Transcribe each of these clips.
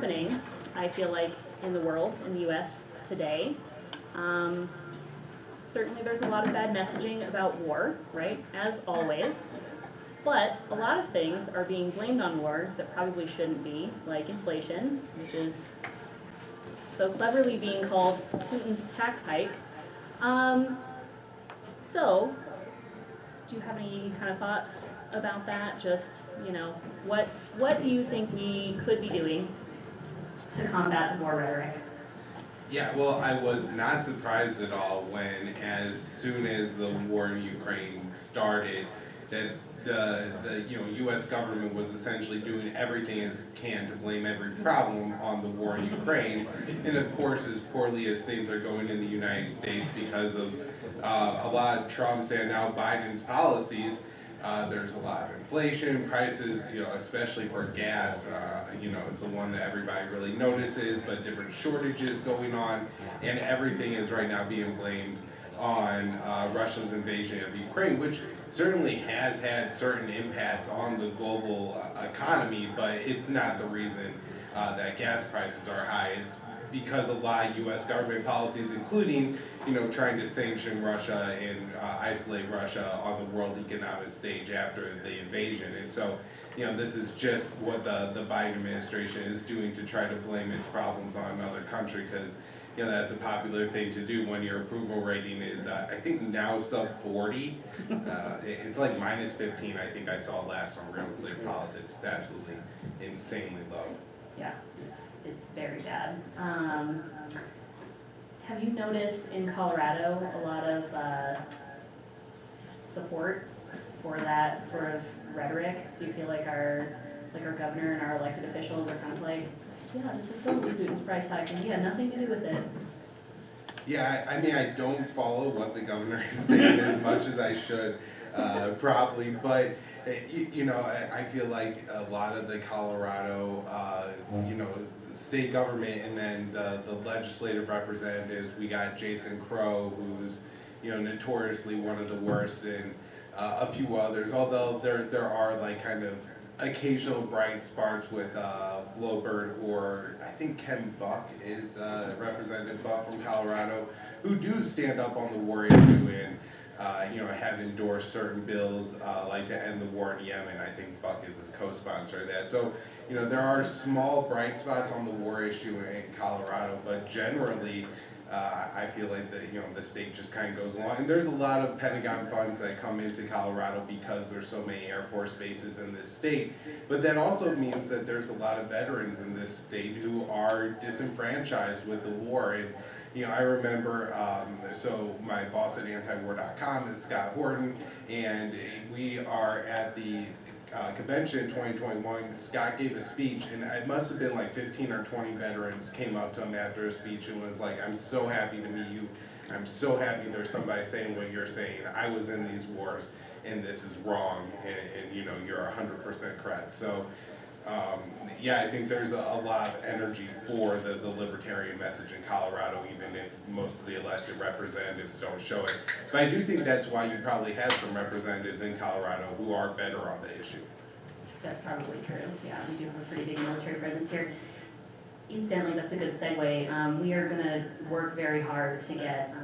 happening, I feel like, in the world, in the U.S. today. Certainly there's a lot of bad messaging about war, right, as always. But a lot of things are being blamed on war that probably shouldn't be, like inflation, which is so cleverly being called Putin's tax hike. So, do you have any kind of thoughts about that? Just, what do you think we could be doing to combat the war rhetoric? Yeah, well, I was not surprised at all when, as soon as the war in Ukraine started, that the U.S. government was essentially doing everything it can to blame every problem on the war in Ukraine, and of course, as poorly as things are going in the United States because of a lot of Trump's and now Biden's policies. There's a lot of inflation, prices, especially for gas, it's the one that everybody really notices, but different shortages going on, and everything is right now being blamed on Russia's invasion of Ukraine, which certainly has had certain impacts on the global economy, but it's not the reason that gas prices are high. It's because a lot of U.S. government policies, including, trying to sanction Russia and isolate Russia on the world economic stage after the invasion. And so, this is just what the Biden administration is doing to try to blame its problems on another country, because, that's a popular thing to do when your approval rating is, I think now sub 40. It's like minus 15, I think I saw last on Real Clear Politics. It's absolutely insanely low. Yeah, it's very bad. Have you noticed in Colorado a lot of support for that sort of rhetoric? Do you feel like our governor and our elected officials are kind of like, yeah, this is totally Putin's price hike, and he had nothing to do with it? Yeah, I mean, I don't follow what the governor is saying as much as I should, probably, but I feel like a lot of the Colorado, state government and then the legislative representatives, we got Jason Crow, who's, notoriously one of the worst, and a few others, although there are like kind of occasional bright sparks with Blowbird, or I think Ken Buck is Representative Buck from Colorado, who do stand up on the war issue and have endorsed certain bills like to end the war in Yemen. I think Buck is a co-sponsor of that. So, there are small bright spots on the war issue in Colorado, but generally, I feel like the state just kind of goes along. And there's a lot of Pentagon funds that come into Colorado because there's so many Air Force bases in this state. But that also means that there's a lot of veterans in this state who are disenfranchised with the war. And I remember, so my boss at antiwar.com is Scott Horton, and we are at the convention in 2021. Scott gave a speech, and it must have been like 15 or 20 veterans came up to him after a speech and was like, I'm so happy to meet you. I'm so happy there's somebody saying what you're saying. I was in these wars, and this is wrong, and you're 100% correct. So, I think there's a lot of energy for the libertarian message in Colorado, even if most of the elected representatives don't show it. But I do think that's why you probably have some representatives in Colorado who are better on the issue. That's probably true. Yeah, we do have a pretty big military presence here. Incidentally, that's a good segue. We are going to work very hard to get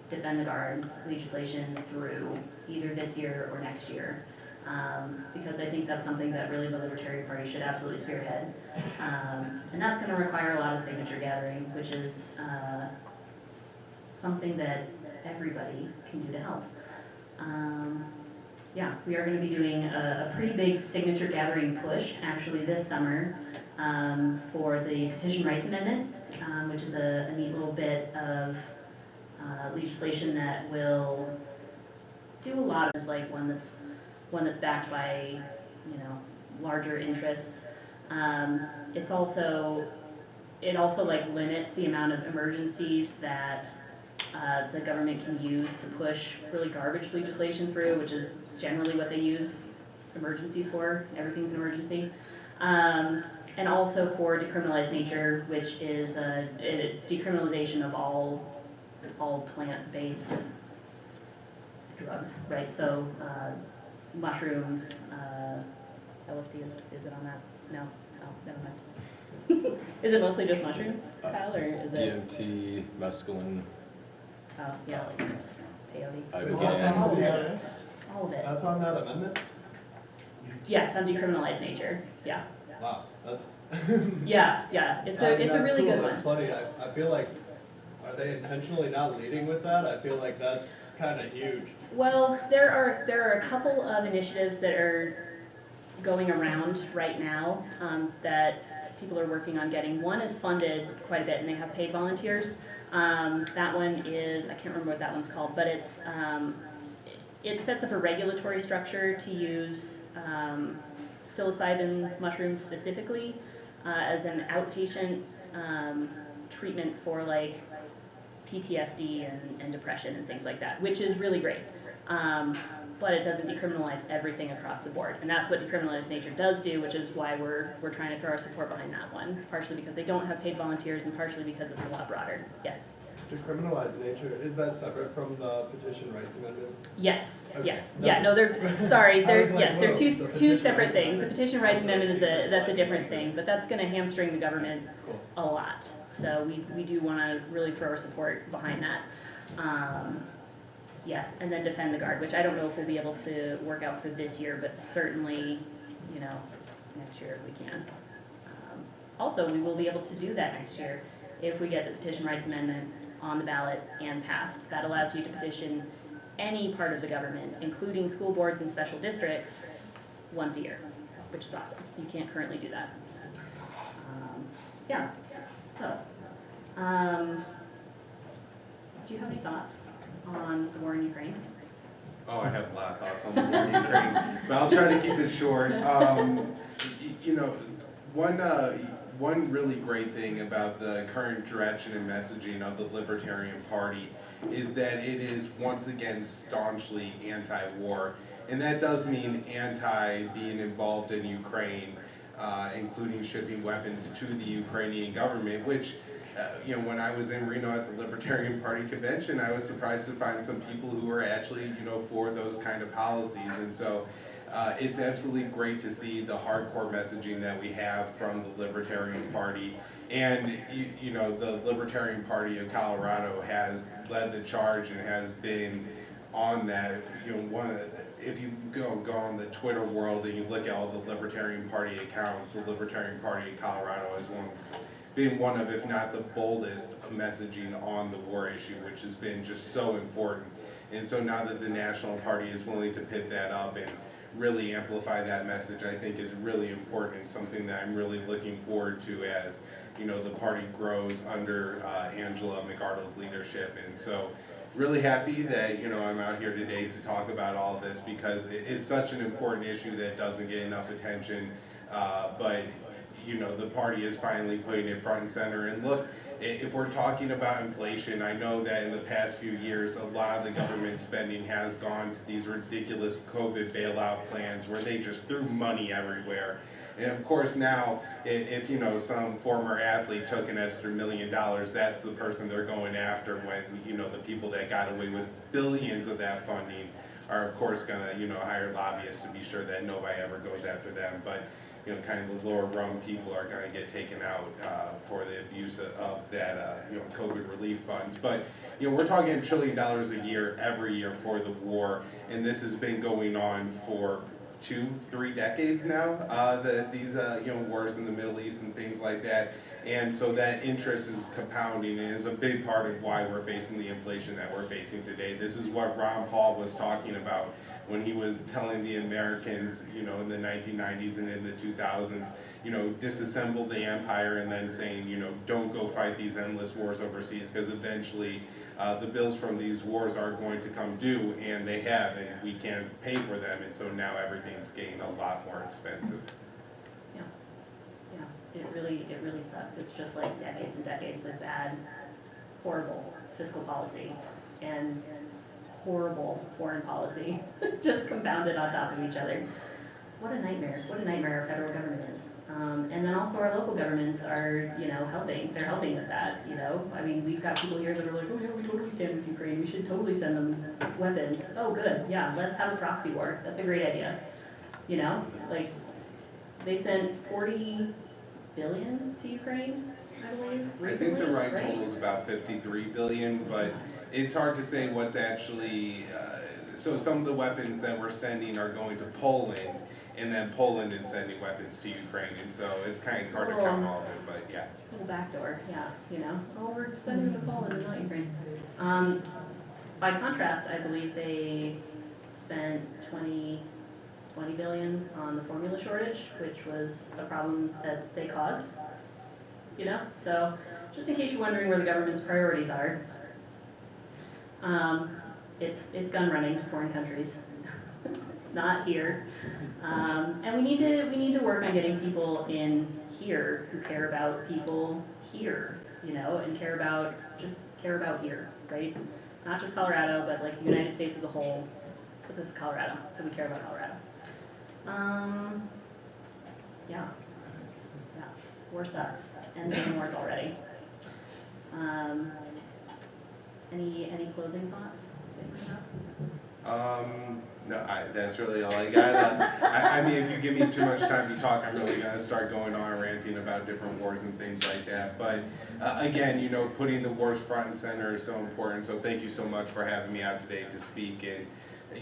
Defend the Guard legislation through either this year or next year. Because I think that's something that really the Libertarian Party should absolutely spearhead. And that's going to require a lot of signature gathering, which is something that everybody can do to help. We are going to be doing a pretty big signature gathering push actually this summer for the Petition Rights Amendment, which is a neat little bit of legislation that will do a lot of, like one that's backed by, larger interests. It also like limits the amount of emergencies that the government can use to push really garbage legislation through, which is generally what they use emergencies for. Everything's an emergency. And also for decriminalized nature, which is a decriminalization of all plant-based drugs, right? So mushrooms, LSD, is it on that? No, oh, never mind. Is it mostly just mushrooms, Kyle, or is it? DMT, mescaline, Oh, yeah, like peyote. So that's on ibogaine. the, All of it. that's on that amendment? Yes, on decriminalized nature. Yeah. Wow, that's. Yeah, yeah. It's a That's really cool. good That's one. funny. I feel like, are they intentionally not leading with that? I feel like that's kind of huge. Well, there are a couple of initiatives that are going around right now that people are working on getting. One is funded quite a bit, and they have paid volunteers. That one is, I can't remember what that one's called, but it sets up a regulatory structure to use psilocybin mushrooms specifically as an outpatient treatment for like PTSD and depression and things like that, which is really great. But it doesn't decriminalize everything across the board, and that's what decriminalized nature does do, which is why we're trying to throw our support behind that one, partially because they don't have paid volunteers and partially because it's a lot broader. Yes. Decriminalized nature, is that separate from the petition rights amendment? yes, Okay, yes, yeah, that's- no, they're, sorry, I was they're, like, yes, they're whoa, two the two petition separate rights things. The amendment. petition rights amendment is that's a Decriminalized different nature. thing, but that's gonna hamstring the government Cool. a lot. So we do wanna really throw our support behind that. Yes, and then defend the guard, which I don't know if we'll be able to work out for this year, but certainly, you know, next year if we can. Also, we will be able to do that next year if we get the petition rights amendment on the ballot and passed. That allows you to petition any part of the government, including school boards and special districts, once a year, which is awesome. You can't currently do that. Yeah, so, do you have any thoughts on the war in Ukraine? Oh, I have a lot of thoughts on the war in Ukraine, but I'll try to keep it short. You know, one really great thing about the current direction and messaging of the Libertarian Party is that it is once again staunchly anti-war, and that does mean anti being involved in Ukraine, including shipping weapons to the Ukrainian government, which you know, when I was in Reno at the Libertarian Party convention, I was surprised to find some people who were actually, you know, for those kind of policies. And so it's absolutely great to see the hardcore messaging that we have from the Libertarian Party. And, you know, the Libertarian Party of Colorado has led the charge and has been on that. You know, if you go on the Twitter world and you look at all the Libertarian Party accounts, the Libertarian Party of Colorado has been one of, if not the boldest, messaging on the war issue, which has been just so important. And so now that the National Party is willing to pick that up and really amplify that message, I think is really important and something that I'm really looking forward to as, you know, the party grows under Angela McArdle's leadership. And so really happy that, you know, I'm out here today to talk about all this because it's such an important issue that doesn't get enough attention, but you know, the party is finally putting it front and center. And look, if we're talking about inflation, I know that in the past few years, a lot of the government spending has gone to these ridiculous COVID bailout plans where they just threw money everywhere. And of course now, if you know, some former athlete took an extra $1 million, that's the person they're going after when, you know, the people that got away with billions of that funding are of course gonna, you know, hire lobbyists to be sure that nobody ever goes after them. But you know, kind of the lower rung people are going to get taken out for the abuse of that, you know, COVID relief funds. But, you know, we're talking $1 trillion a year, every year for the war, and this has been going on for 2-3 decades now, these, you know, wars in the Middle East and things like that. And so that interest is compounding and is a big part of why we're facing the inflation that we're facing today. This is what Ron Paul was talking about when he was telling the Americans, you know, in the 1990s and in the 2000s, you know, disassemble the empire and then saying, you know, don't go fight these endless wars overseas because eventually the bills from these wars are going to come due, and they have, and we can't pay for them, and so now everything's getting a lot more expensive. Yeah, it really sucks. It's just like decades and decades of bad, horrible fiscal policy and horrible foreign policy just compounded on top of each other. What a nightmare our federal government is. And then also our local governments are, you know, they're helping with that, you know. I mean, we've got people here that are like, oh yeah, we totally stand with Ukraine, we should totally send them weapons. Oh good, yeah, let's have a proxy war, that's a great idea. You know, like, they sent 40 billion to Ukraine, I believe, I think the recently, right total is about 53 billion, but it's hard to say what's actually, so some of the weapons that we're sending are going to Poland, and then Poland is sending weapons to Ukraine, and so it's kind of hard to count all of it, but yeah. Little backdoor, yeah, you know, oh, we're sending it to Poland and not Ukraine. By contrast, I believe they spent 20 billion on the formula shortage, which was a problem that they caused, you know? So just in case you're wondering where the government's priorities are, it's gun running to foreign countries. It's not here. And we need to work on getting people in here who care about people here, you know, and care about here, right? Not just Colorado, but like the United States as a whole. But this is Colorado, so we care about Colorado. Yeah, yeah, war sucks, and the wars already. Any closing thoughts? No, that's really all I got. I mean, if you give me too much time to talk, I'm really gonna start going on ranting about different wars and things like that. But again, you know, putting the wars front and center is so important. So thank you so much for having me out today to speak and,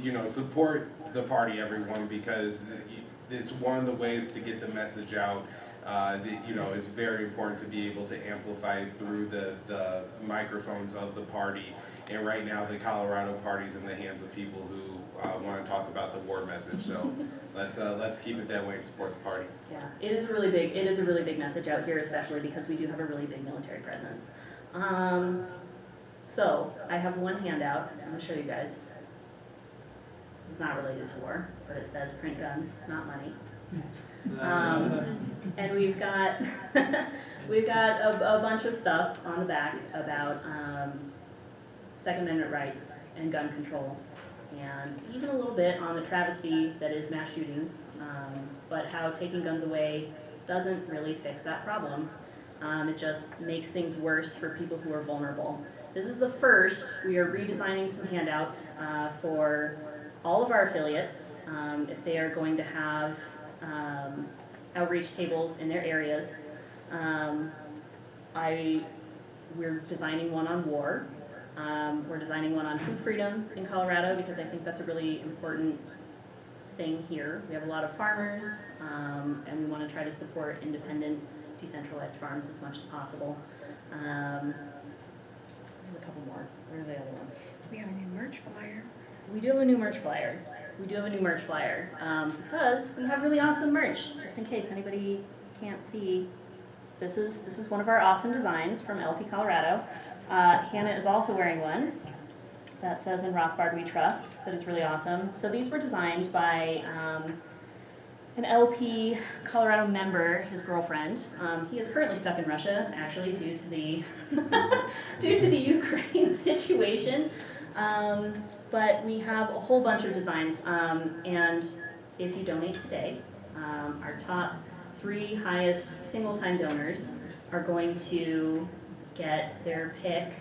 you know, support the party, everyone, because it's one of the ways to get the message out. You know, it's very important to be able to amplify through the microphones of the party. And right now, the Colorado party's in the hands of people who want to talk about the war message. So let's keep it that way and support the party. Yeah, it is a really big message out here, especially because we do have a really big military presence. So I have one handout. I'm gonna show you guys. This is not related to war, but it says print guns, not money. And we've got a bunch of stuff on the back about Second Amendment rights and gun control, and even a little bit on the travesty that is mass shootings, but how taking guns away doesn't really fix that problem. It just makes things worse for people who are vulnerable. This is the first. We are redesigning some handouts for all of our affiliates if they are going to have outreach tables in their areas. We're designing one on war. We're designing one on food freedom in Colorado because I think that's a really important thing here. We have a lot of farmers, and we want to try to support independent, decentralized farms as much as possible. We have a couple more. What are the other ones? We have a new merch flyer. We do have a new merch flyer. Because we have really awesome merch. Just in case anybody can't see, this is one of our awesome designs from LP Colorado. Hannah is also wearing one that says "In Rothbard We Trust." That is really awesome. So these were designed by an LP Colorado member, his girlfriend. He is currently stuck in Russia, actually, due to the due to the Ukraine situation. But we have a whole bunch of designs, and if you donate today, our top 3 highest single-time donors are going to get their pick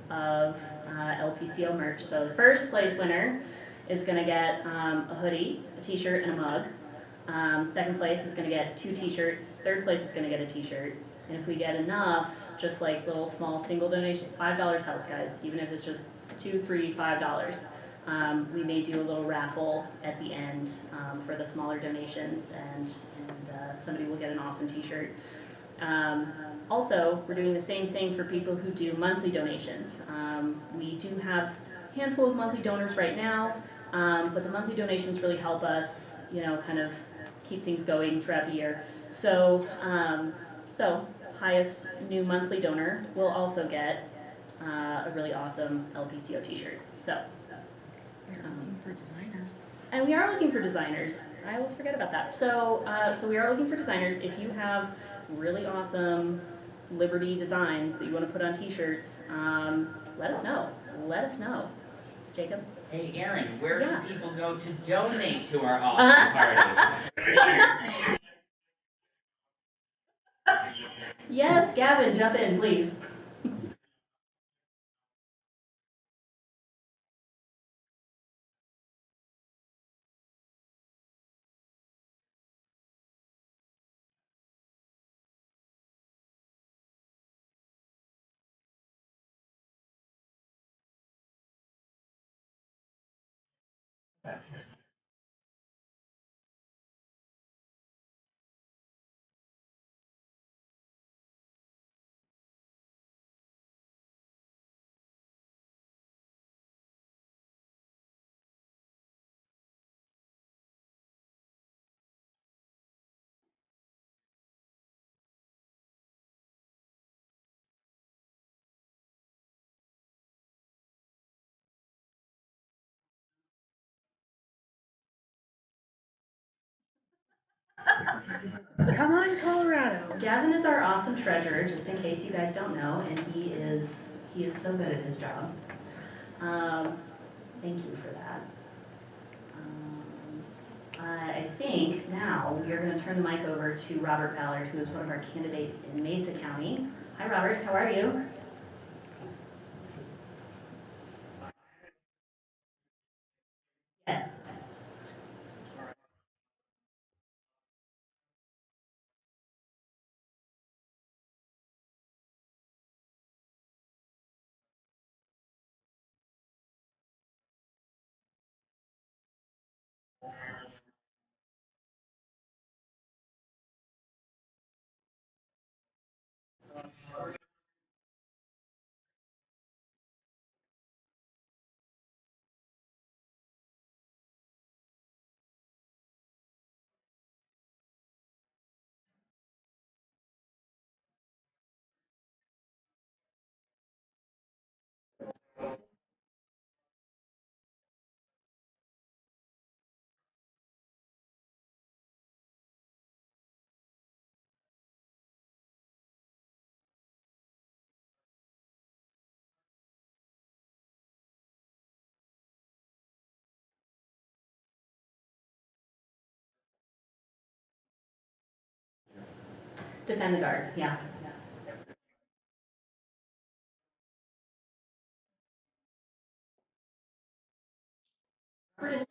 of LPCO merch. So the first place winner is going to get a hoodie, a t-shirt, and a mug. Second place is going to get 2 t-shirts. Third place is going to get a t-shirt. And if we get enough, just like little small single donation, $5 helps, guys, even if it's just 2, 3, $5. We may do a little raffle at the end for the smaller donations, and somebody will get an awesome t-shirt. Also, we're doing the same thing for people who do monthly donations. We do have a handful of monthly donors right now, but the monthly donations really help us, you know, kind of keep things going throughout the year. So, highest new monthly donor will also get a really awesome LPCO t-shirt. So, We're looking for designers. and we are looking for designers. I always forget about that. So, so we are looking for designers. If you have really awesome Liberty designs that you want to put on t-shirts, let us know. Let us know. Jacob? Hey, Aaron, where Yeah. can people go to donate to our awesome party? Yes, Gavin, jump in, please. Come on, Colorado. Gavin is our awesome treasurer, just in case you guys don't know, and he is so good at his job. Thank you for that. I think now we are going to turn the mic over to Robert Ballard, who is one of our candidates in Mesa County. Hi, Robert. How are you? Yes. Defend the guard. Yeah. Robert is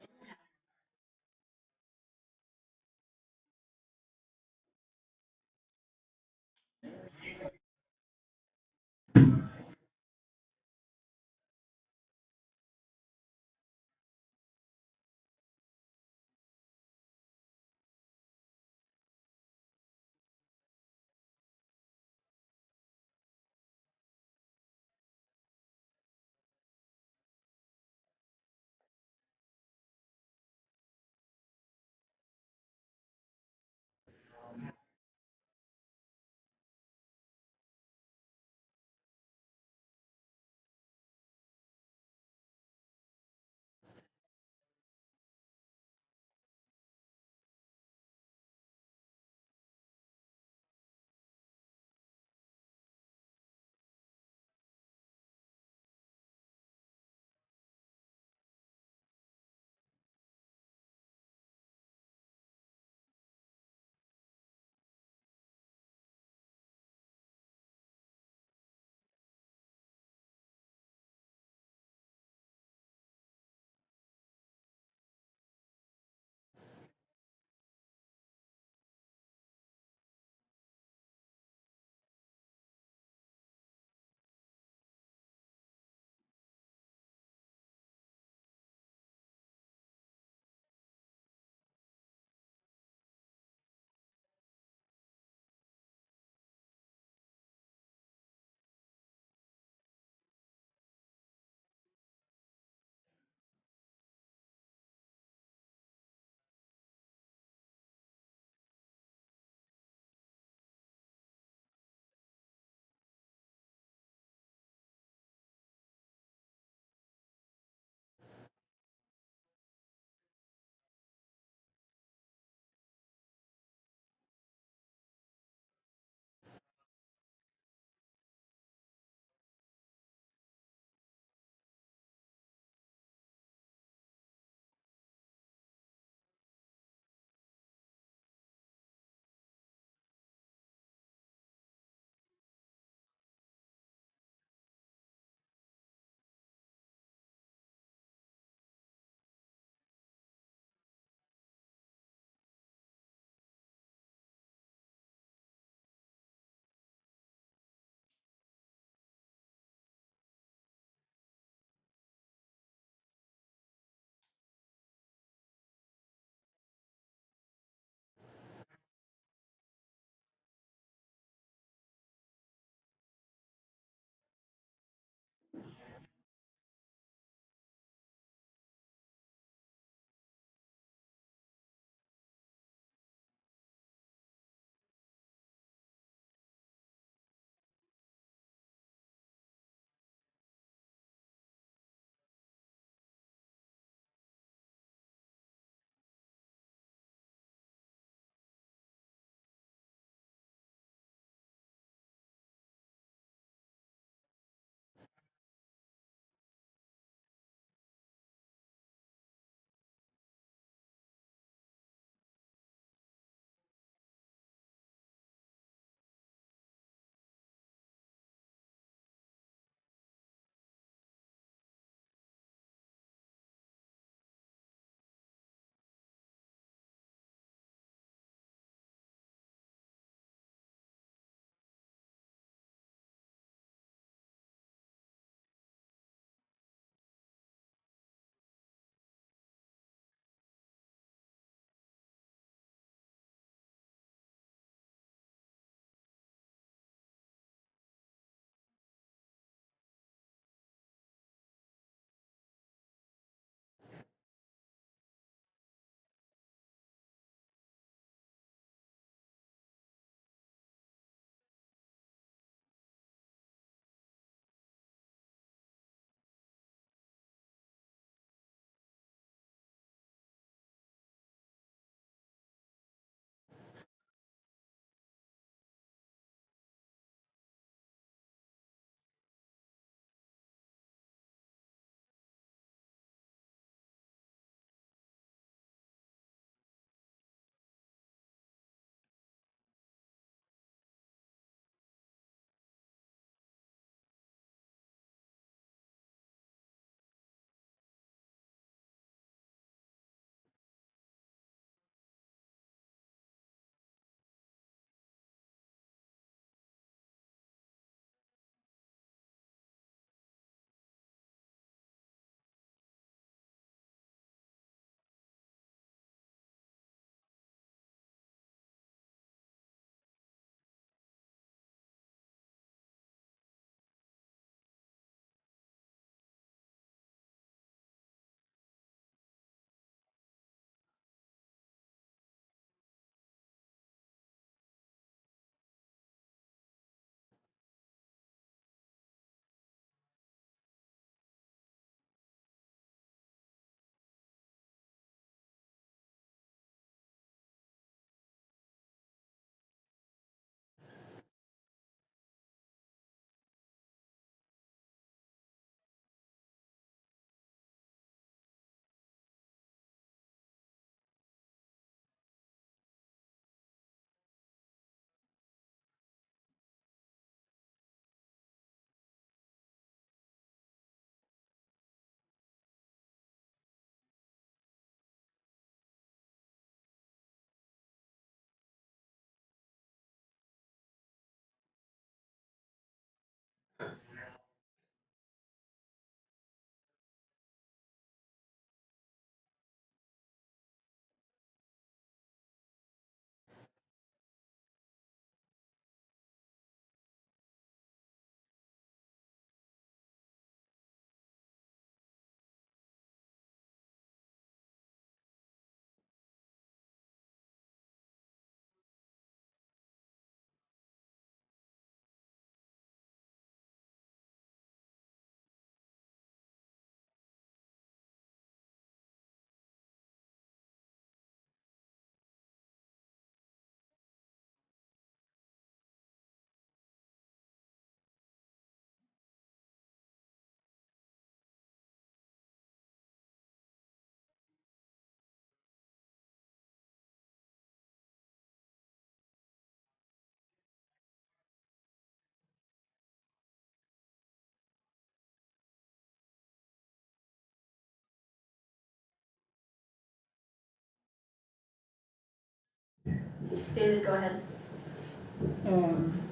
David, go ahead.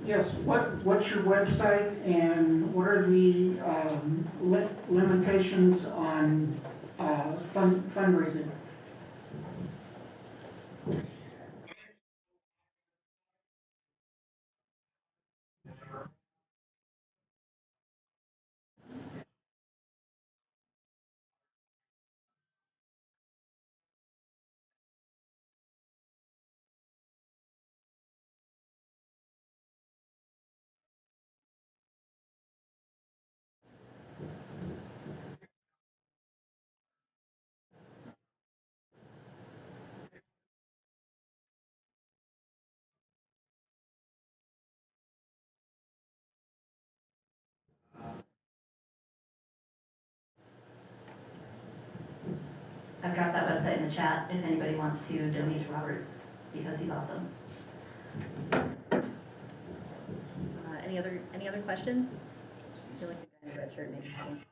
Yes, what's your website and what are the limitations on fundraising? I've dropped that website in the chat if anybody wants to donate to Robert, because he's awesome. Any other questions? I feel like the guy in the red shirt maybe had one.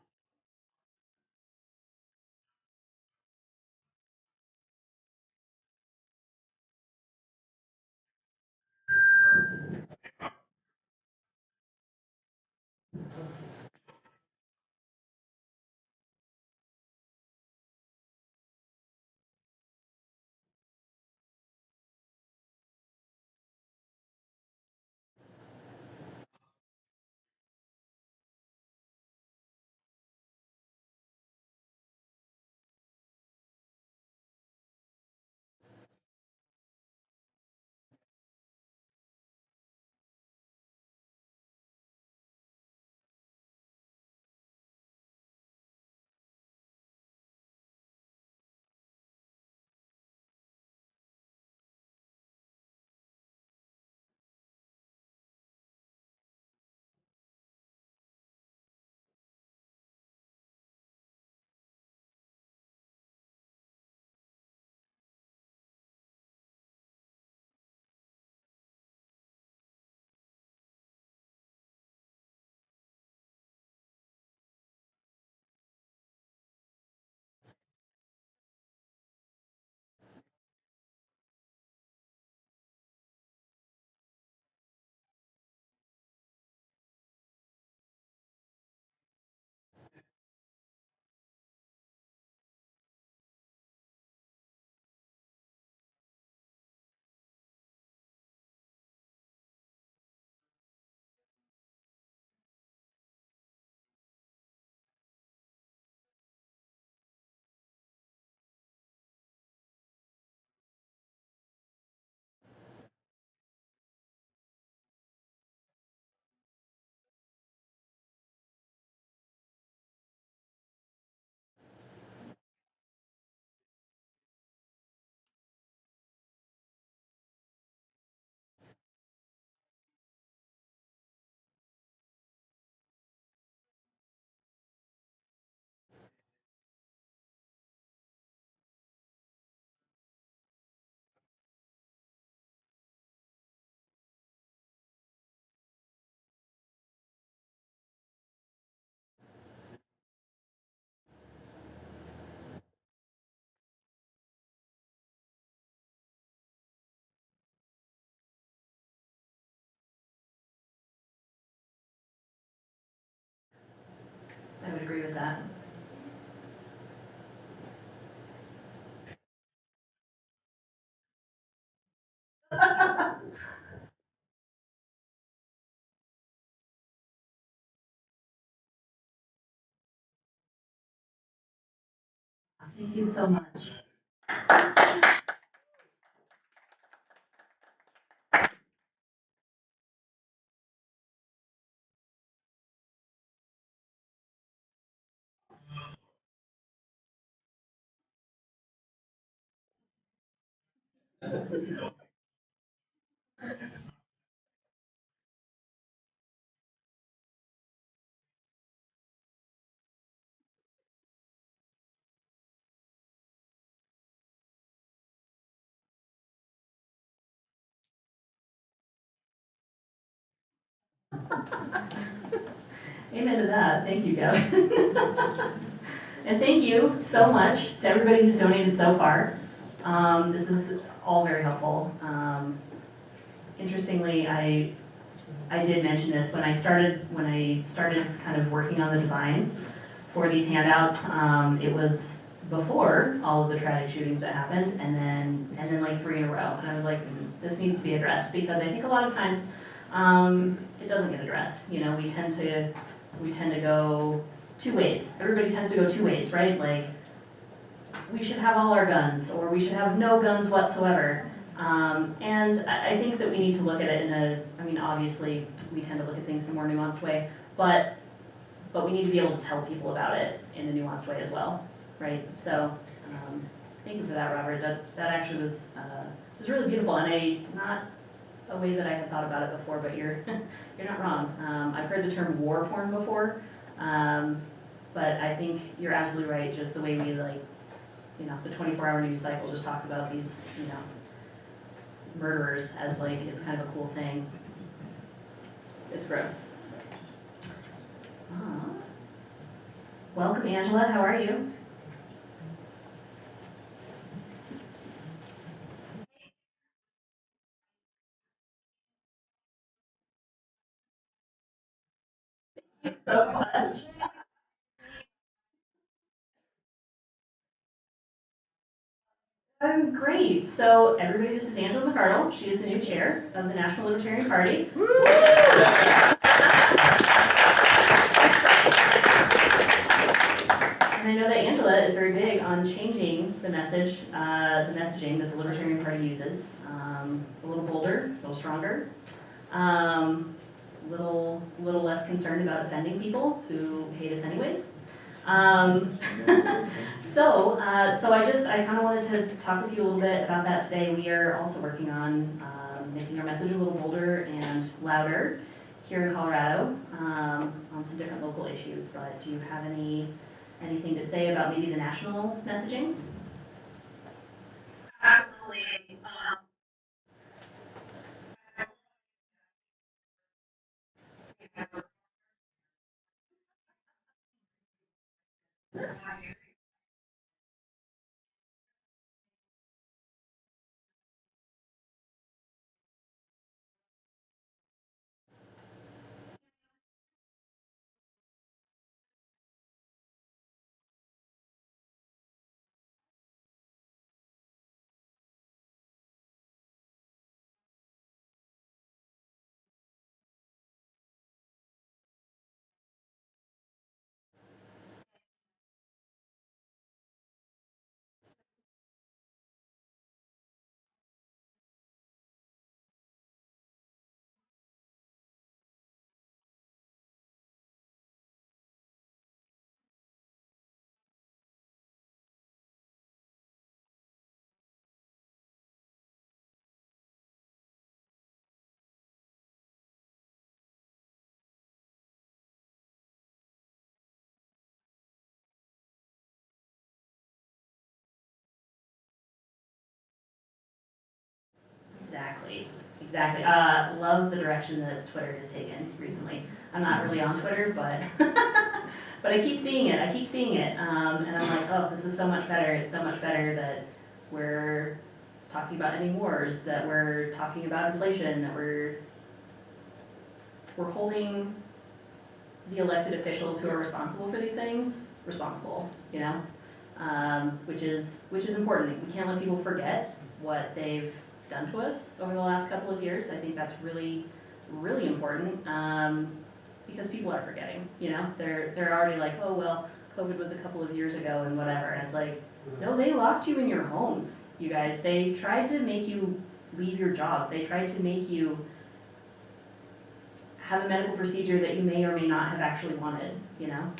I would agree with that. Thank you so much. Amen to that. Thank you, Gavin. And thank you so much to everybody who's donated so far. This is all very helpful. Interestingly, I did mention this when I started kind of working on the design for these handouts. It was before all of the tragic shootings that happened, and then like 3 in a row. And I was like, this needs to be addressed, because I think a lot of times it doesn't get addressed. You know, we tend to go 2 ways. Everybody tends to go 2 ways, right? Like, we should have all our guns, or we should have no guns whatsoever. And I think that we need to look at it I mean, obviously, we tend to look at things in a more nuanced way, but we need to be able to tell people about it in a nuanced way as well, right? So, thank you for that, Robert. That actually was really beautiful, and not a way that I had thought about it before, but you're not wrong. I've heard the term war porn before, but I think you're absolutely right. Just the way we, like, you know, the 24-hour news cycle just talks about these, you know, murderers as like it's kind of a cool thing. It's gross. Welcome, Angela. How are you? So much. I'm great. So everybody, this is Angela McArdle. She is the new chair of the National Libertarian Party. And I know that Angela is very big on changing the messaging that the Libertarian Party uses. A little bolder, a little stronger, a little less concerned about offending people who hate us anyways. So I kind of wanted to talk with you a little bit about that today. We are also working on making our message a little bolder and louder here in Colorado on some different local issues. But do you have anything to say about maybe the national messaging? Absolutely. Exactly. Exactly. Love the direction that Twitter has taken recently. I'm not really on Twitter, but but I keep seeing it. And I'm like, oh, this is so much better. It's so much better that we're talking about ending wars, that we're talking about inflation, that we're holding the elected officials who are responsible for these things responsible. You know, which is important. We can't let people forget what they've done to us over the last couple of years. I think that's really, really important, because people are forgetting. You know, they're already like, oh well, COVID was a couple of years ago and whatever. And it's like, no, they locked you in your homes, you guys. They tried to make you leave your jobs. They tried to make you have a medical procedure that you may or may not have actually wanted. You know,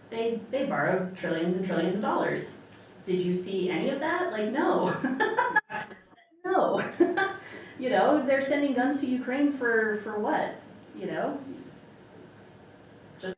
they borrowed trillions and trillions of dollars. Did you see any of that? Like, no. No. You know, they're sending guns to Ukraine for what? You know? Just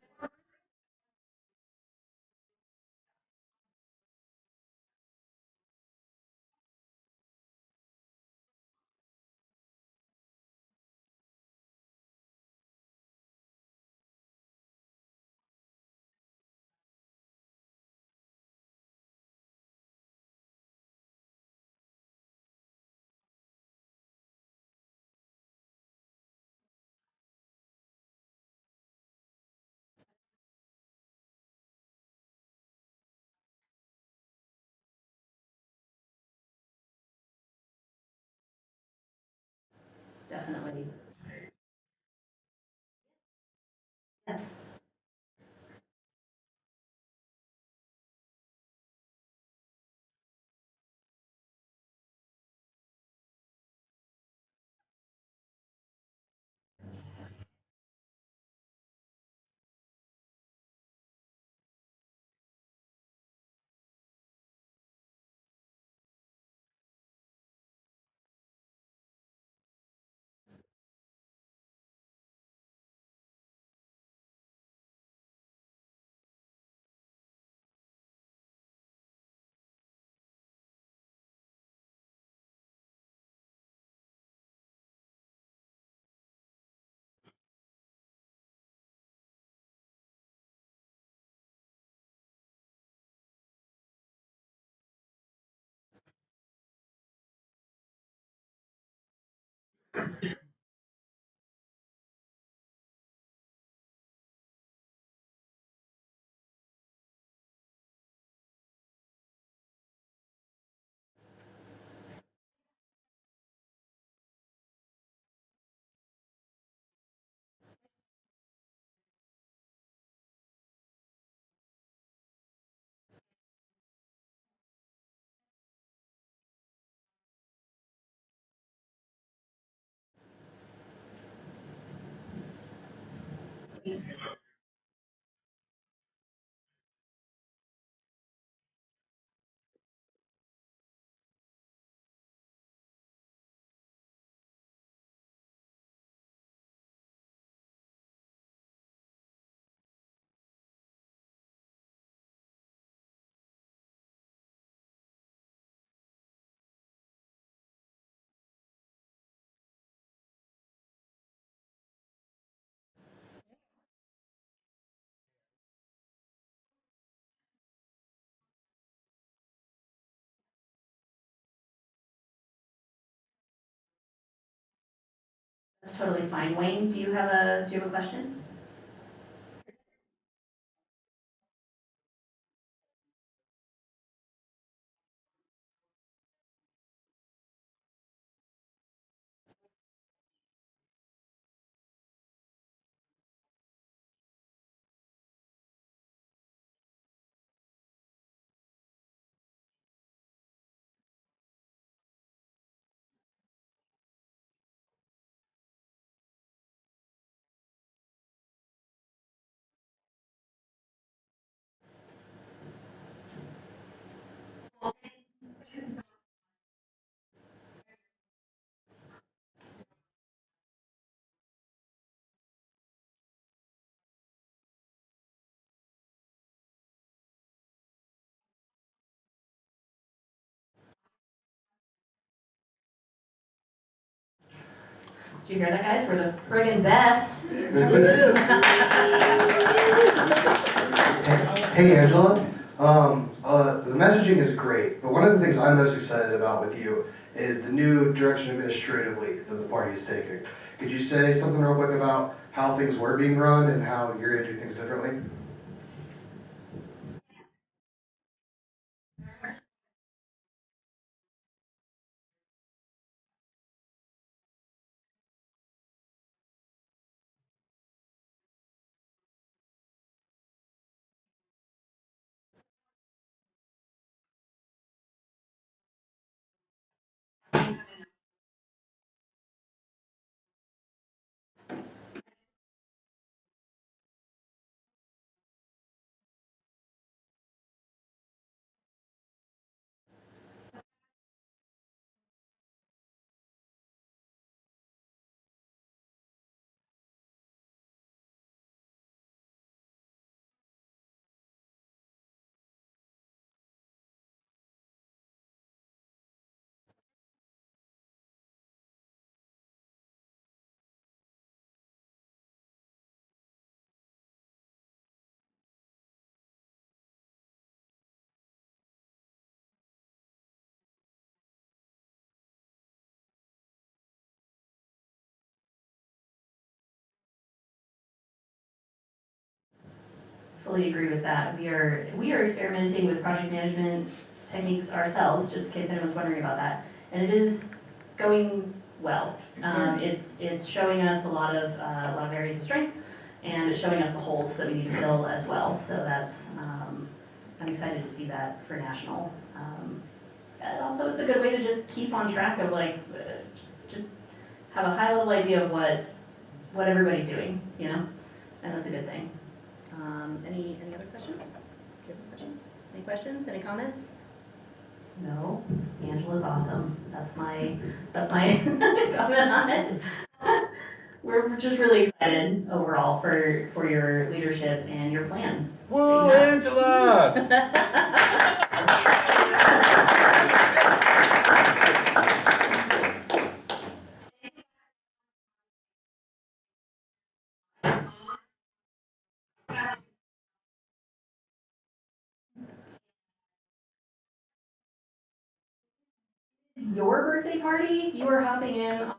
definitely. Yes. That's totally fine. Wayne, do you have a question? Did you hear that, guys? We're the friggin' best. Hey Angela, the messaging is great, but one of the things I'm most excited about with you is the new direction administratively that the party is taking. Could you say something real quick about how things were being run and how you're going to do things differently? Fully agree with that. We are experimenting with project management techniques ourselves, just in case anyone's wondering about that. And it is going well. It's showing us a lot of areas of strengths, and it's showing us the holes that we need to fill as well. So that's I'm excited to see that for national. And also, it's a good way to just keep on track of like just have a high level idea of what everybody's doing, you know, and that's a good thing. Any other questions? Do you have any questions? Any questions? Any comments? No, Angela's awesome. That's my comment on it. We're just really excited overall for your leadership and your plan. Woo, Angela! Your birthday party? You are hopping in.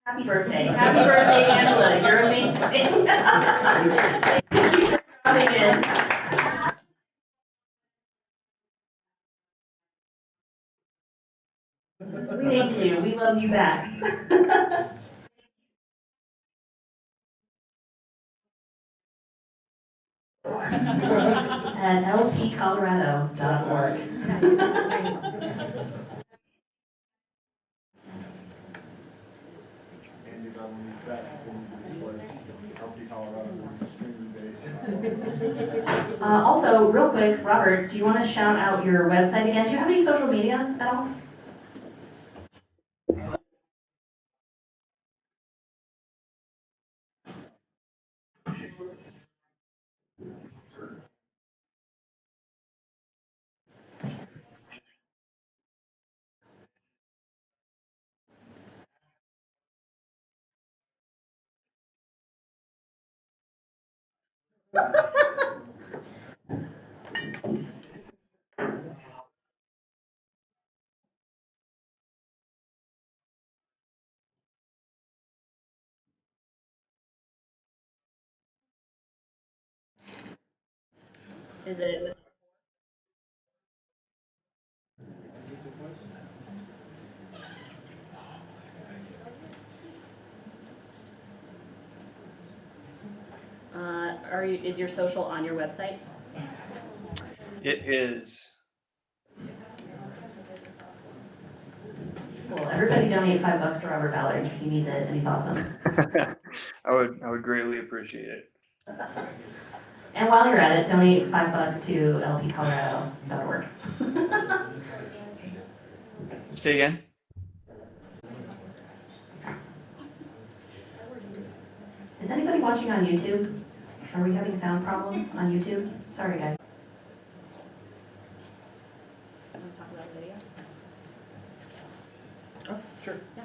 Happy birthday. Happy birthday, Angela. You're amazing. Thank you for coming in. Thank you. We love you back. At lpcolorado.org. Nice, nice. Andy, that one, that was LP Colorado, streaming base. Also, real quick, Robert, do you want to shout out your website again? Do you have any social media at all? Is it? Is your social on your website? It is. Cool. Everybody donate $5 to Robert Ballard. He needs it, and he's awesome. I would greatly appreciate it. And while you're at it, donate $5 to lpcolorado.org. Say again? Is anybody watching on YouTube? Are we having sound problems on YouTube? Sorry, guys. Want to talk about videos? Oh, sure. Yeah.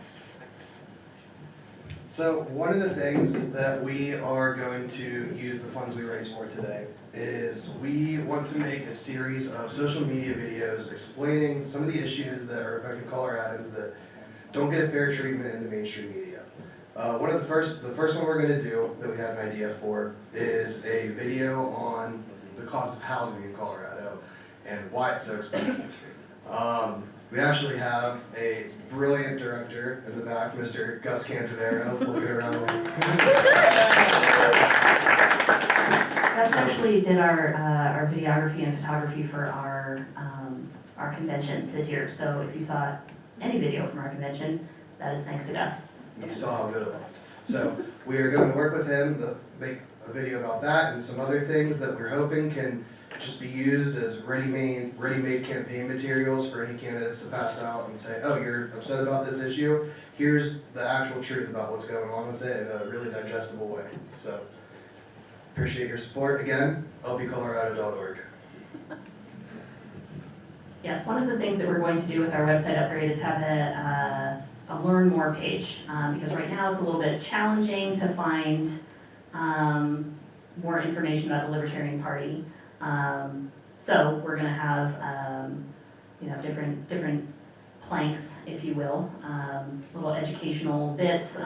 So one of the things that we are going to use the funds we raise for today is we want to make a series of social media videos explaining some of the issues that are affecting Coloradans that don't get a fair treatment in the mainstream media. The first one we're going to do that we have an idea for is a video on the cost of housing in Colorado and why it's so expensive. We actually have a brilliant director in the back, Mr. Gus Cantanero, looking around. Gus actually did our videography and photography for our convention this year. So if you saw any video from our convention, that is thanks to Gus. You saw how good it looked. So we are going to work with him to make a video about that and some other things that we're hoping can just be used as ready-made campaign materials for any candidates to pass out and say, oh, you're upset about this issue? Here's the actual truth about what's going on with it in a really digestible way. So appreciate your support. Again, lpcolorado.org. Yes, one of the things that we're going to do with our website upgrade is have a learn more page, because right now it's a little bit challenging to find more information about the Libertarian Party. So we're going to have different planks, if you will, little educational bits,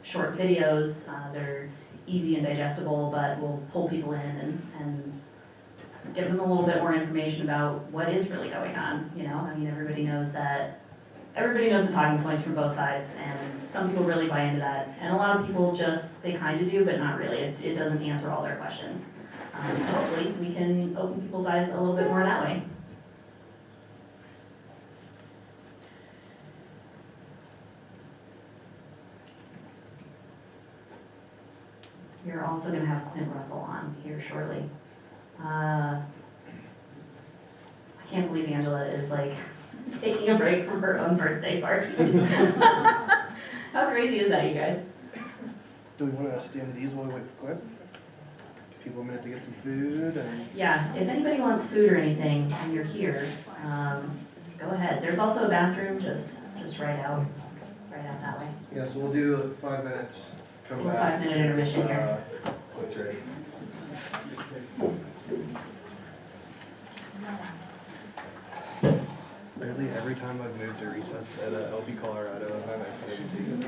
short videos. They're easy and digestible, but we'll pull people in and give them a little bit more information about what is really going on. You know, I mean, everybody knows that everybody knows the talking points from both sides, and some people really buy into that, and a lot of people just, they kind of do, but not really. It doesn't answer all their questions. So hopefully we can open people's eyes a little bit more that way. We're also going to have Clint Russell on here shortly. I can't believe Angela is like taking a break from her own birthday party. How crazy is that, you guys? Do we want to stand at ease while we wait for Clint? Give people a minute to get some food and... Yeah, if anybody wants food or anything and you're here, go ahead. There's also a bathroom just right out that way. Yeah, so we'll do 5 minutes. Come Little back. 5-minute intermission here. Clint's ready. Literally every time I've moved to recess at LP Colorado, I've had expectations.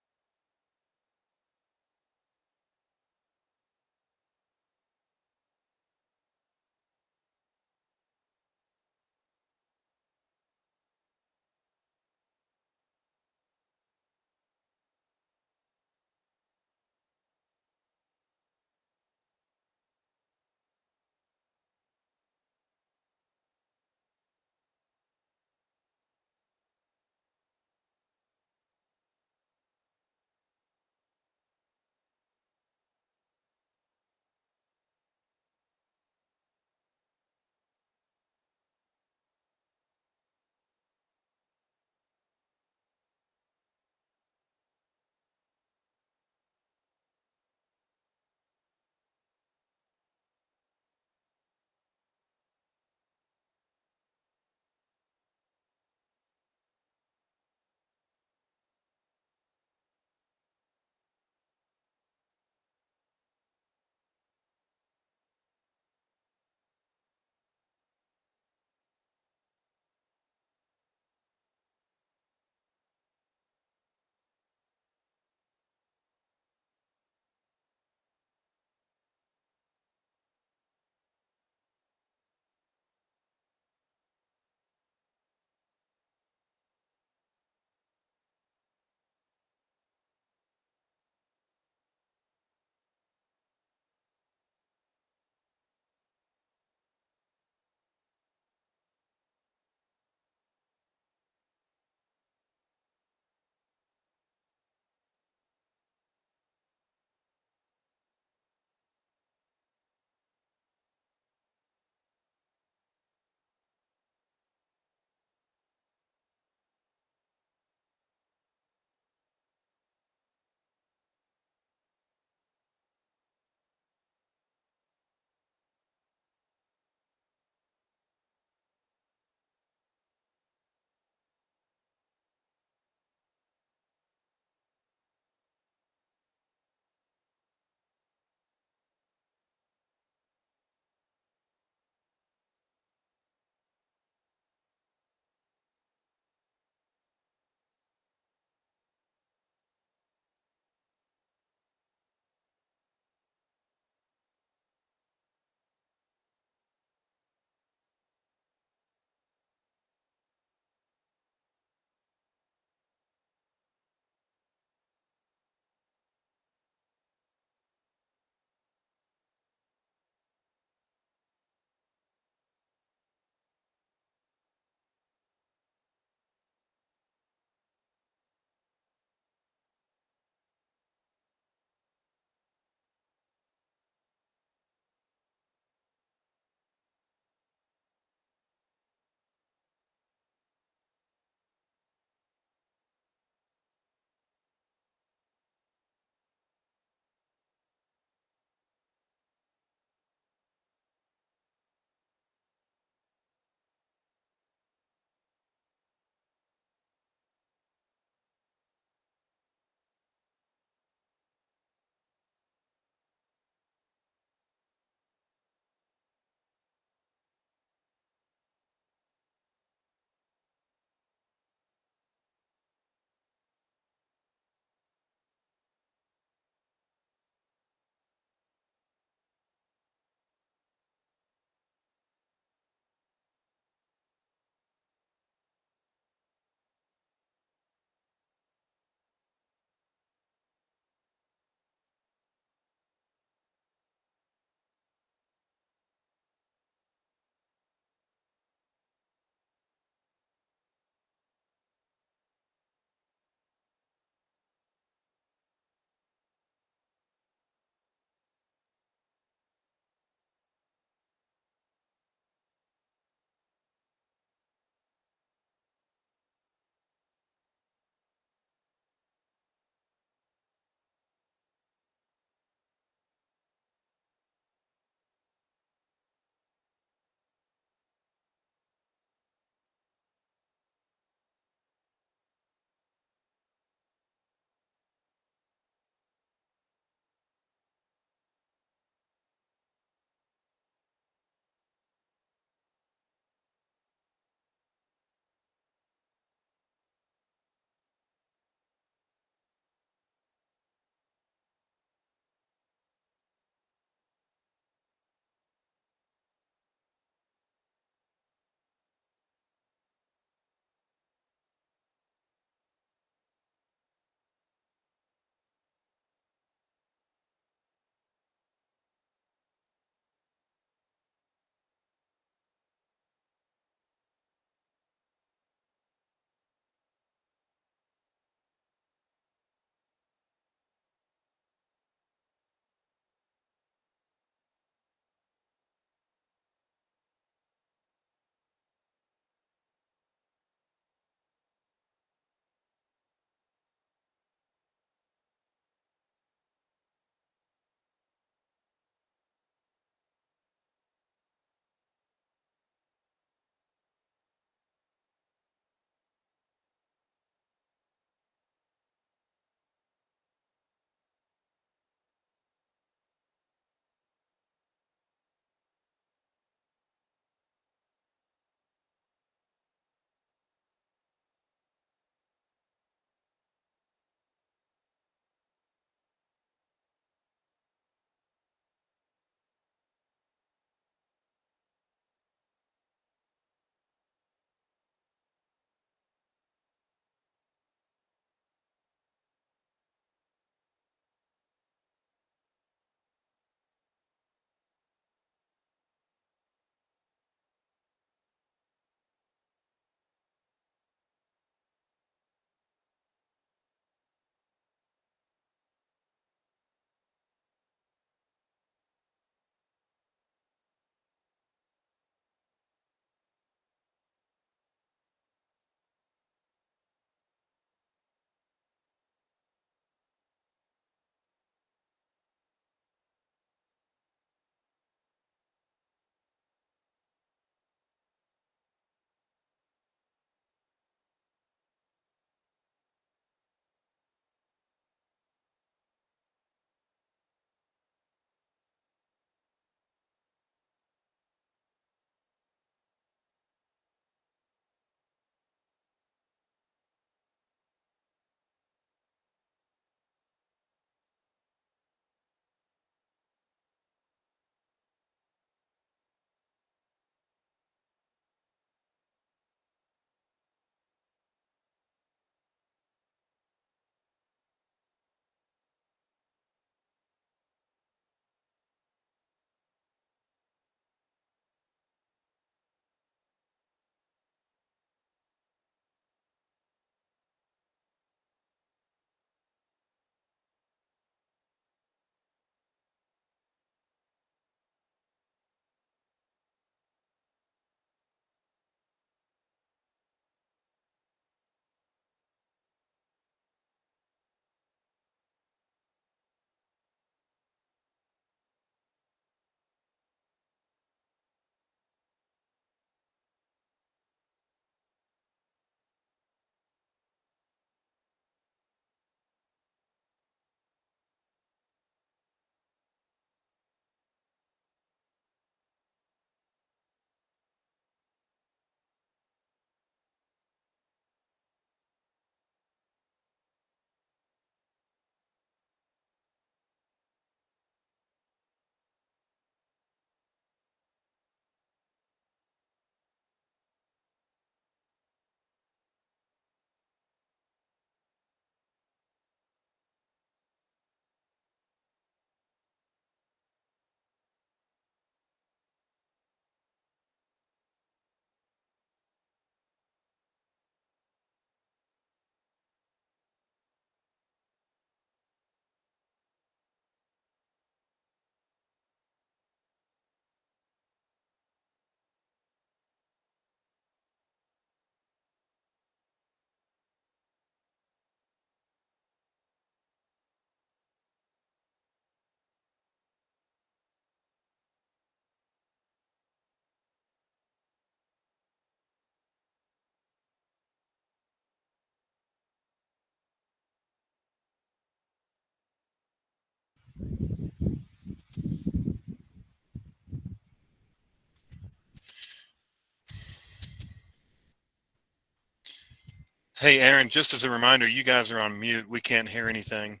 Hey, Aaron, just as a reminder, you guys are on mute. We can't hear anything.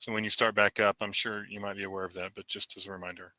So when you start back up, I'm sure you might be aware of that, but just as a reminder.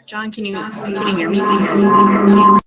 John, can you hear me?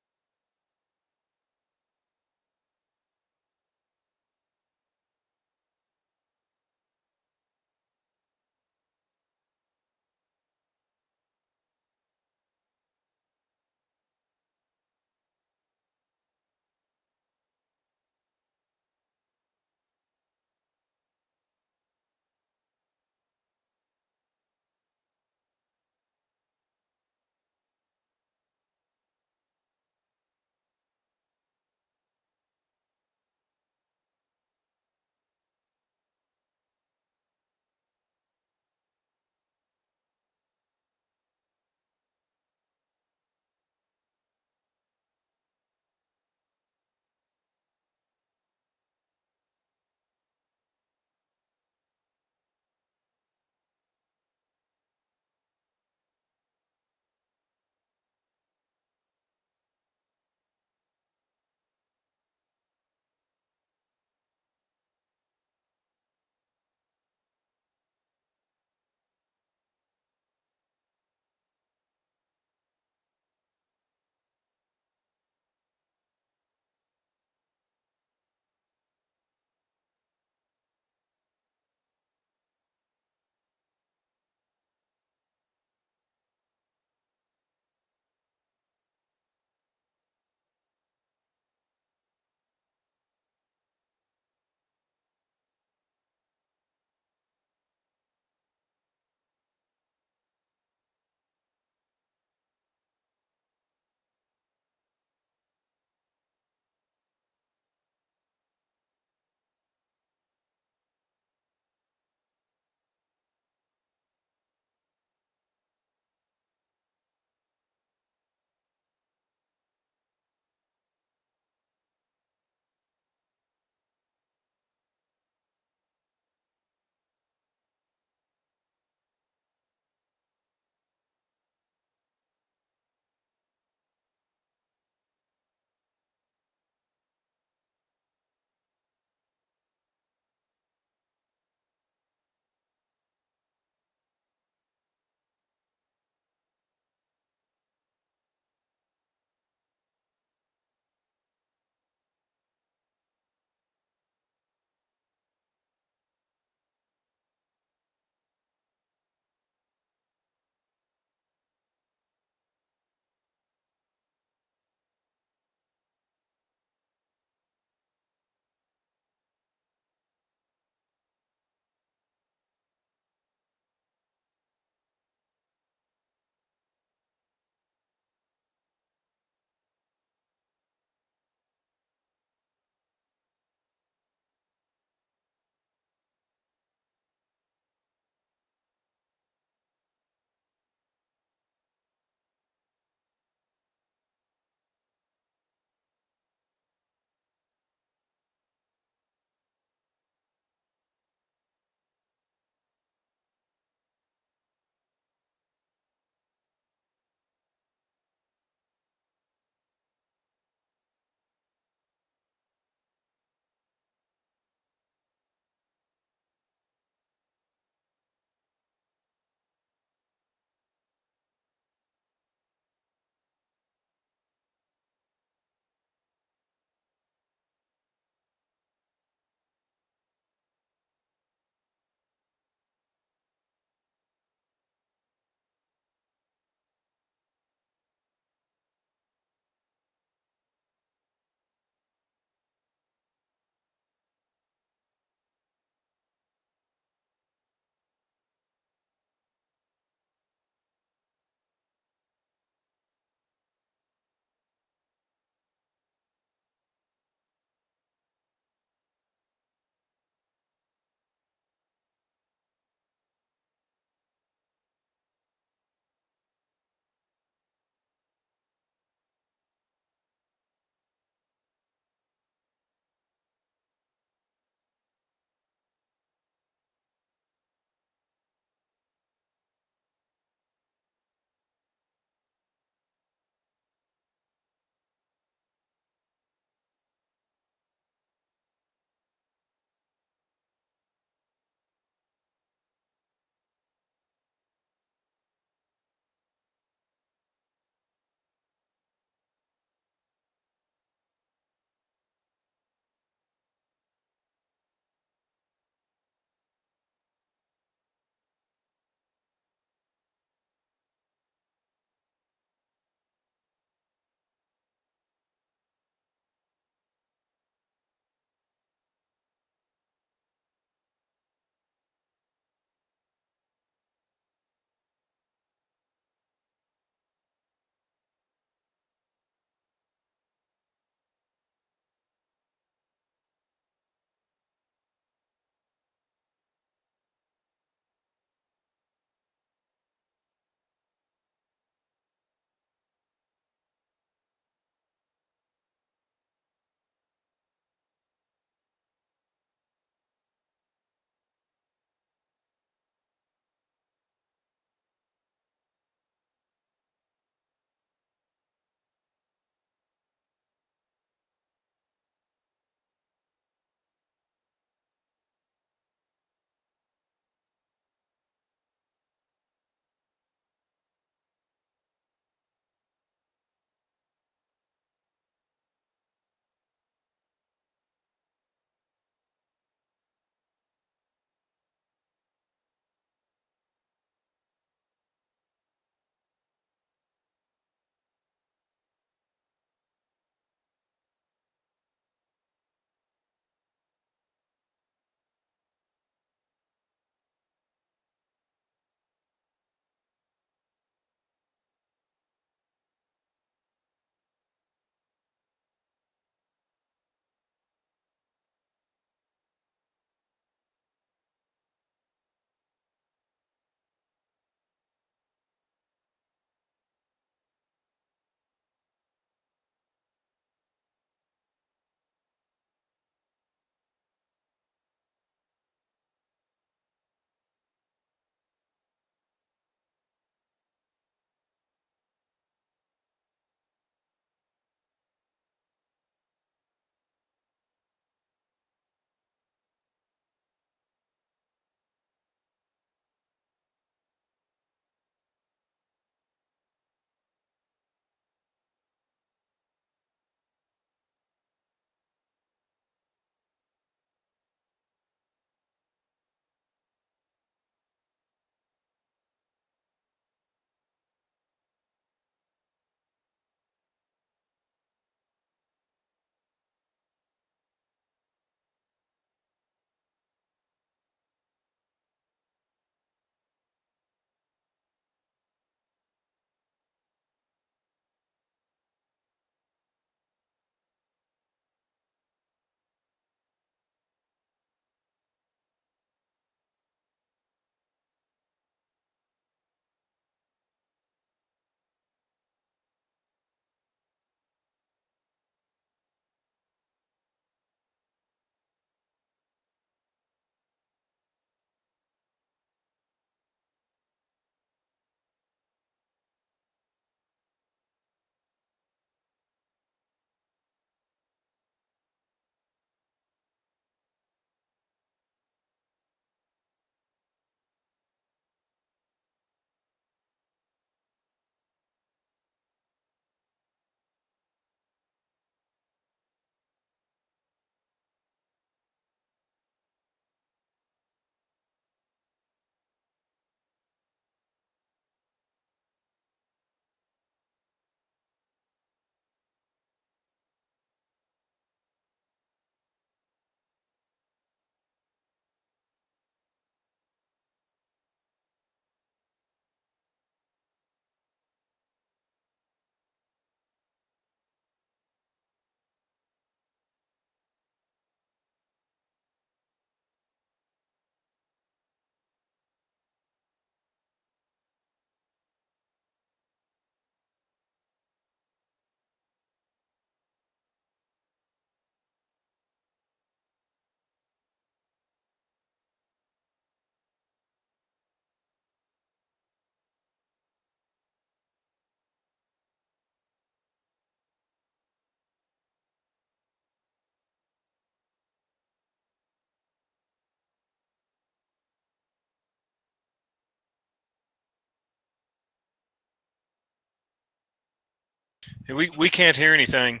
Hey, we can't hear anything.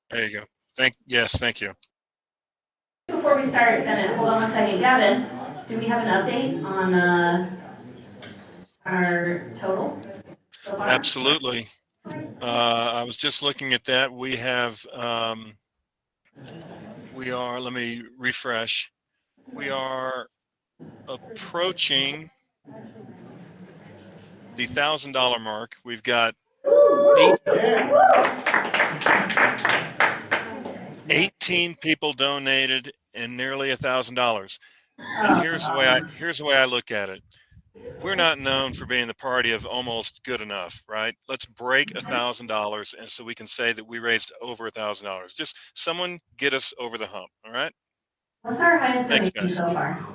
There you go. Yes, thank you. Before we start, Bennett, hold on one second. Gavin, do we have an update on our total so far? Absolutely. I was just looking at that. We are, let me refresh. We are approaching the $1,000 mark. We've got 18 people donated and nearly $1,000. And here's the way I look at it. We're not known for being the party of almost good enough, right? Let's break $1,000, and so we can say that we raised over $1,000. Just someone get us over the hump. All right. What's our highest Thanks, donation guys. so far?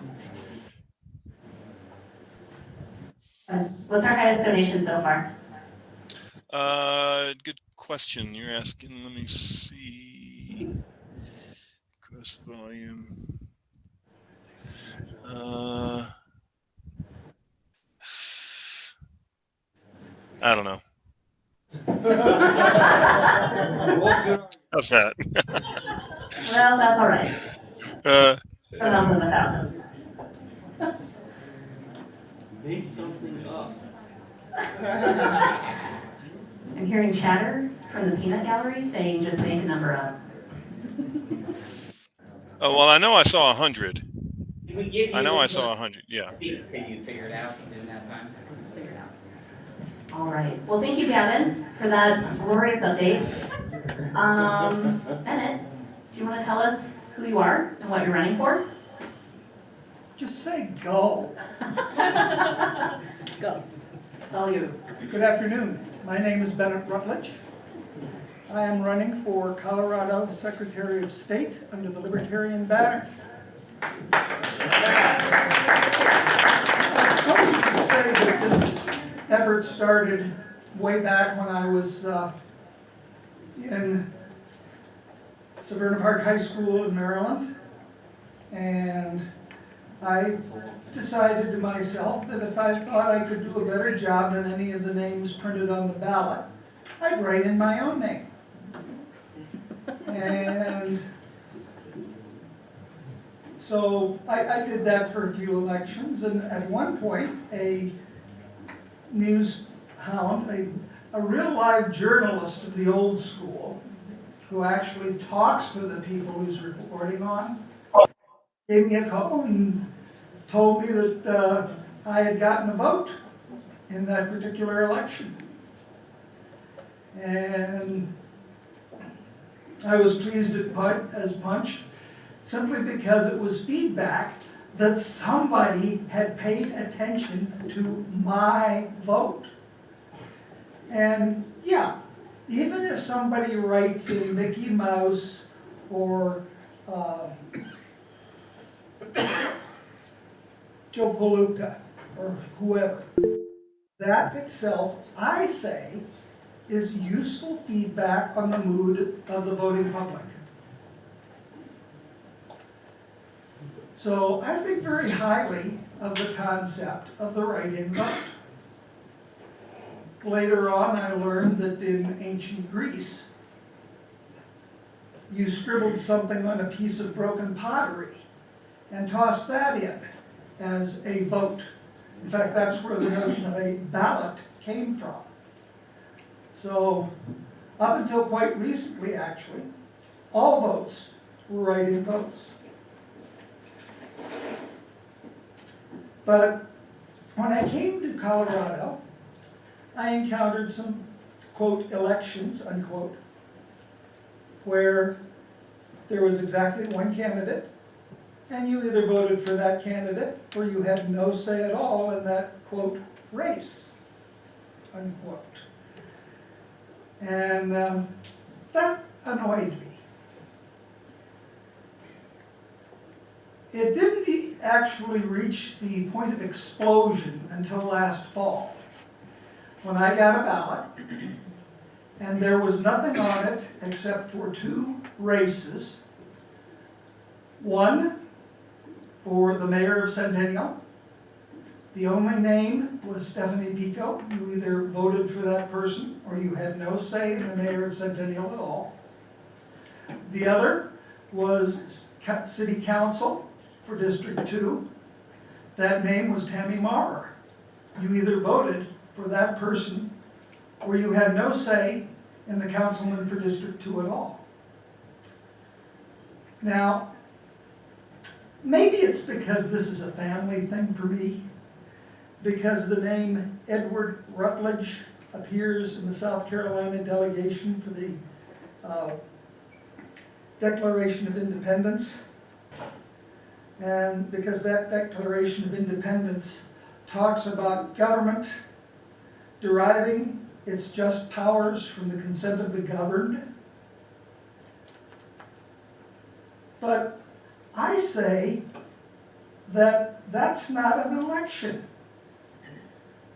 What's our highest donation so far? Good question. You're asking. Let me see. Gross volume. I don't know. How's that? Well, that's all right. Around 1,000. Make something up. I'm hearing chatter from the peanut gallery saying just make a number up. Oh, well, I know I saw 100. Can we give you? I know I saw 100. Yeah. Can you figure it out in that time? Figure it out. All right. Well, thank you, Gavin, for that glorious update. Bennett, do you want to tell us who you are and what you're running for? Just say go. Go. It's all you. Good afternoon. My name is Bennett Rutledge. I am running for Colorado Secretary of State under the Libertarian banner. I suppose you could say that this effort started way back when I was in Severna Park High School in Maryland. And I decided to myself that if I thought I could do a better job than any of the names printed on the ballot, I'd write in my own name. And so I did that for a few elections, and at one point, a news hound, a real live journalist of the old school, who actually talks to the people he's reporting on, gave me a call and told me that I had gotten a vote in that particular election. And I was pleased as punch, simply because it was feedback that somebody had paid attention to my vote. And yeah, even if somebody writes in Mickey Mouse or Joe Palooka or whoever, that itself, I say, is useful feedback on the mood of the voting public. So I think very highly of the concept of the write-in vote. Later on, I learned that in ancient Greece, you scribbled something on a piece of broken pottery and tossed that in as a vote. In fact, that's where the notion of a ballot came from. So, up until quite recently, actually, all votes were write-in votes. But when I came to Colorado, I encountered some, quote, elections, unquote, where there was exactly one candidate, and you either voted for that candidate or you had no say at all in that, quote, race, unquote. And that annoyed me. It didn't actually reach the point of explosion until last fall, when I got a ballot, and there was nothing on it except for two races. One for the mayor of Centennial, The only name was Stephanie Pico. You either voted for that person or you had no say in the mayor of Centennial at all. The other was City Council for District 2. That name was Tammy Maurer. You either voted for that person or you had no say in the councilman for District 2 at all. Now, maybe it's because this is a family thing for me, because the name Edward Rutledge appears in the South Carolina delegation for the Declaration of Independence, and because that Declaration of Independence talks about government deriving its just powers from the consent of the governed. But I say that that's not an election.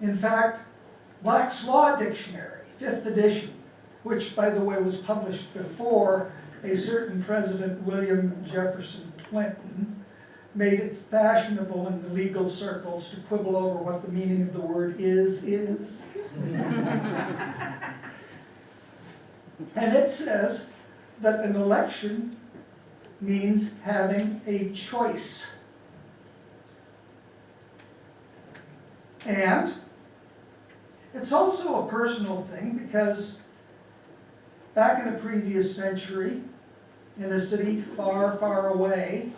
In fact, Black's Law Dictionary, 5th edition, which by the way was published before a certain President William Jefferson Clinton, made it fashionable in the legal circles to quibble over what the meaning of the word is. And it says that an election means having a choice. And it's also a personal thing because back in a previous century, in a city far, far away,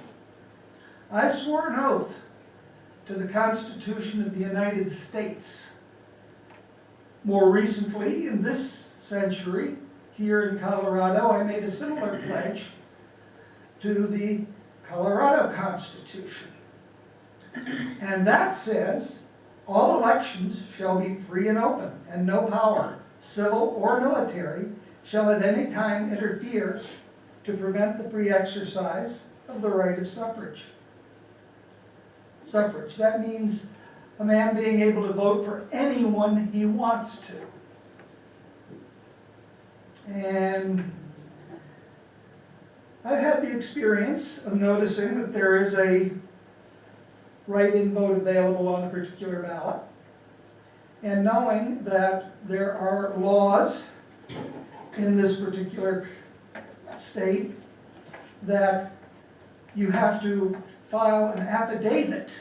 I swore an oath to the Constitution of the United States. More recently, in this century, here in Colorado, I made a similar pledge to the Colorado Constitution. And that says, all elections shall be free and open, and no power, civil or military, shall at any time interfere to prevent the free exercise of the right of suffrage. Suffrage, that means a man being able to vote for anyone he wants to. And I've had the experience of noticing that there is a write-in vote available on a particular ballot, and knowing that there are laws in this particular state that you have to file an affidavit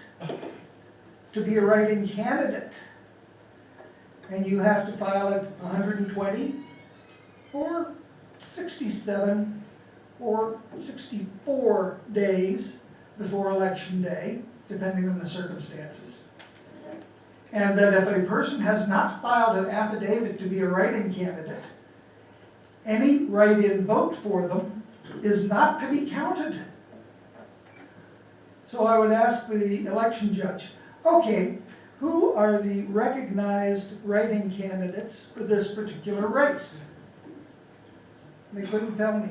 to be a write-in candidate, and you have to file it 120 or 67 or 64 days before election day, depending on the circumstances. And that if a person has not filed an affidavit to be a write-in candidate, any write-in vote for them is not to be counted. So I would ask the election judge, okay, who are the recognized write-in candidates for this particular race? They couldn't tell me.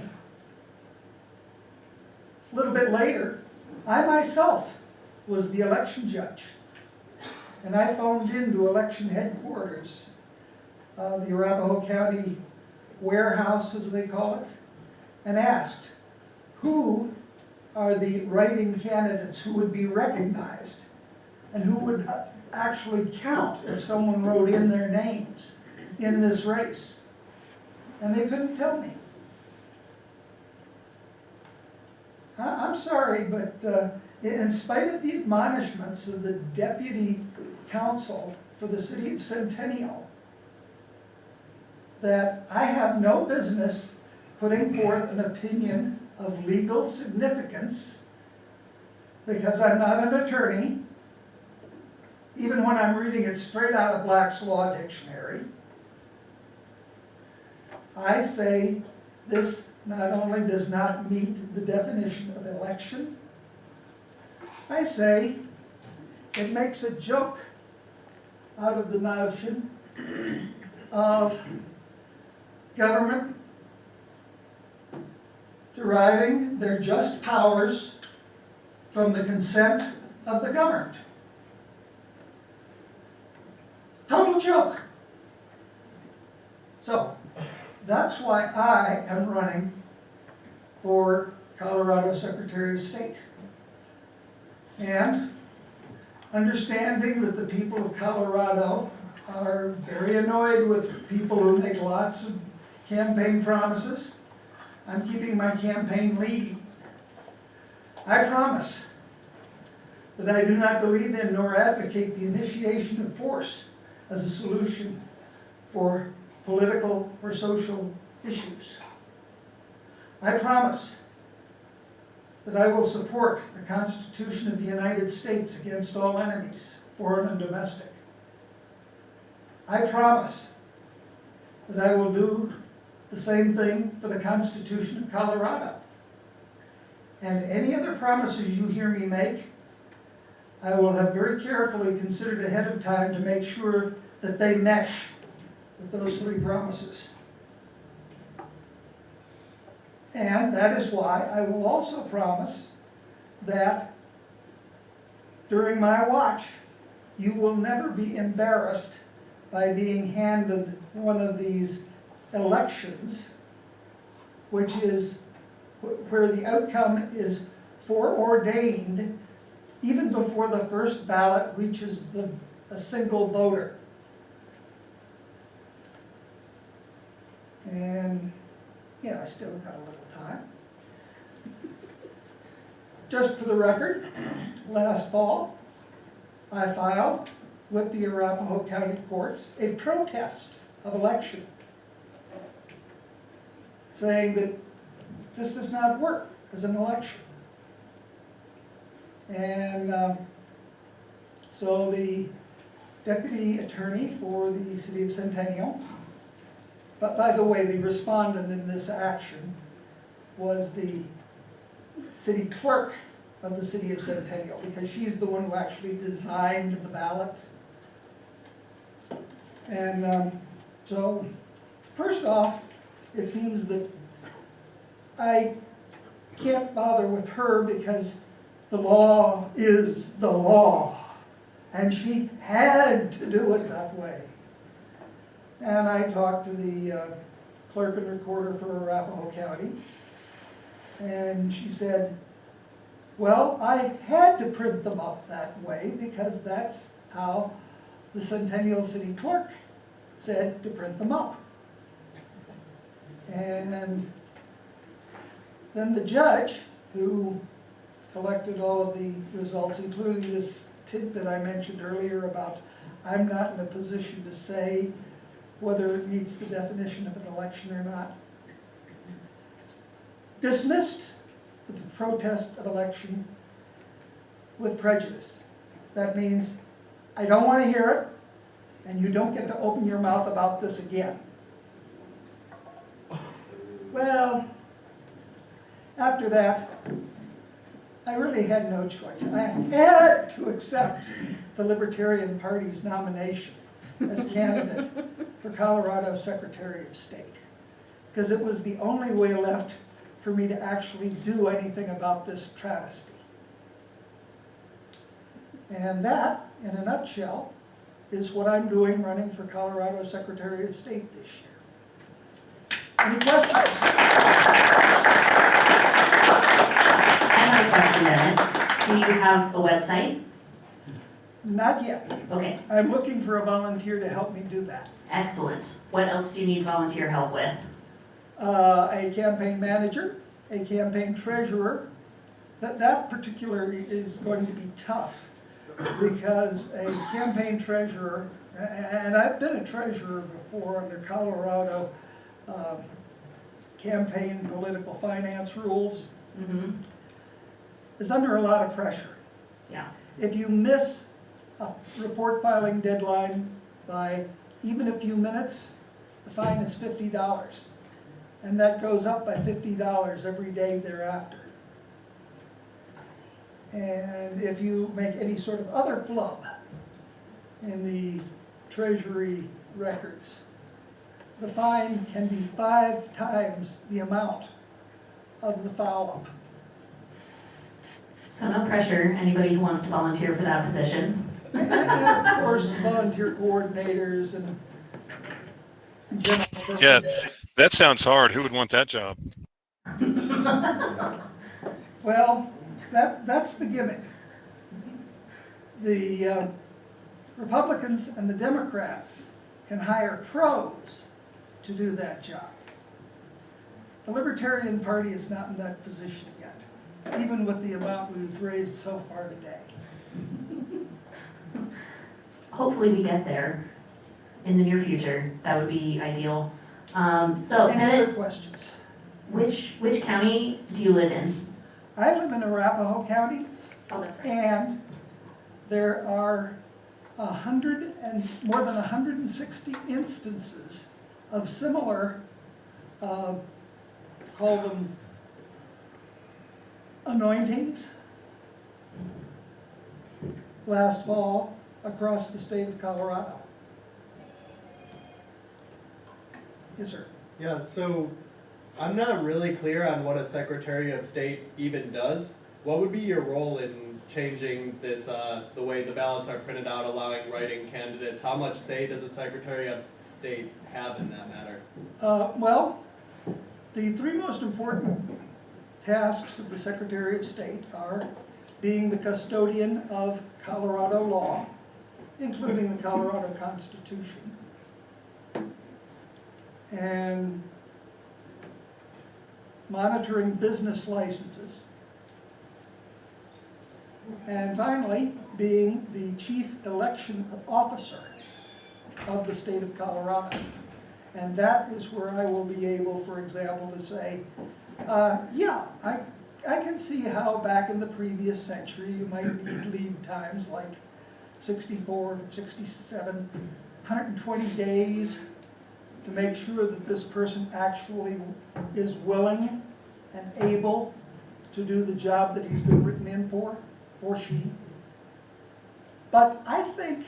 A little bit later, I myself was the election judge. And I phoned into election headquarters, the Arapahoe County warehouse, as they call it, and asked, who are the write-in candidates who would be recognized and who would actually count if someone wrote in their names in this race? And they couldn't tell me. I'm sorry, but in spite of the admonishments of the deputy counsel for the city of Centennial, that I have no business putting forth an opinion of legal significance because I'm not an attorney, even when I'm reading it straight out of Black's Law Dictionary. I say this not only does not meet the definition of election, I say it makes a joke out of the notion of government deriving their just powers from the consent of the governed. Total joke. So, that's why I am running for Colorado Secretary of State. And understanding that the people of Colorado are very annoyed with people who make lots of campaign promises. I'm keeping my campaign lead. I promise that I do not believe in nor advocate the initiation of force as a solution for political or social issues. I promise that I will support the Constitution of the United States against all enemies, foreign and domestic. I promise that I will do the same thing for the Constitution of Colorado. And any other promises you hear me make, I will have very carefully considered ahead of time to make sure that they mesh with those three promises. And that is why I will also promise that during my watch, you will never be embarrassed by being handed one of these elections, which is where the outcome is foreordained even before the first ballot reaches a single voter. And yeah, I still got a little time. Just for the record, last fall, I filed with the Arapahoe County Courts a protest of election, saying that this does not work as an election. And so the deputy attorney for the city of Centennial, but by the way, the respondent in this action was the city clerk of the city of Centennial, because she's the one who actually designed the ballot. And so, first off, it seems that I can't bother with her because the law is the law, and she had to do it that way. And I talked to the clerk and recorder for Arapahoe County, and she said, well, I had to print them up that way because that's how the Centennial City Clerk said to print them up. And then the judge, who collected all of the results, including this tidbit I mentioned earlier about I'm not in a position to say whether it meets the definition of an election or not, dismissed the protest of election with prejudice. That means I don't want to hear it, and you don't get to open your mouth about this again. Well, after that, I really had no choice. I had to accept the Libertarian Party's nomination as candidate for Colorado Secretary of State, because it was the only way left for me to actually do anything about this travesty. And that, in a nutshell, is what I'm doing running for Colorado Secretary of State this year. Any questions? I have a question, Emmett. Do you have a website? Not yet. Okay, I'm looking for a volunteer to help me do that. excellent. What else do you need volunteer help with? A campaign manager, a campaign treasurer. That particular is going to be tough because a campaign treasurer, and I've been a treasurer before under Colorado campaign political finance rules, is under a lot of pressure. Yeah. If you miss a report filing deadline by even a few minutes, the fine is $50. And that goes up by $50 every day thereafter. And if you make any sort of other flub in the Treasury records, the fine can be 5 times the amount of the foul-up. So no pressure, anybody who wants to volunteer for that position. And of course, volunteer coordinators and general. Yeah, that sounds hard. Who would want that job? Well, that's the gimmick. the Republicans and the Democrats can hire pros to do that job. The Libertarian Party is not in that position yet, even with the amount we've raised so far today. Hopefully we get there in the near future. That would be ideal. So, Any Bennett, other questions? which county do you live in? I live in Arapahoe County, Oh, that's right. and there are more than 160 instances of similar, call them anointings, last fall across the state of Colorado. Yes, sir. Yeah, so I'm not really clear on what a Secretary of State even does. What would be your role in changing this, the way the ballots are printed out, allowing write-in candidates? How much say does a Secretary of State have in that matter? Well, the three most important tasks of the Secretary of State are being the custodian of Colorado law, including the Colorado Constitution, and monitoring business licenses, and finally, being the chief election officer of the state of Colorado. And that is where I will be able, for example, to say, yeah, I can see how back in the previous century you might need lead times like 64, 67, 120 days to make sure that this person actually is willing and able to do the job that he's been written in for, or she. But I think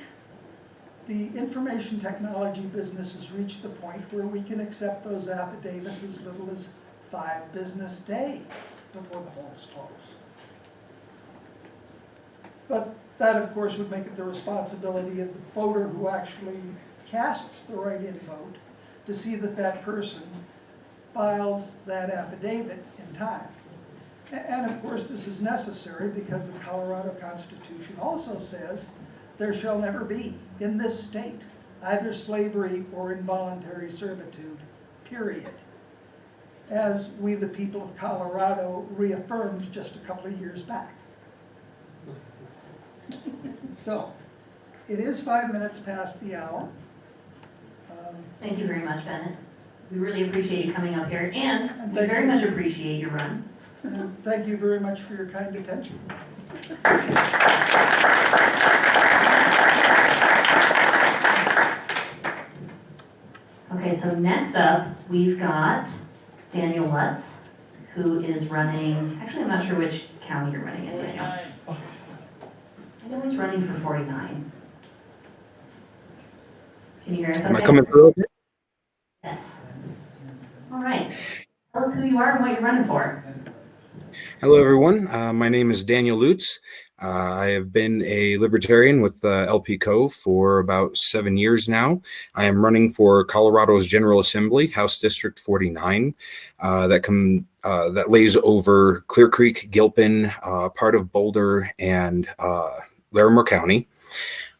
the information technology business has reached the point where we can accept those affidavits as little as 5 business days before the polls close. But that, of course, would make it the responsibility of the voter who actually casts the write-in vote to see that that person files that affidavit in time. And of course, this is necessary because the Colorado Constitution also says there shall never be in this state either slavery or involuntary servitude, period. As we, the people of Colorado, reaffirmed just a couple of years back. So, it is 5 minutes past the hour. Thank you very much, Bennett. We really appreciate you coming up here, and we thank very you. much appreciate your run. And thank you very much for your kind attention. Okay, so next up, we've got Daniel Lutz, who is running, actually I'm not sure which county you're running in, Daniel. I know he's running for 49. Can you hear us okay? Am I coming through okay? Yes. All right. Tell us who you are and what you're running for. Hello, everyone. My name is Daniel Lutz. I have been a libertarian with LPCO for about 7 years now. I am running for Colorado's General Assembly, House District 49, that lays over Clear Creek, Gilpin, part of Boulder, and Larimer County.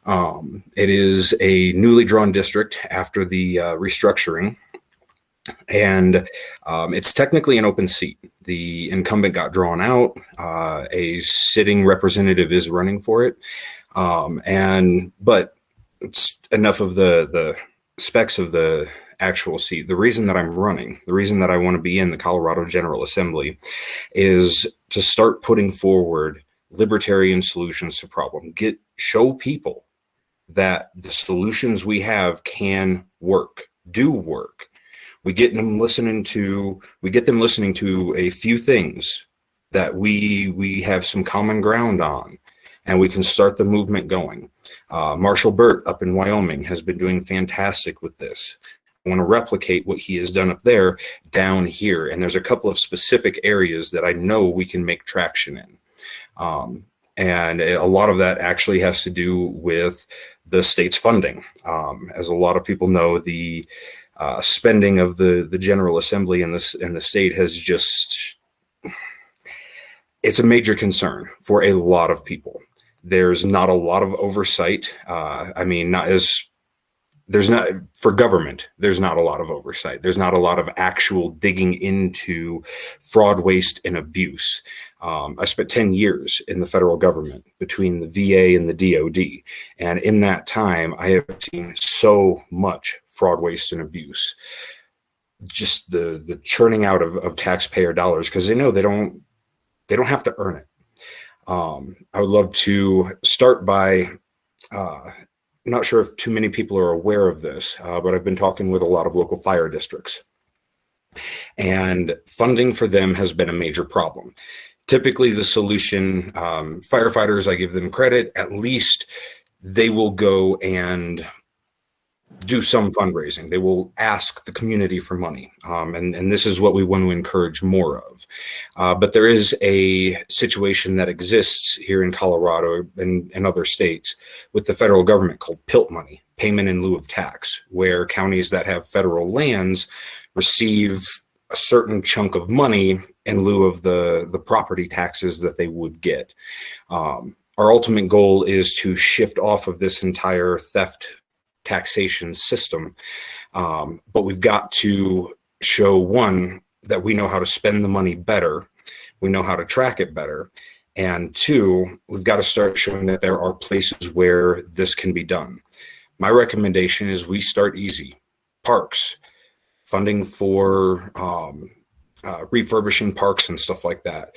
It is a newly drawn district after the restructuring, and it's technically an open seat. The incumbent got drawn out. A sitting representative is running for it, but it's enough of the specs of the actual seat. The reason that I'm running, the reason that I want to be in the Colorado General Assembly, is to start putting forward libertarian solutions to problem. Show people that the solutions we have can work, do work. We get them listening to a few things that we have some common ground on, and we can start the movement going. Marshall Burt up in Wyoming has been doing fantastic with this. I want to replicate what he has done up there down here, and there's a couple of specific areas that I know we can make traction in. And a lot of that actually has to do with the state's funding. As a lot of people know, the spending of the General Assembly in the state has just, it's a major concern for a lot of people. There's not a lot of oversight. I mean, not as there's not for government, there's not a lot of oversight. There's not a lot of actual digging into fraud, waste, and abuse. I spent 10 years in the federal government between the VA and the DOD. And in that time, I have seen so much fraud, waste, and abuse. Just the churning out of taxpayer dollars, because they know they don't have to earn it. I would love to start by, I'm not sure if too many people are aware of this, but I've been talking with a lot of local fire districts. And funding for them has been a major problem. Typically the solution, firefighters, I give them credit, at least they will go and do some fundraising. They will ask the community for money. And this is what we want to encourage more of. But there is a situation that exists here in Colorado and other states with the federal government called PILT money, payment in lieu of tax, where counties that have federal lands receive a certain chunk of money in lieu of the property taxes that they would get. Our ultimate goal is to shift off of this entire theft taxation system. But we've got to show, one, that we know how to spend the money better. We know how to track it better. And two, we've got to start showing that there are places where this can be done. My recommendation is we start easy. Parks, funding for refurbishing parks and stuff like that.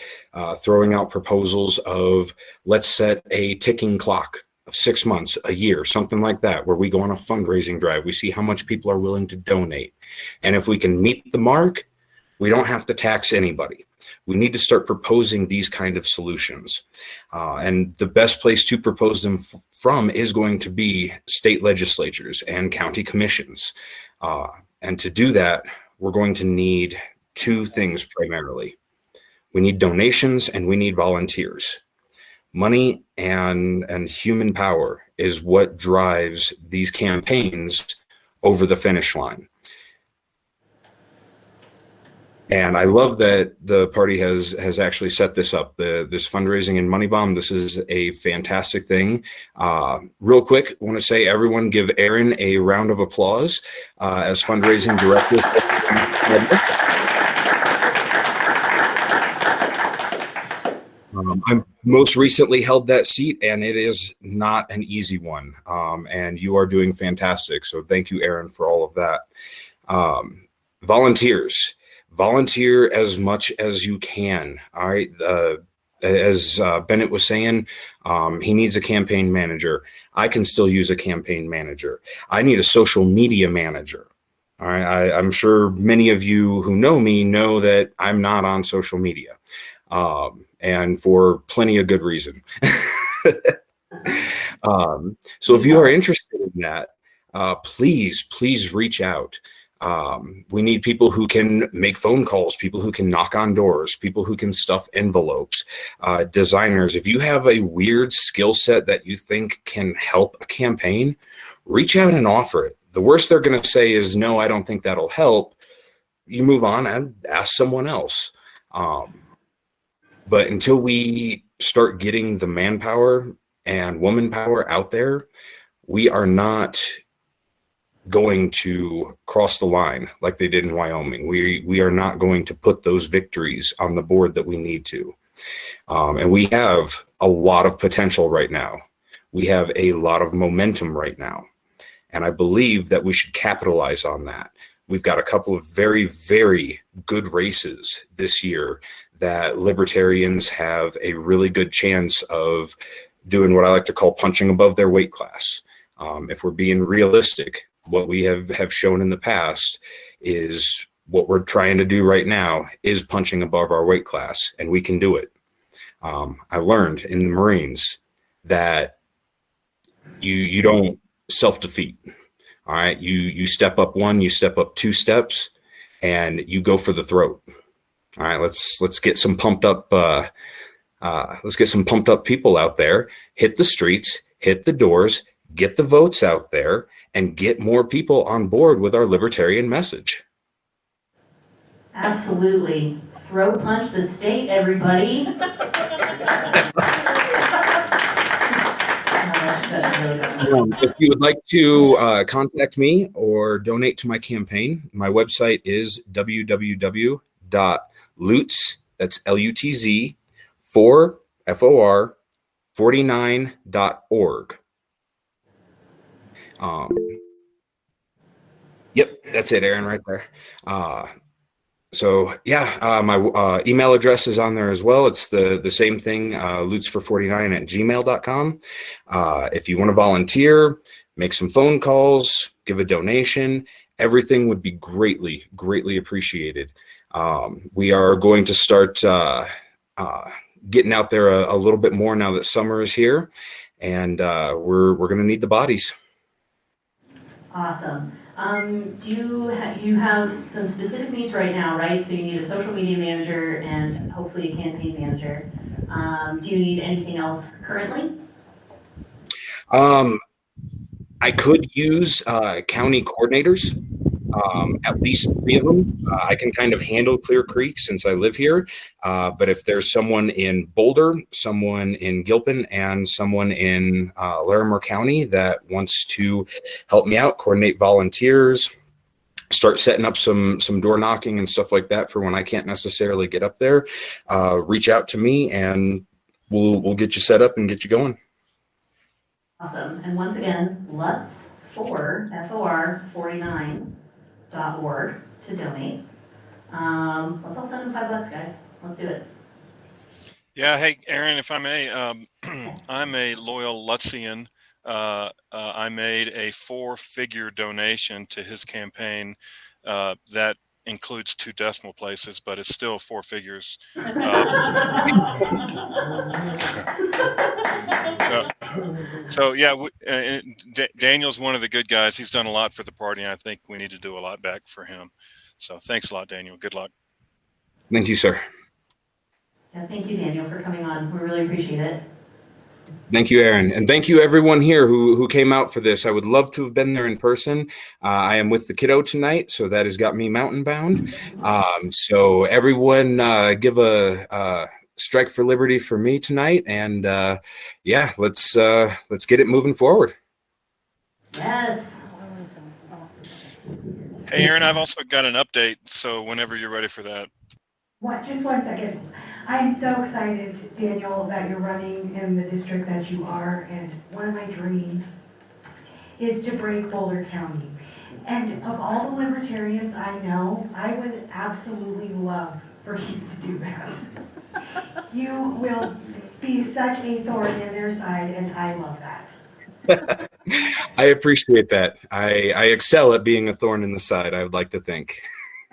Throwing out proposals of, let's set a ticking clock of 6 months, a year, something like that, where we go on a fundraising drive. We see how much people are willing to donate. And if we can meet the mark, we don't have to tax anybody. We need to start proposing these kind of solutions. And the best place to propose them from is going to be state legislatures and county commissions. And to do that, we're going to need two things primarily. We need donations and we need volunteers. Money and human power is what drives these campaigns over the finish line. And I love that the party has actually set this up, this fundraising and money bomb. This is a fantastic thing. Real quick, I want to say everyone give Aaron a round of applause as fundraising director. I most recently held that seat, and it is not an easy one. And you are doing fantastic. So thank you, Aaron, for all of that. Volunteers. Volunteer as much as you can. All right. As Bennett was saying, he needs a campaign manager. I can still use a campaign manager. I need a social media manager. All right. I'm sure many of you who know me know that I'm not on social media, and for plenty of good reason. So if you are interested in that, please reach out. We need people who can make phone calls, people who can knock on doors, people who can stuff envelopes, designers. If you have a weird skill set that you think can help a campaign, reach out and offer it. The worst they're going to say is, no, I don't think that'll help. You move on and ask someone else. But until we start getting the manpower and woman power out there, we are not going to cross the line like they did in Wyoming. We are not going to put those victories on the board that we need to. And we have a lot of potential right now. We have a lot of momentum right now. And I believe that we should capitalize on that. We've got a couple of very, very good races this year that libertarians have a really good chance of doing what I like to call punching above their weight class. If we're being realistic, what we have shown in the past is what we're trying to do right now is punching above our weight class, and we can do it. I learned in the Marines that you don't self-defeat. All right, you step up one, you step up 2 steps, and you go for the throat. All right, let's get some pumped up. Let's get some pumped up people out there. Hit the streets, hit the doors, get the votes out there, and get more people on board with our libertarian message. Absolutely. Throat punch the state, everybody. really don't. If you would like to contact me or donate to my campaign, my website is www.lutz, that's Lutz, 4, FOR, 49.org. Yep, that's it, Aaron, right there. So yeah, my email address is on there as well. It's the same thing, lutz449@gmail.com. If you want to volunteer, make some phone calls, give a donation, everything would be greatly, greatly appreciated. We are going to start getting out there a little bit more now that summer is here, and we're going to need the bodies. Awesome. Do you have some specific needs right now, right? So you need a social media manager and hopefully a campaign manager. Do you need anything else currently? I could use county coordinators, at least 3 of them. I can kind of handle Clear Creek since I live here. But if there's someone in Boulder, someone in Gilpin, and someone in Larimer County that wants to help me out, coordinate volunteers, start setting up some door knocking and stuff like that for when I can't necessarily get up there, reach out to me and we'll get you set up and get you going. Awesome. And once again, FOR 49.org to donate. Let's all send them $5, guys. Let's do it. Yeah, hey, Aaron, if I may, I'm a loyal Lutzian. I made a 4-figure donation to his campaign that includes 2 decimal places, but it's still 4 figures. So yeah, Daniel's one of the good guys. He's done a lot for the party, and I think we need to do a lot back for him. So thanks a lot, Daniel. Good luck. Thank you, sir. Yeah, thank you, Daniel, for coming on. We really appreciate it. Thank you, Aaron. And thank you, everyone here who came out for this. I would love to have been there in person. I am with the kiddo tonight, so that has got me mountain bound. So everyone give a strike for liberty for me tonight. And yeah, let's get it moving forward. Yes. Hey, Aaron, I've also got an update, so whenever you're ready for that. Just 1 second. I am so excited, Daniel, that you're running in the district that you are, and one of my dreams is to break Boulder County. And of all the libertarians I know, I would absolutely love for you to do that. You will be such a thorn in their side, and I love that. I appreciate that. I excel at being a thorn in the side, I would like to think.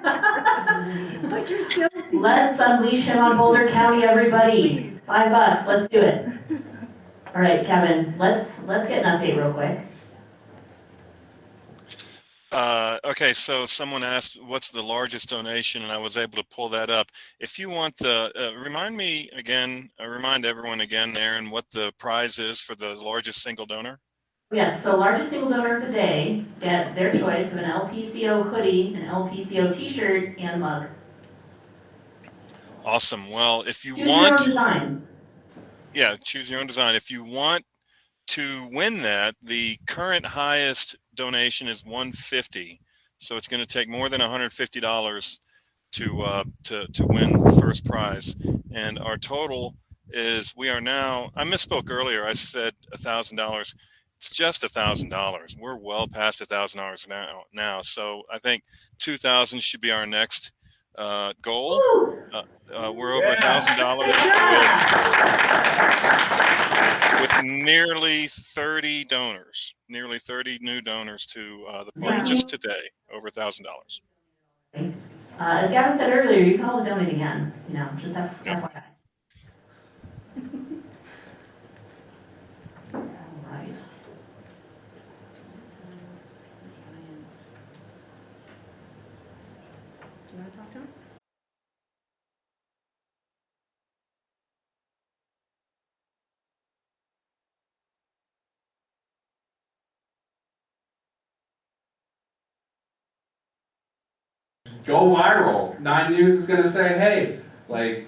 But you're still. Let's unleash him on Boulder County, everybody. Please. $5. Let's do it. All right, Kevin, let's get an update real quick. Okay, so someone asked what's the largest donation, and I was able to pull that up. If you want the, remind everyone again, Aaron, what the prize is for the largest single donor. Yes, so largest single donor of the day gets their choice of an LPCO hoodie, an LPCO t-shirt, and a mug. Awesome. Well, if you Choose want, your own design. Yeah, choose your own design. If you want to win that, the current highest donation is $150. So it's going to take more than $150 to win the first prize. And our total is, we are now, I misspoke earlier, I said $1,000. It's just $1,000. We're well past $1,000 now. So I think 2,000 should be our next goal. We're over $1,000 with nearly 30 donors, nearly 30 new donors to the party just today, over $1,000. As Gavin said earlier, you can always donate again, just FYI. All right. Do you want to talk to him? Go viral. 9 News is gonna say, hey, like,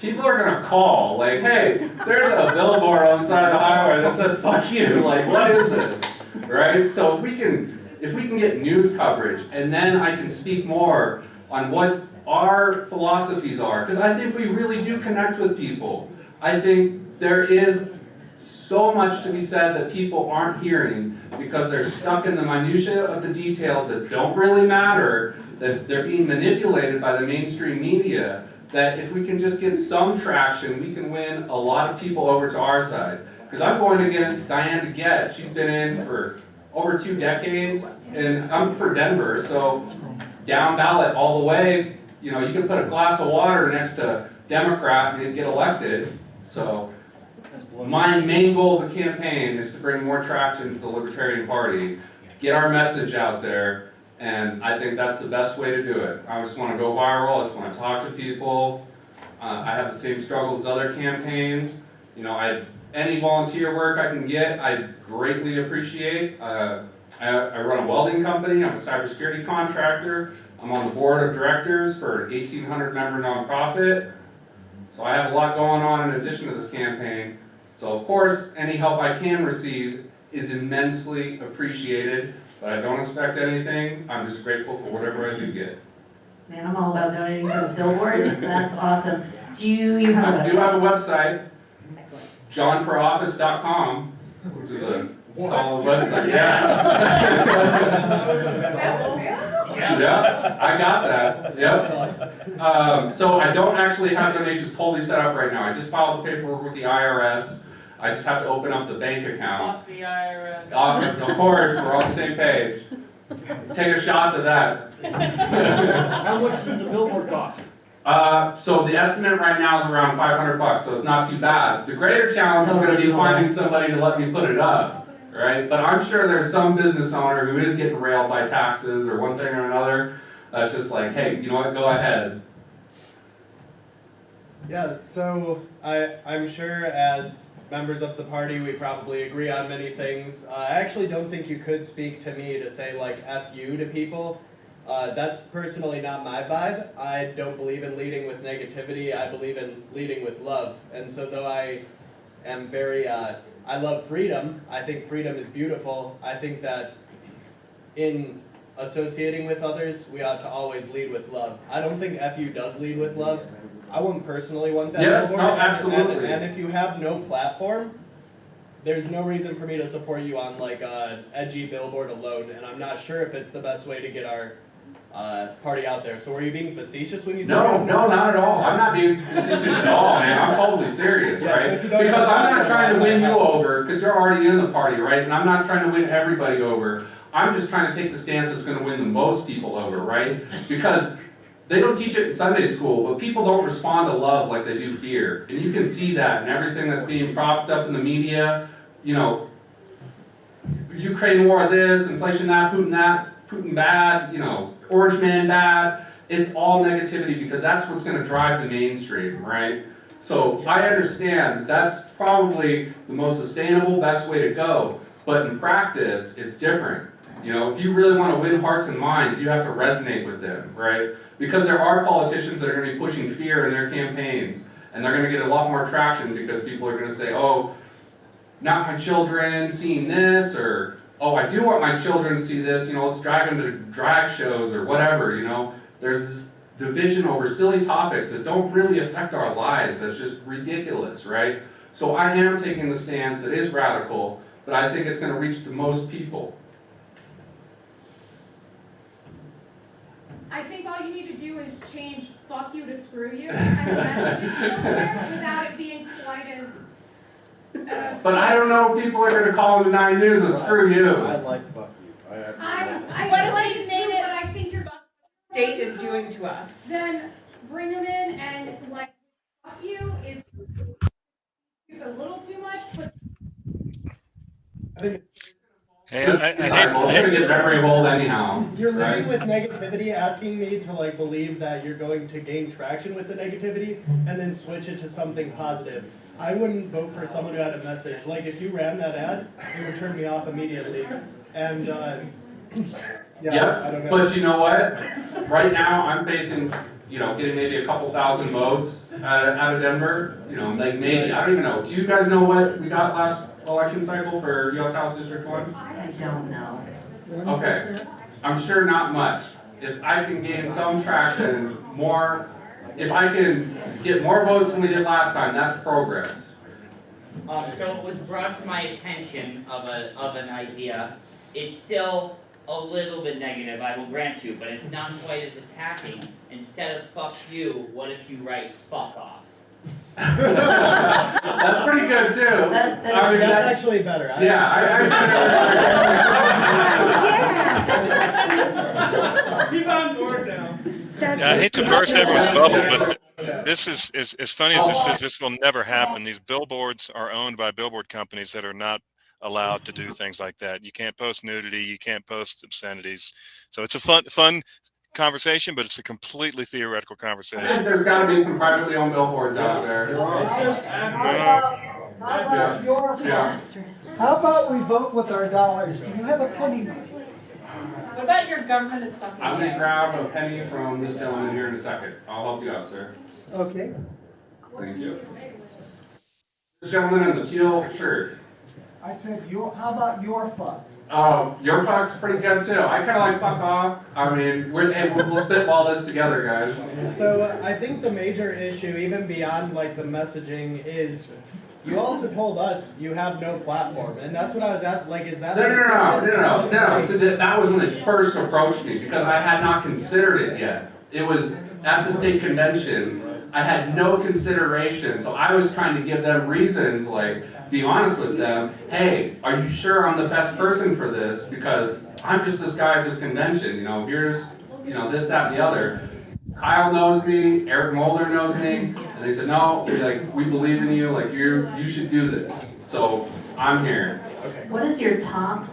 people are gonna call, like, hey, there's a billboard on the side of the highway that says fuck you, like, what is this, right? So if we can get news coverage, and then I can speak more on what our philosophies are, because I think we really do connect with people. I think there is so much to be said that people aren't hearing because they're stuck in the minutia of the details that don't really matter, that they're being manipulated by the mainstream media, that if we can just get some traction, we can win a lot of people over to our side. Because I'm going against Diane DeGette. She's been in for over 2 decades, and I'm for Denver, so down ballot all the way. You know, you can put a glass of water next to Democrat and get elected. So my main goal of the campaign is to bring more traction to the Libertarian Party, get our message out there, and I think that's the best way to do it. I just want to go viral, I just want to talk to people. I have the same struggles as other campaigns. You know, any volunteer work I can get, I greatly appreciate. I run a welding company, I'm a cybersecurity contractor. I'm on the board of directors for an 1,800 member nonprofit. So I have a lot going on in addition to this campaign. So of course, any help I can receive is immensely appreciated, but I don't expect anything. I'm just grateful for whatever I do get. Man, I'm all about donating for this billboard. That's awesome. Do you have a website? I do have a website, Excellent. johnforoffice.com, which is a solid website. Yeah. Yeah, I got that. Yep. So I don't actually have donations totally set up right now. I just filed the paperwork with the IRS. I just have to open up the bank account. Fuck the IRS. Of course, we're on the same page. Take a shot to that. How much does the billboard cost? So the estimate right now is around $500, so it's not too bad. The greater challenge is going to be finding somebody to let me put it up, right? But I'm sure there's some business owner who is getting railed by taxes or one thing or another. That's just like, hey, you know what? Go ahead. Yeah, so I'm sure as members of the party, we probably agree on many things. I actually don't think you could speak to me to say like F you to people. That's personally not my vibe. I don't believe in leading with negativity. I believe in leading with love. And so though I am very, I love freedom. I think freedom is beautiful. I think that in associating with others, we ought to always lead with love. I don't think FU does lead with love. I wouldn't personally want that billboard. No, absolutely. And if you have no platform, there's no reason for me to support you on like a edgy billboard alone. And I'm not sure if it's the best way to get our party out there. So were you being facetious when you said that? No, not at all. I'm not being facetious at all, man. I'm totally serious, right? Because I'm not trying to win you over, because you're already in the party, right? And I'm not trying to win everybody over. I'm just trying to take the stance that's going to win the most people over, right? Because they don't teach it in Sunday school, but people don't respond to love like they do fear. And you can see that in everything that's being propped up in the media. You know, Ukraine war this, inflation that, Putin bad, you know, Orange Man bad. It's all negativity because that's what's going to drive the mainstream, right? So I understand that's probably the most sustainable, best way to go. But in practice, it's different. You know, if you really want to win hearts and minds, you have to resonate with them, right? Because there are politicians that are going to be pushing fear in their campaigns, and they're going to get a lot more traction because people are going to say, oh, not my children seeing this, or, oh, I do want my children to see this, you know, let's drag them to drag shows or whatever, you know. There's this division over silly topics that don't really affect our lives. That's just ridiculous, right? So I am taking the stance that is radical, but I think it's going to reach the most people. I think all you need to do is change "fuck you" to "screw you," and the message is still there without it being quite as. But I don't know if people are going to call the 9 News a "screw you." I like fuck you. I What if like they it made too, it- but I think you're. State is doing to us. Then bring them in and like "fuck you" is a little too much, but. Hey, I I'm going to get very old anyhow. You're right? living with negativity, asking me to like believe that you're going to gain traction with the negativity and then switch it to something positive. I wouldn't vote for someone who had a message. Like if you ran that ad, it would turn me off immediately. And yeah, I don't know. But you know what? Right now I'm facing you know, getting maybe a couple thousand votes out of Denver. You know, like maybe, I don't even know. Do you guys know what we got last election cycle for U.S. House District 1? I don't know. Okay, I'm sure not much. If I can gain some traction, more, if I can get more votes than we did last time, that's progress. So it was brought to my attention of an idea. It's still a little bit negative, I will grant you, but it's not quite as attacking. Instead of fuck you, what if you write fuck off? That's pretty good too. I mean, That's actually better. He's on board now. I hate to burst everyone's bubble, but this is as funny as this is. This will never happen. These billboards are owned by billboard companies that are not allowed to do things like that. You can't post nudity. You can't post obscenities. So it's a fun conversation, but it's a completely theoretical conversation. There's got to be some privately owned billboards out there. How about we vote with our dollars? Do you have a penny? What about your government is stuff? I'm gonna grab a penny from this gentleman here in a second. I'll help you out, sir. Okay. Thank you. This gentleman in the teal shirt. I said, how about your fuck? Oh, your fuck's pretty good too. I kind of like fuck off. I mean, we'll spitball this together, guys. So I think the major issue, even beyond like the messaging, is you also told us you have no platform, and that's what I was asking. Like, is that No. So that was when they first approached me because I had not considered it yet. It was at the state convention. I had no consideration, so I was trying to give them reasons, like, be honest with them. Hey, are you sure I'm the best person for this? Because I'm just this guy at this convention. You know, here's, you know, this, that, and the other. Kyle knows me, Eric Mulder knows me, and they said, no, like, we believe in you, like, you should do this. So I'm here. Okay. What is your top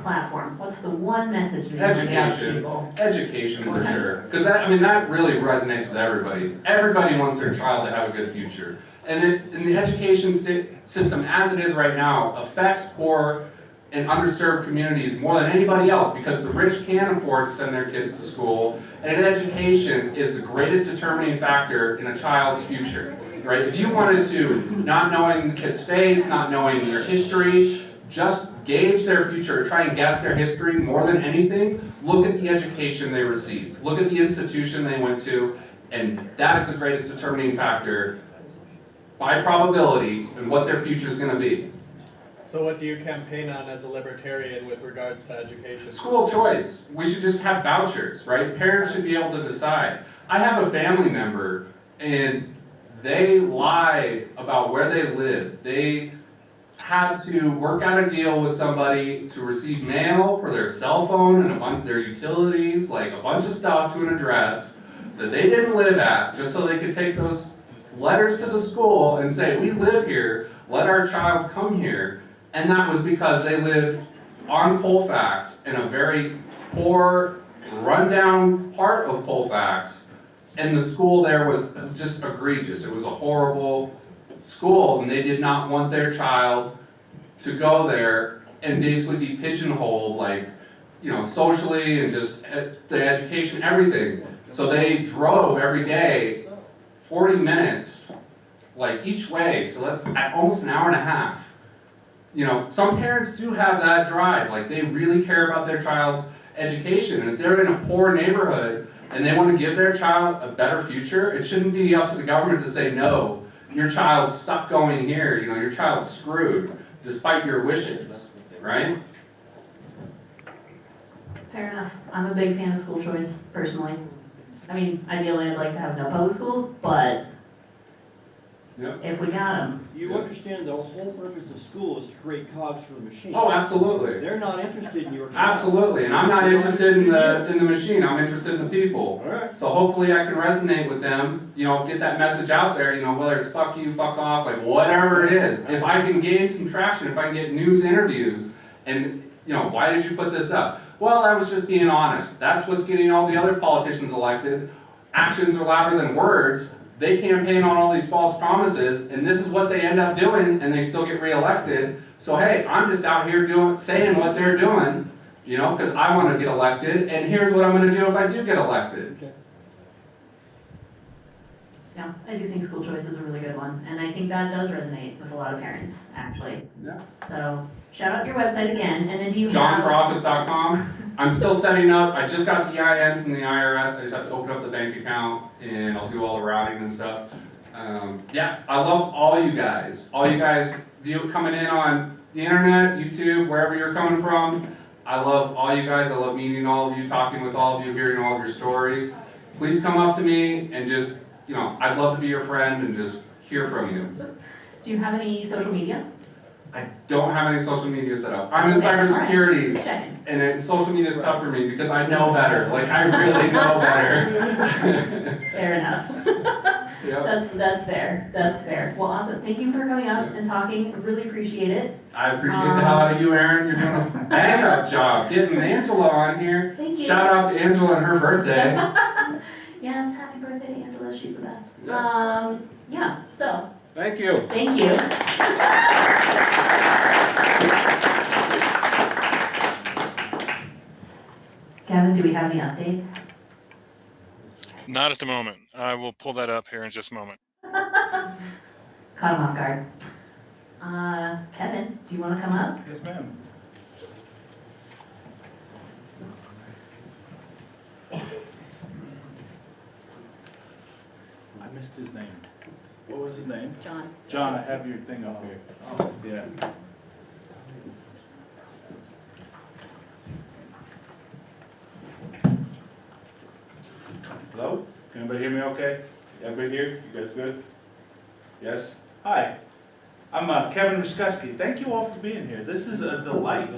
platform? What's the one message that you want to get out to people? Education for sure. Because that really resonates with everybody. Everybody wants their child to have a good future. And the education system as it is right now affects poor and underserved communities more than anybody else because the rich can't afford to send their kids to school. And education is the greatest determining factor in a child's future. Right? If you wanted to, not knowing the kid's face, not knowing their history, just gauge their future, try and guess their history more than anything, look at the education they received. Look at the institution they went to, and that is the greatest determining factor by probability in what their future is going to be. So what do you campaign on as a libertarian with regards to education? School choice. We should just have vouchers, right? Parents should be able to decide. I have a family member, and they lie about where they live. They had to work out a deal with somebody to receive mail for their cell phone and a bunch of their utilities, like a bunch of stuff to an address that they didn't live at, just so they could take those letters to the school and say, we live here, let our child come here. And that was because they lived on Colfax in a very poor, rundown part of Colfax. And the school there was just egregious. It was a horrible school, and they did not want their child to go there and basically be pigeonholed, like, you know, socially and just the education, everything. So they drove every day 40 minutes, like, each way. So that's almost an hour and a half. You know, some parents do have that drive, like, they really care about their child's education. And if they're in a poor neighborhood and they want to give their child a better future, it shouldn't be up to the government to say, no, your child's stuck going here, you know, your child's screwed, despite your wishes, right? Fair enough. I'm a big fan of school choice, personally. I mean, ideally, I'd like to have no public schools, but if we got them. You understand the whole purpose of school is to create cogs for the machine. Oh, absolutely. They're not interested in your child. Absolutely, and I'm not interested in the machine, I'm interested in the people. Alright. So hopefully I can resonate with them, you know, get that message out there, you know, whether it's fuck you, fuck off, like whatever it is. If I can gain some traction, if I can get news interviews, and, you know, why did you put this up? Well, I was just being honest. That's what's getting all the other politicians elected. Actions are louder than words. They campaign on all these false promises, and this is what they end up doing, and they still get reelected. So hey, I'm just out here saying what they're doing, you know, because I want to get elected, and here's what I'm going to do if I do get elected. Yeah, I do think school choice is a really good one, and I think that does resonate with a lot of parents, actually. Yeah. So, shout out your website again, and then do you have... JohnForOffice.com. I'm still setting up, I just got the EIN from the IRS, I just have to open up the bank account, and I'll do all the routing and stuff. Yeah, I love all you guys. All you guys coming in on the internet, YouTube, wherever you're coming from. I love all you guys, I love meeting all of you, talking with all of you, hearing all of your stories. Please come up to me and just, I'd love to be your friend and just hear from you. Do you have any social media? I don't have any social media set up. I'm in cybersecurity, right. and social media is tough for me because I know better. Like, I really know better. Fair enough. Yep. That's fair. That's fair. Well, awesome. Thank you for coming up and talking. I really appreciate it. I appreciate the hell out of you, Erin. You're doing a bang-up job getting Angela on here. Thank you. Shout out to Angela and her birthday. Yes, happy birthday to Angela. She's the best. Yes. Yeah, so. Thank you. Thank you. Kevin, do we have any updates? Not at the moment. I will pull that up here in just a moment. Caught him off guard. Kevin, do you want to come up? Yes, ma'am. I missed his name. What was his name? John. John, I have your thing up here. Oh, yeah. Hello? Can anybody hear me okay? Everybody here? You guys good? Yes? Hi. I'm Kevin Ryszkowski. Thank you all for being here. This is a delight.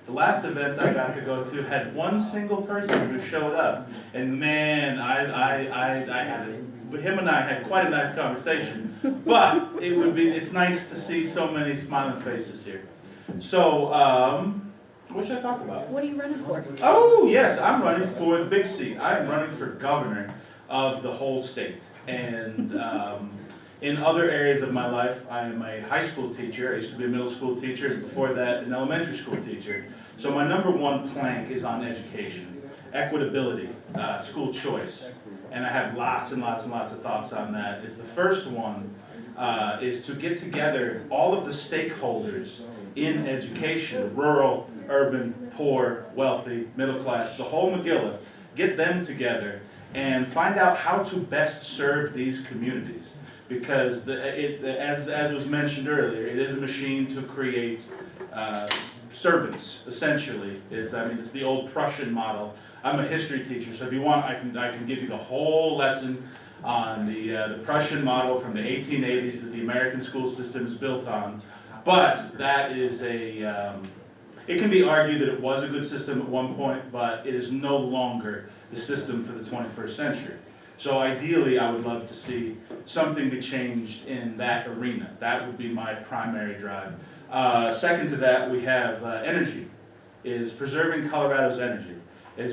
The last event I got to go to had one single person who showed up. And man, him and I had quite a nice conversation. But it's nice to see so many smiling faces here. So, what should I talk about? What are you running for? Oh, yes, I'm running for the big seat. I'm running for governor of the whole state. And in other areas of my life, I am a high school teacher. I used to be a middle school teacher, and before that, an elementary school teacher. So my number one plank is on education, equitability, school choice. And I have lots and lots and lots of thoughts on that. The first one is to get together all of the stakeholders in education, rural, urban, poor, wealthy, middle class, the whole Megillah, get them together and find out how to best serve these communities. Because as was mentioned earlier, it is a machine to create servants, essentially. It's the old Prussian model. I'm a history teacher, so if you want, I can give you the whole lesson on the Prussian model from the 1880s that the American school system is built on. But that is it can be argued that it was a good system at one point, but it is no longer the system for the 21st century. So ideally, I would love to see something be changed in that arena. That would be my primary drive. Second to that, we have energy, is preserving Colorado's energy.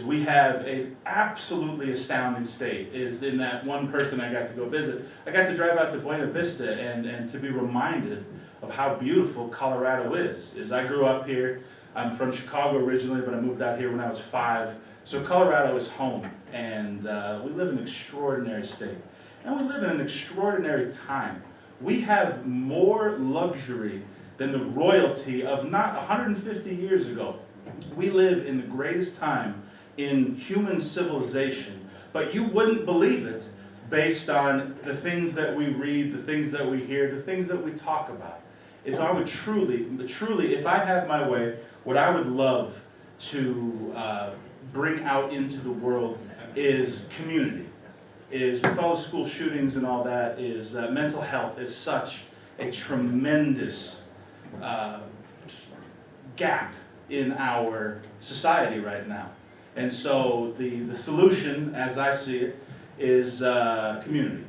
We have an absolutely astounding state. In that one person I got to go visit, I got to drive out to Buena Vista and to be reminded of how beautiful Colorado is. I grew up here. I'm from Chicago originally, but I moved out here when I was 5. So Colorado is home, and we live in an extraordinary state. And we live in an extraordinary time. We have more luxury than the royalty of not 150 years ago. We live in the greatest time in human civilization, but you wouldn't believe it based on the things that we read, the things that we hear, the things that we talk about. I would truly, if I have my way, what I would love to bring out into the world is community. With all the school shootings and all that, mental health is such a tremendous gap in our society right now. And so the solution, as I see it, is community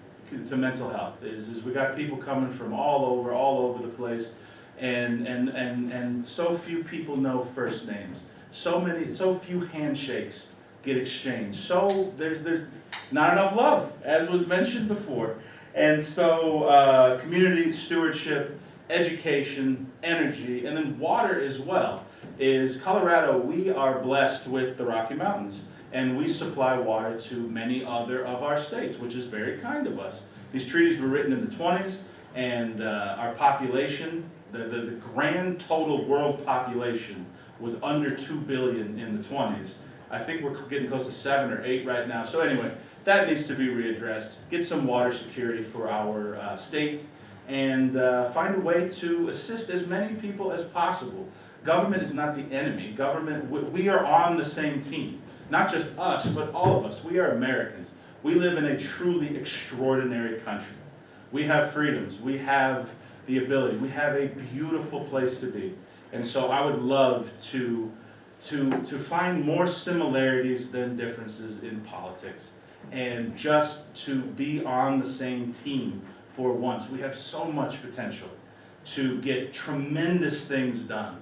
to mental health. We got people coming from all over the place, and so few people know first names. So few handshakes get exchanged. So there's not enough love, as was mentioned before. And so community stewardship, education, energy, and then water as well. Colorado, we are blessed with the Rocky Mountains, and we supply water to many other of our states, which is very kind of us. These treaties were written in the 20s, and our population, the grand total world population was under 2 billion in the 20s. I think we're getting close to 7 or 8 right now. So anyway, that needs to be readdressed. Get some water security for our state, and find a way to assist as many people as possible. Government is not the enemy. Government, we are on the same team. Not just us, but all of us. We are Americans. We live in a truly extraordinary country. We have freedoms. We have the ability. We have a beautiful place to be. And so I would love to find more similarities than differences in politics, and just to be on the same team for once. We have so much potential to get tremendous things done.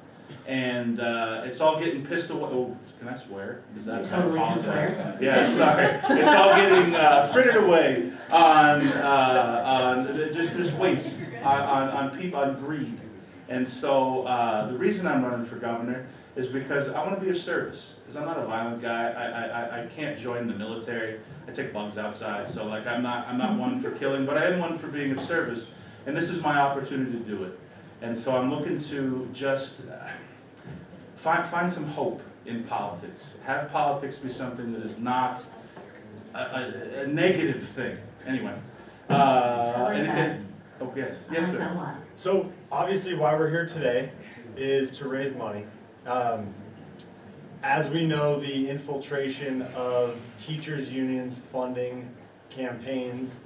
And it's all getting pissed away. Oh, can I swear? Is that Totally can swear. Yeah, sorry. It's all getting frittered away on just waste, on people, on greed. And so the reason I'm running for governor is because I want to be of service. Because I'm not a violent guy. I can't join the military. I take bugs outside. So like I'm not one for killing, but I am one for being of service. And this is my opportunity to do it. And so I'm looking to just find some hope in politics. Have politics be something that is not a negative thing. Anyway. Oh, yes. Yes, sir. So obviously why we're here today is to raise money. As we know, the infiltration of teachers' unions funding campaigns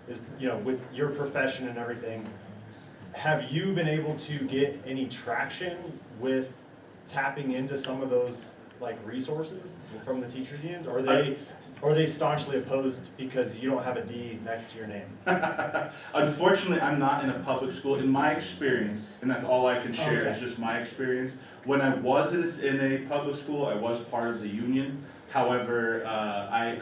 is, with your profession and everything. Have you been able to get any traction with tapping into some of those resources from the teachers unions? Or are they staunchly opposed because you don't have a D next to your name? Unfortunately, I'm not in a public school. In my experience, and that's all I can share, is just my experience. When I was in a public school, I was part of the union. However, I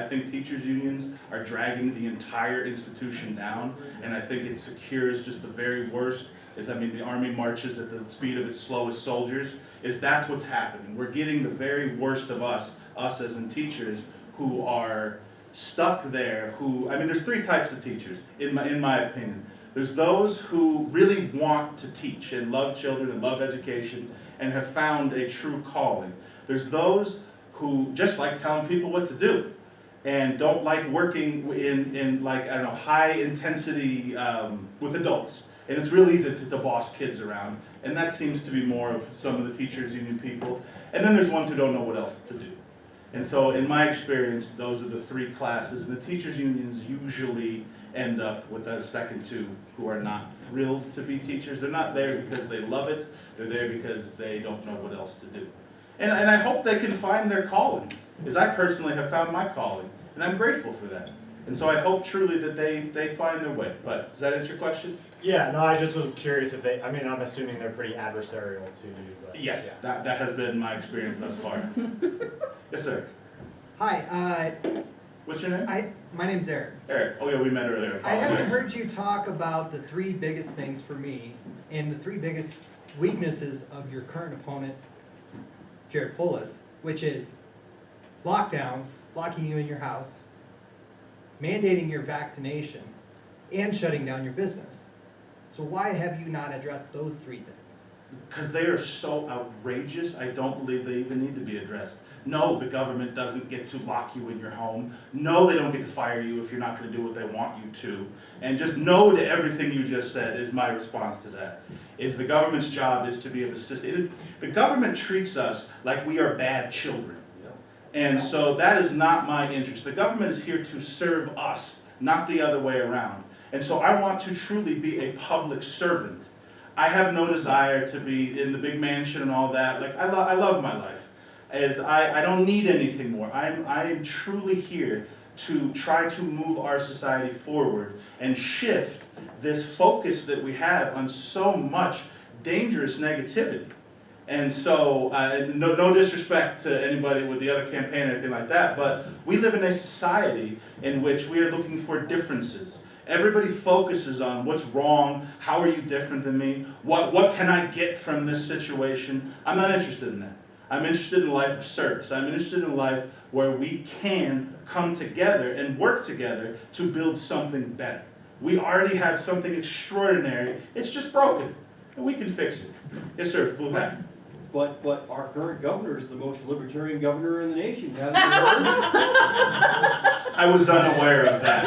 think teachers unions are dragging the entire institution down, and I think it secures just the very worst. The Army marches at the speed of its slowest soldiers. That's what's happening. We're getting the very worst of us as in teachers, who are stuck there. There's 3 types of teachers, in my opinion. There's those who really want to teach and love children and love education and have found a true calling. There's those who just like telling people what to do and don't like working in high intensity with adults. And it's real easy to boss kids around. And that seems to be more of some of the teachers union people. And then there's ones who don't know what else to do. And so in my experience, those are the 3 classes. And the teachers unions usually end up with the second 2 who are not thrilled to be teachers. They're not there because they love it. They're there because they don't know what else to do. And I hope they can find their calling, as I personally have found my calling. And I'm grateful for that. And so I hope truly that they find their way. But does that answer your question? Yeah, no, I just was curious if I'm assuming they're pretty adversarial to you. But yes, yeah. That has been my experience thus far. Yes, sir. Hi. What's your name? My name's Eric. Eric. Oh yeah, we met earlier. I haven't heard you talk about the 3 biggest things for me and the 3 biggest weaknesses of your current opponent, Jared Polis, which is lockdowns, locking you in your house, mandating your vaccination, and shutting down your business. So why have you not addressed those 3 things? Because they are so outrageous, I don't believe they even need to be addressed. No, the government doesn't get to lock you in your home. No, they don't get to fire you if you're not going to do what they want you to. And just no to everything you just said is my response to that. Is the government's job is to be of assistance. The government treats us like we are bad children. And so that is not my interest. The government is here to serve us, not the other way around. And so I want to truly be a public servant. I have no desire to be in the big mansion and all that. I love my life. I don't need anything more. I am truly here to try to move our society forward and shift this focus that we have on so much dangerous negativity. And so, no disrespect to anybody with the other campaign or anything like that, but we live in a society in which we are looking for differences. Everybody focuses on what's wrong, how are you different than me, what can I get from this situation. I'm not interested in that. I'm interested in a life of service. I'm interested in a life where we can come together and work together to build something better. We already have something extraordinary. It's just broken, and we can fix it. Yes, sir. Blue hat. But our current governor is the most libertarian governor in the nation. Haven't you heard? I was unaware of that.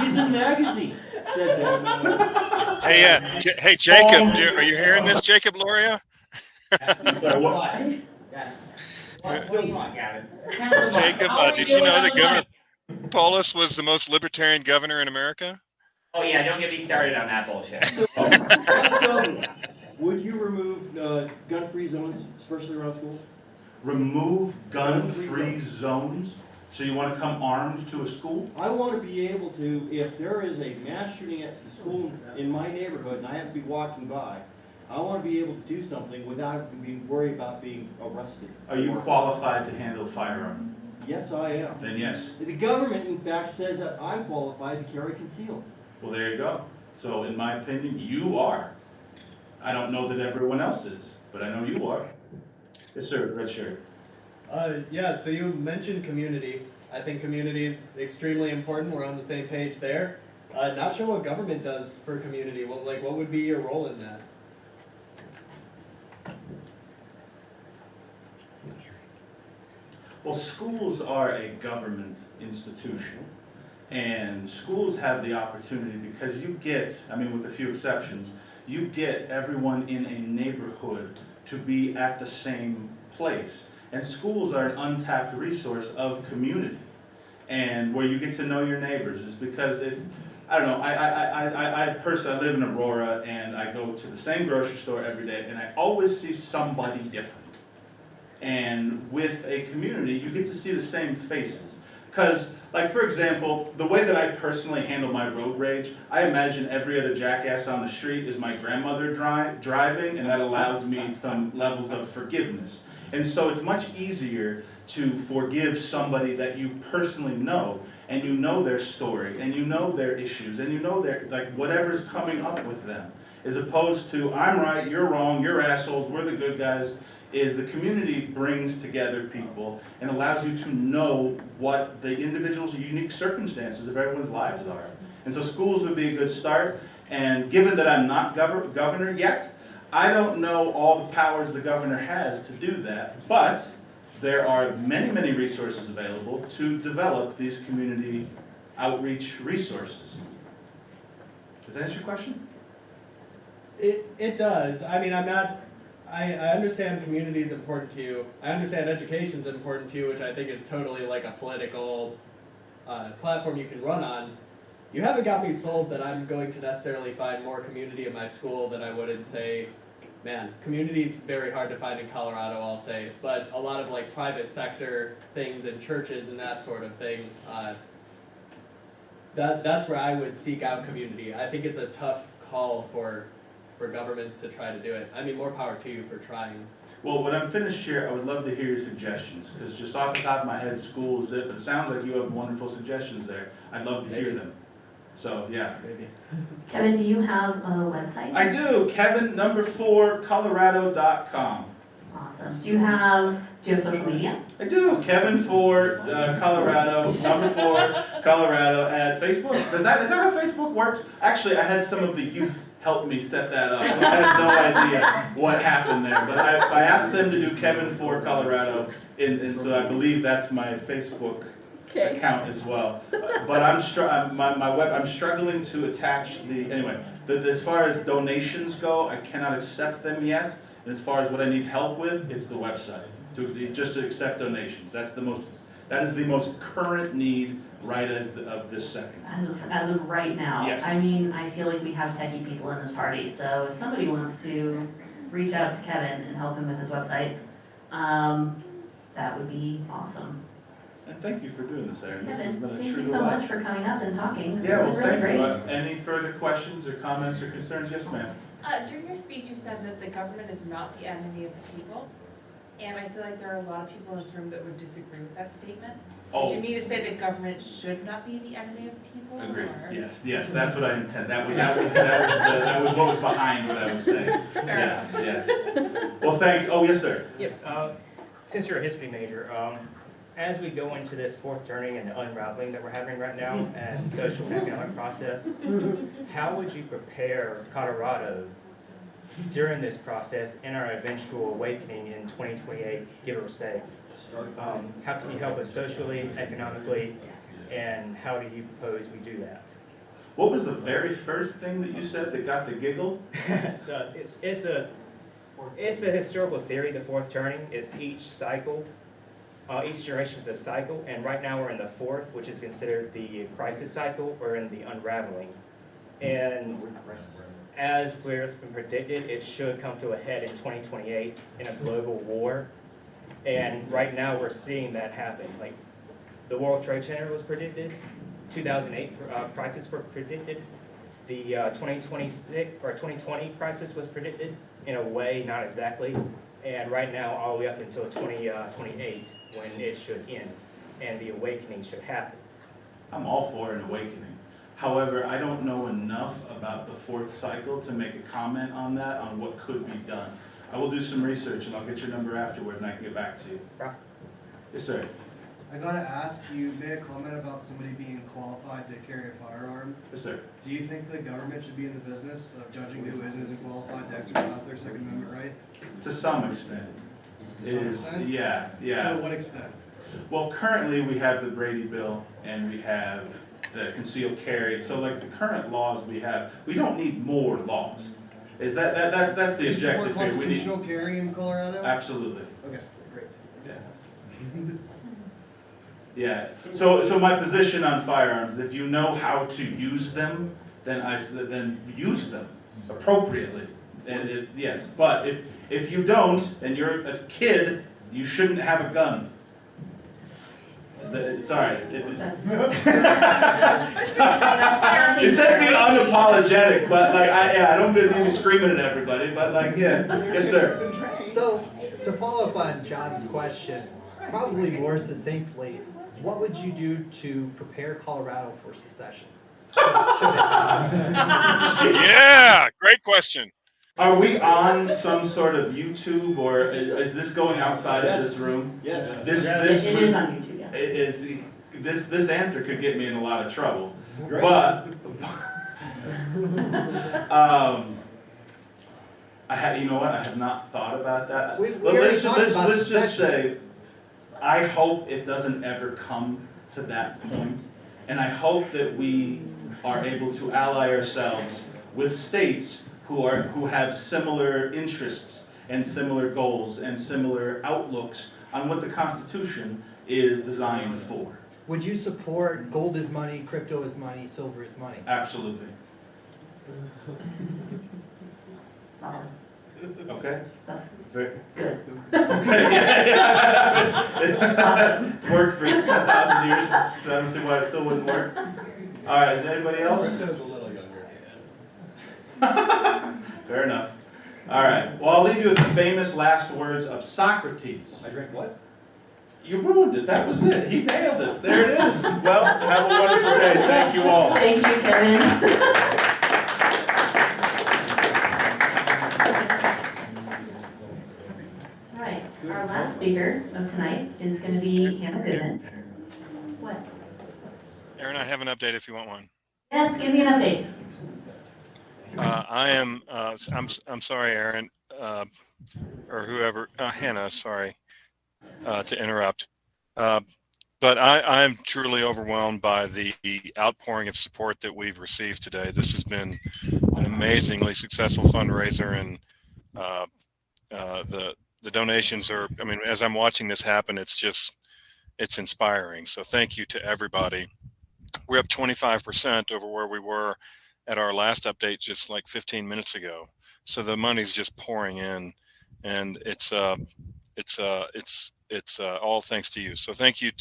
Reason Magazine said that. Hey, hey, Jacob, are you hearing this, Jacob Loria? Yes. What do you want, Gavin? Jacob, did you know that Governor Polis was the most libertarian governor in America? Oh yeah, don't get me started on that bullshit. Would you remove gun-free zones, especially around schools? Remove gun-free zones? So you want to come armed to a school? I want to be able to, if there is a mass shooting at the school in my neighborhood and I have to be walking by, I want to be able to do something without having to be worried about being arrested. Are you qualified to handle a firearm? Yes, I am. Then yes. The government, in fact, says that I'm qualified to carry concealed. Well, there you go. So in my opinion, you are. I don't know that everyone else is, but I know you are. Yes, sir. Red shirt. Yeah, so you mentioned community. I think community is extremely important. We're on the same page there. Not sure what government does for community. Well, like, what would be your role in that? Well, schools are a government institution, and schools have the opportunity because you get, I mean, with a few exceptions, you get everyone in a neighborhood to be at the same place. And schools are an untapped resource of community, and where you get to know your neighbors is because if, I don't know, I personally live in Aurora, and I go to the same grocery store every day, and I always see somebody different. And with a community, you get to see the same faces. Because, like, for example, the way that I personally handle my road rage, I imagine every other jackass on the street is my grandmother driving, and that allows me some levels of forgiveness. And so it's much easier to forgive somebody that you personally know, and you know their story, and you know their issues, and you know their, like, whatever's coming up with them. As opposed to, I'm right, you're wrong, you're assholes, we're the good guys. Is the community brings together people and allows you to know what the individual's unique circumstances of everyone's lives are. And so schools would be a good start. And given that I'm not governor yet, I don't know all the powers the governor has to do that. But there are many, many resources available to develop these community outreach resources. Does that answer your question? It does. I mean, I understand community is important to you. I understand education is important to you, which I think is totally like a political platform you can run on. You haven't got me sold that I'm going to necessarily find more community in my school than I would in, say, man, community is very hard to find in Colorado, I'll say, but a lot of like private sector things and churches and that sort of thing, that's where I would seek out community. I think it's a tough call for governments to try to do it. I mean, more power to you for trying. Well, when I'm finished here, I would love to hear your suggestions, because just off the top of my head, school is it, but it sounds like you have wonderful suggestions there. I'd love to hear them. So, yeah. Maybe. Kevin, do you have a website? I do, Kevin4Colorado.com. Awesome. Do you have social media? I do, Kevin4Colorado, #4 Colorado at Facebook. Is that how Facebook works? Actually, I had some of the youth help me set that up, so I had no idea what happened there. But I asked them to do Kevin4Colorado, and so I believe that's my Facebook account as well. But I'm struggling to attach as far as donations go, I cannot accept them yet. And as far as what I need help with, it's the website just to accept donations. That is the most current need right of this second. As of right now. Yes. I mean, I feel like we have techie people in this party, so if somebody wants to reach out to Kevin and help him with his website, that would be awesome. And thank you for doing this, Aaron. This has Kevin, been a thank true you so delight. much for coming up and talking. This Yeah, has well, been really thank great. you. Any further questions or comments or concerns? Yes, ma'am. During your speech, you said that the government is not the enemy of the people, and I feel like there are a lot of people in this room that would disagree with that statement. Oh. Did you mean to say that government should not be the enemy of the people? Agreed. Or? Yes, that's what I intend. That was what was behind what I was saying. Yes. Well, yes, sir. Yes. since you're a history major, as we go into this fourth turning and the unraveling that we're having right now and social and economic process, how would you prepare Colorado during this process and our eventual awakening in 2028, give or take? How can you help us socially, economically, and how do you propose we do that? What was the very first thing that you said that got the giggle? It's a historical theory, the fourth turning. It's each cycle. Each generation is a cycle, and right now we're in the fourth, which is considered the crisis cycle. We're in the unraveling. And as it's been predicted, it should come to a head in 2028 in a global war. And right now we're seeing that happen. Like the World Trade Center was predicted, 2008 crisis were predicted, the 2026 or 2020 crisis was predicted in a way, not exactly. And right now, all the way up until 2028, when it should end, and the awakening should happen. I'm all for an awakening. However, I don't know enough about the fourth cycle to make a comment on that, on what could be done. I will do some research and I'll get your number afterward and I can get back to you. Yes, sir. I gotta ask, you made a comment about somebody being qualified to carry a firearm. Yes, sir. Do you think the government should be in the business of judging who is and isn't qualified to exercise their Second Amendment right? To some extent. To some extent? Yeah. To what extent? Well, currently we have the Brady bill and we have the concealed carry. So like the current laws we have, we don't need more laws. Is that's the Do you objective support here. We need, constitutional carry in Colorado? absolutely. Okay, great. Yeah. Yeah. So my position on firearms, if you know how to use them, then use them appropriately. And yes, but if you don't and you're a kid, you shouldn't have a gun. Sorry. It said be unapologetic, but like I don't mean screaming at everybody, but like yes sir. So, to follow up on John's question, probably more succinctly, what would you do to prepare Colorado for secession? Yeah, great question. Are we on some sort of YouTube or is this going outside of this room? Yes. This It is on YouTube, yeah. This answer could get me in a lot of trouble. Great. But you know what? I have not thought about that. But let's just say, I hope it doesn't ever come to that point, and I hope that we are able to ally ourselves with states who have similar interests and similar goals and similar outlooks on what the Constitution is designed for. Would you support gold is money, crypto is money, silver is money? Absolutely. Solid. Okay? That's Very good. Okay, yeah. It's worked for 10,000 years, so I don't see why it still wouldn't work. All right, is anybody else? Crypto's a little younger. Fair enough. All right, well, I'll leave you with the famous last words of Socrates. I drank what? You ruined it. That was it. He nailed it. There it is. Well, have a wonderful day. Thank you all. Thank you, Kevin. All right, our last speaker of tonight is going to be Hannah Goodman. What? Aaron, I have an update if you want one. Yes, give me an update. I'm sorry, Aaron, or whoever, Hannah, sorry, to interrupt. But I'm truly overwhelmed by the outpouring of support that we've received today. This has been an amazingly successful fundraiser, and the donations are, I mean, as I'm watching this happen, it's inspiring. So thank you to everybody. We're up 25% over where we were at our last update just like 15 minutes ago. So the money's just pouring in, and it's all thanks to you. So thank you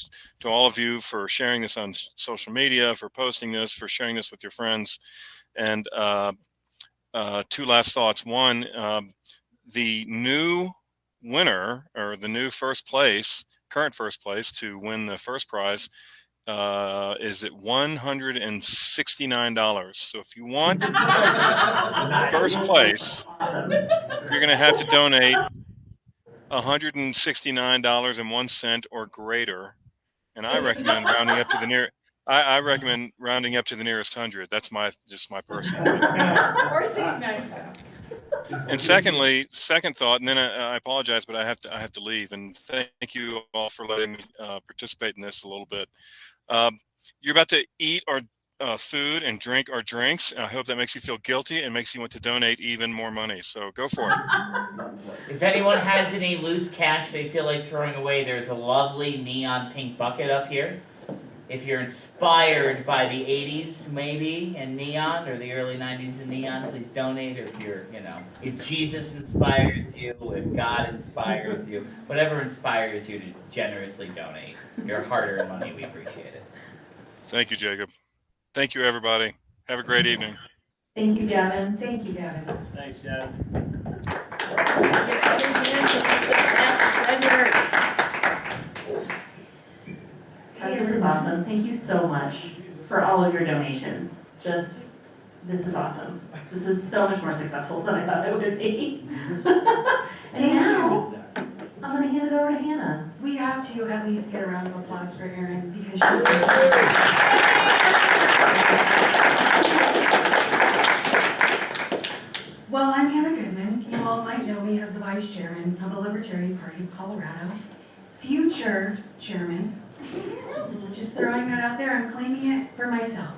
to all of you for sharing this on social media, for posting this, for sharing this with your friends. And two last thoughts. One, the new winner, or the new current first place to win the first prize is at $169. So if you want first place, you're going to have to donate $169.01 or greater, and I recommend rounding up to the near. I recommend rounding up to the nearest hundred. That's just my personal opinion. Or 69 cents. And secondly, second thought, and then I apologize, but I have to leave. And thank you all for letting me participate in this a little bit. You're about to eat our food and drink our drinks. I hope that makes you feel guilty and makes you want to donate even more money. So go for it. If anyone has any loose cash they feel like throwing away, there's a lovely neon pink bucket up here. If you're inspired by the 80s maybe and neon, or the early 90s and neon, please donate. Or if you're, if Jesus inspires you, if God inspires you, whatever inspires you to generously donate your hard-earned money, we appreciate it. Thank you, Jacob. Thank you, everybody. Have a great evening. Thank you, Gavin. Thank you, Gavin. Thanks, Gavin. This is awesome. Thank you so much for all of your donations. This is awesome. This is so much more successful than I thought it would be. And now, I'm going to hand it over to Hannah. We have to at least get a round of applause for Erin because she's Well, I'm Hannah Goodman. You all might know me as the Vice Chairman of the Libertarian Party of Colorado. Future Chairman. Just throwing that out there, I'm claiming it for myself.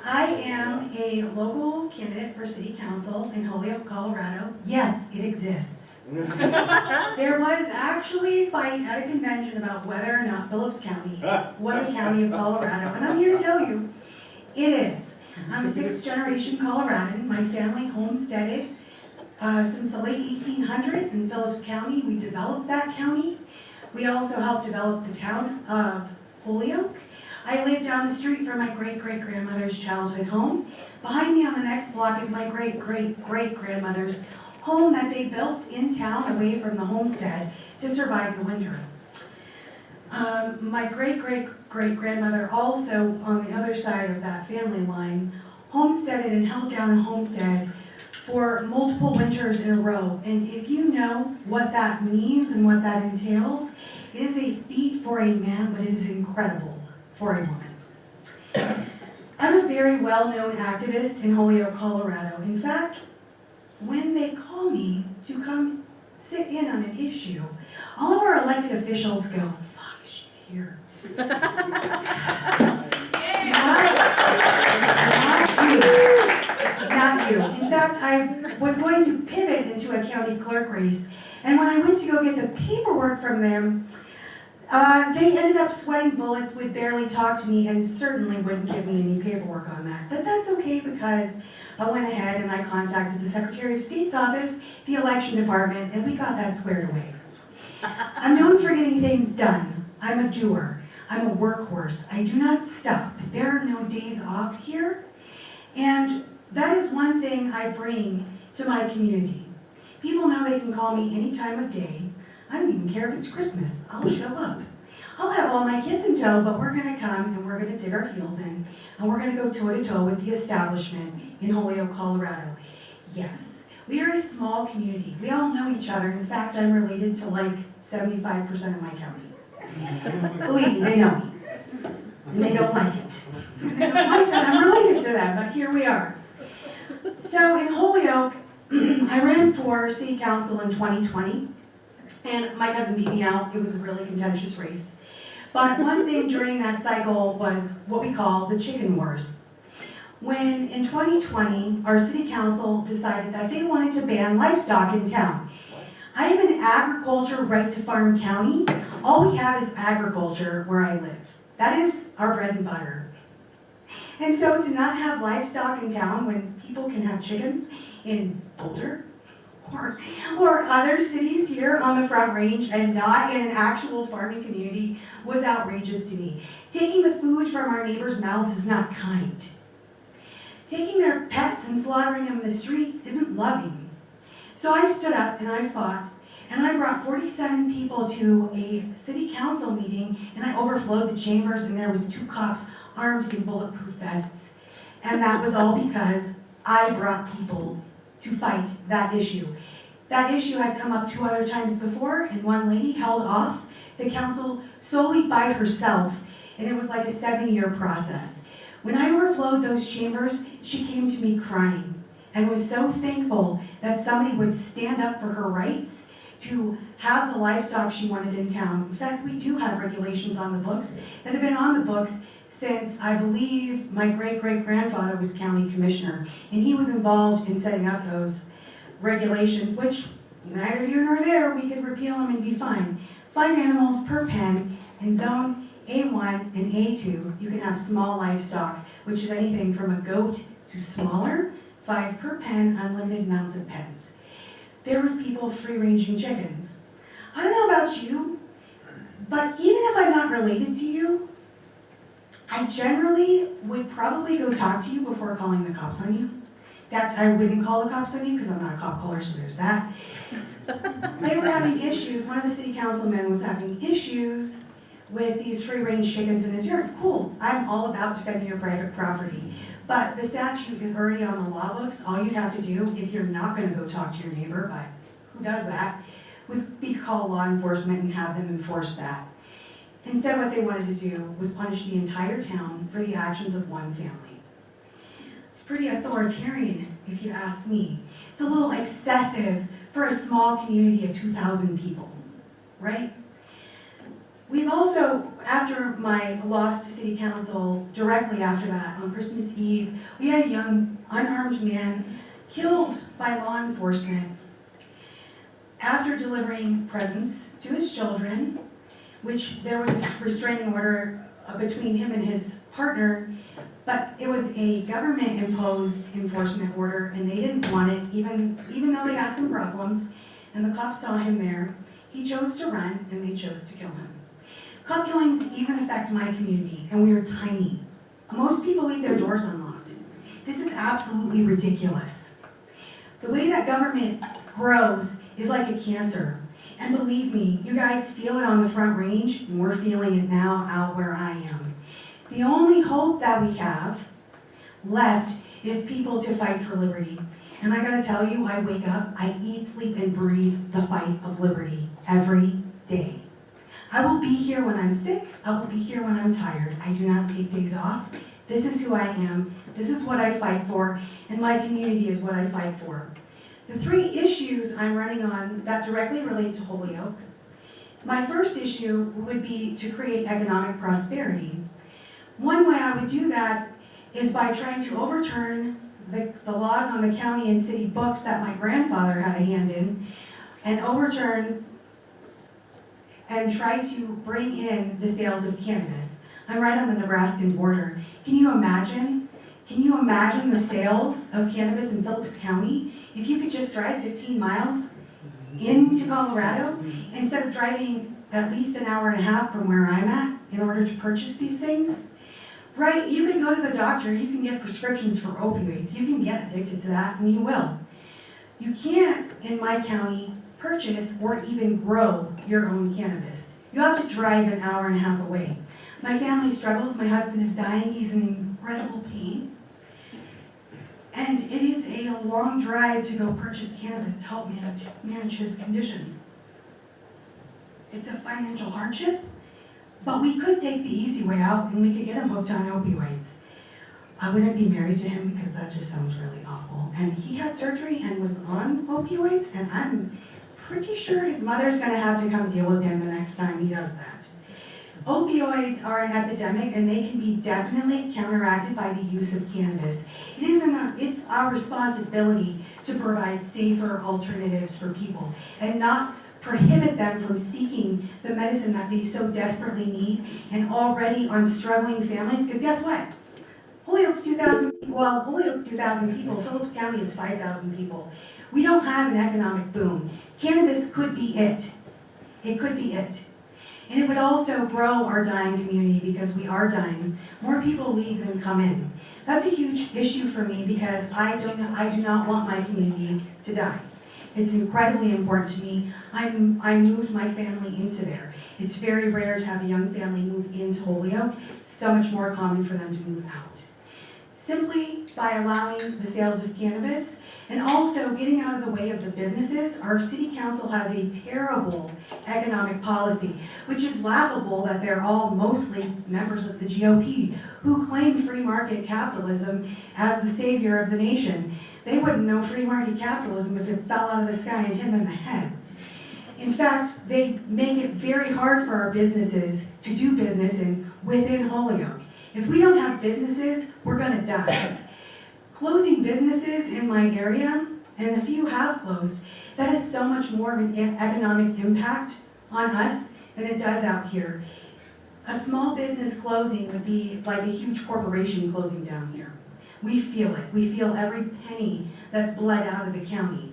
I am a local candidate for City Council in Holyoke, Colorado. Yes, it exists. There was actually a fight at a convention about whether or not Phillips County was a county of Colorado, and I'm here to tell you, it is. I'm a sixth-generation Coloradan. My family homesteaded since the late 1800s in Phillips County. We developed that county. We also helped develop the town of Holyoke. I live down the street from my great-great-grandmother's childhood home. Behind me on the next block is my great-great-great-grandmother's home that they built in town away from the homestead to survive the winter. My great-great-great-grandmother also, on the other side of that family line, homesteaded and held down a homestead for multiple winters in a row. And if you know what that means and what that entails, it is a feat for a man, but it is incredible for a woman. I'm a very well-known activist in Holyoke, Colorado. In fact, when they call me to come sit in on an issue, all of our elected officials go, fuck, she's here. Not you. In fact, I was going to pivot into a county clerk race, and when I went to go get the paperwork from them, they ended up sweating bullets, would barely talk to me, and certainly wouldn't give me any paperwork on that. But that's okay because I went ahead and I contacted the Secretary of State's office, the election department, and we got that squared away. I'm known for getting things done. I'm a doer. I'm a workhorse. I do not stop. There are no days off here. And that is one thing I bring to my community. People know they can call me any time of day. I don't even care if it's Christmas. I'll show up. I'll have all my kids in tow, but we're going to come and we're going to dig our heels in and we're going to go toe-to-toe with the establishment in Holyoke, Colorado. Yes, we are a small community. We all know each other. In fact, I'm related to like 75% of my county. Believe me, they know me. And they don't like it. And they don't like that I'm related to them, but here we are. So in Holyoke, I ran for city council in 2020. And my cousin beat me out. It was a really contentious race. But one thing during that cycle was what we call the chicken wars. When in 2020, our city council decided that they wanted to ban livestock in town. I am in agriculture right to farm county. All we have is agriculture where I live. That is our bread and butter. And so to not have livestock in town when people can have chickens in Boulder, or other cities here on the Front Range and not in an actual farming community was outrageous to me. Taking the food from our neighbors' mouths is not kind. Taking their pets and slaughtering them in the streets isn't loving. So I stood up and I fought, and I brought 47 people to a city council meeting, and I overflowed the chambers, and there was 2 cops armed in bulletproof vests. And that was all because I brought people to fight that issue. That issue had come up 2 other times before, and one lady held off the council solely by herself, and it was like a 7-year process. When I overflowed those chambers, she came to me crying and was so thankful that somebody would stand up for her rights to have the livestock she wanted in town. In fact, we do have regulations on the books that have been on the books since, I believe, my great-great-grandfather was county commissioner, and he was involved in setting up those regulations, which neither here nor there, we could repeal them and be fine. 5 animals per pen in zone A1 and A2. You can have small livestock, which is anything from a goat to smaller, 5 per pen, unlimited amounts of pens. There were people free-ranging chickens. I don't know about you, but even if I'm not related to you, I generally would probably go talk to you before calling the cops on you. That I wouldn't call the cops on you because I'm not a cop caller, so there's that. They were having issues. One of the city councilmen was having issues with these free-range chickens in his yard. Cool, I'm all about defending your private property. But the statute is already on the law books. All you'd have to do, if you're not gonna go talk to your neighbor, but who does that, was call law enforcement and have them enforce that. Instead, what they wanted to do was punish the entire town for the actions of one family. It's pretty authoritarian, if you ask me. It's a little excessive for a small community of 2,000 people, right? We've also, after my loss to city council, directly after that, on Christmas Eve, we had a young unarmed man killed by law enforcement after delivering presents to his children, which there was a restraining order between him and his partner, but it was a government-imposed enforcement order, and they didn't want it, even though they had some problems, and the cops saw him there. He chose to run, and they chose to kill him. Cop killings even affect my community, and we are tiny. Most people leave their doors unlocked. This is absolutely ridiculous. The way that government grows is like a cancer. And believe me, you guys feel it on the Front Range, and we're feeling it now out where I am. The only hope that we have left is people to fight for liberty. And I gotta tell you, I wake up, I eat, sleep, and breathe the fight of liberty every day. I will be here when I'm sick, I will be here when I'm tired. I do not take days off. This is who I am, this is what I fight for, and my community is what I fight for. The 3 issues I'm running on that directly relate to Holyoke. My first issue would be to create economic prosperity. One way I would do that is by trying to overturn the laws on the county and city books that my grandfather had a hand in, and overturn and try to bring in the sales of cannabis. I'm right on the Nebraskan border. Can you imagine the sales of cannabis in Phillips County? If you could just drive 15 miles into Colorado, instead of driving at least an hour and a half from where I'm at in order to purchase these things, right? You can go to the doctor, you can get prescriptions for opioids, you can get addicted to that, and you will. You can't, in my county, purchase or even grow your own cannabis. You have to drive an hour and a half away. My family struggles, my husband is dying, he's in incredible pain. And it is a long drive to go purchase cannabis to help manage his condition. It's a financial hardship, but we could take the easy way out and we could get him hooked on opioids. I wouldn't be married to him because that just sounds really awful. And he had surgery and was on opioids, and I'm pretty sure his mother's gonna have to come deal with him the next time he does that. Opioids are an epidemic, and they can be definitely counteracted by the use of cannabis. It's our responsibility to provide safer alternatives for people and not prohibit them from seeking the medicine that they so desperately need, and already on struggling families, because guess what? Holyoke's 2,000 people, Phillips County is 5,000 people. We don't have an economic boom. Cannabis could be it. It could be it. And it would also grow our dying community, because we are dying. More people leave than come in. That's a huge issue for me, because I do not want my community to die. It's incredibly important to me. I moved my family into there. It's very rare to have a young family move into Holyoke. It's so much more common for them to move out. Simply by allowing the sales of cannabis, And also getting out of the way of the businesses. Our city council has a terrible economic policy, which is laughable that they're all mostly members of the GOP who claim free market capitalism as the savior of the nation. They wouldn't know free market capitalism if it fell out of the sky and hit them in the head. In fact, they make it very hard for our businesses to do business within Holyoke. If we don't have businesses, we're gonna die. Closing businesses in my area, and a few have closed, that has so much more of an economic impact on us than it does out here. A small business closing would be like a huge corporation closing down here. We feel it. We feel every penny that's bled out of the county.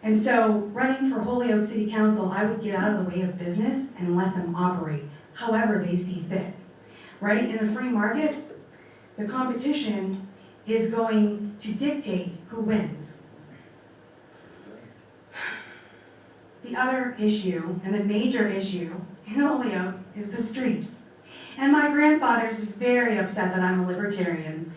And so running for Holyoke City Council, I would get out of the way of business and let them operate however they see fit, right? In a free market, the competition is going to dictate who wins. The other issue, and the major issue in Holyoke, is the streets. And my grandfather's very upset that I'm a libertarian.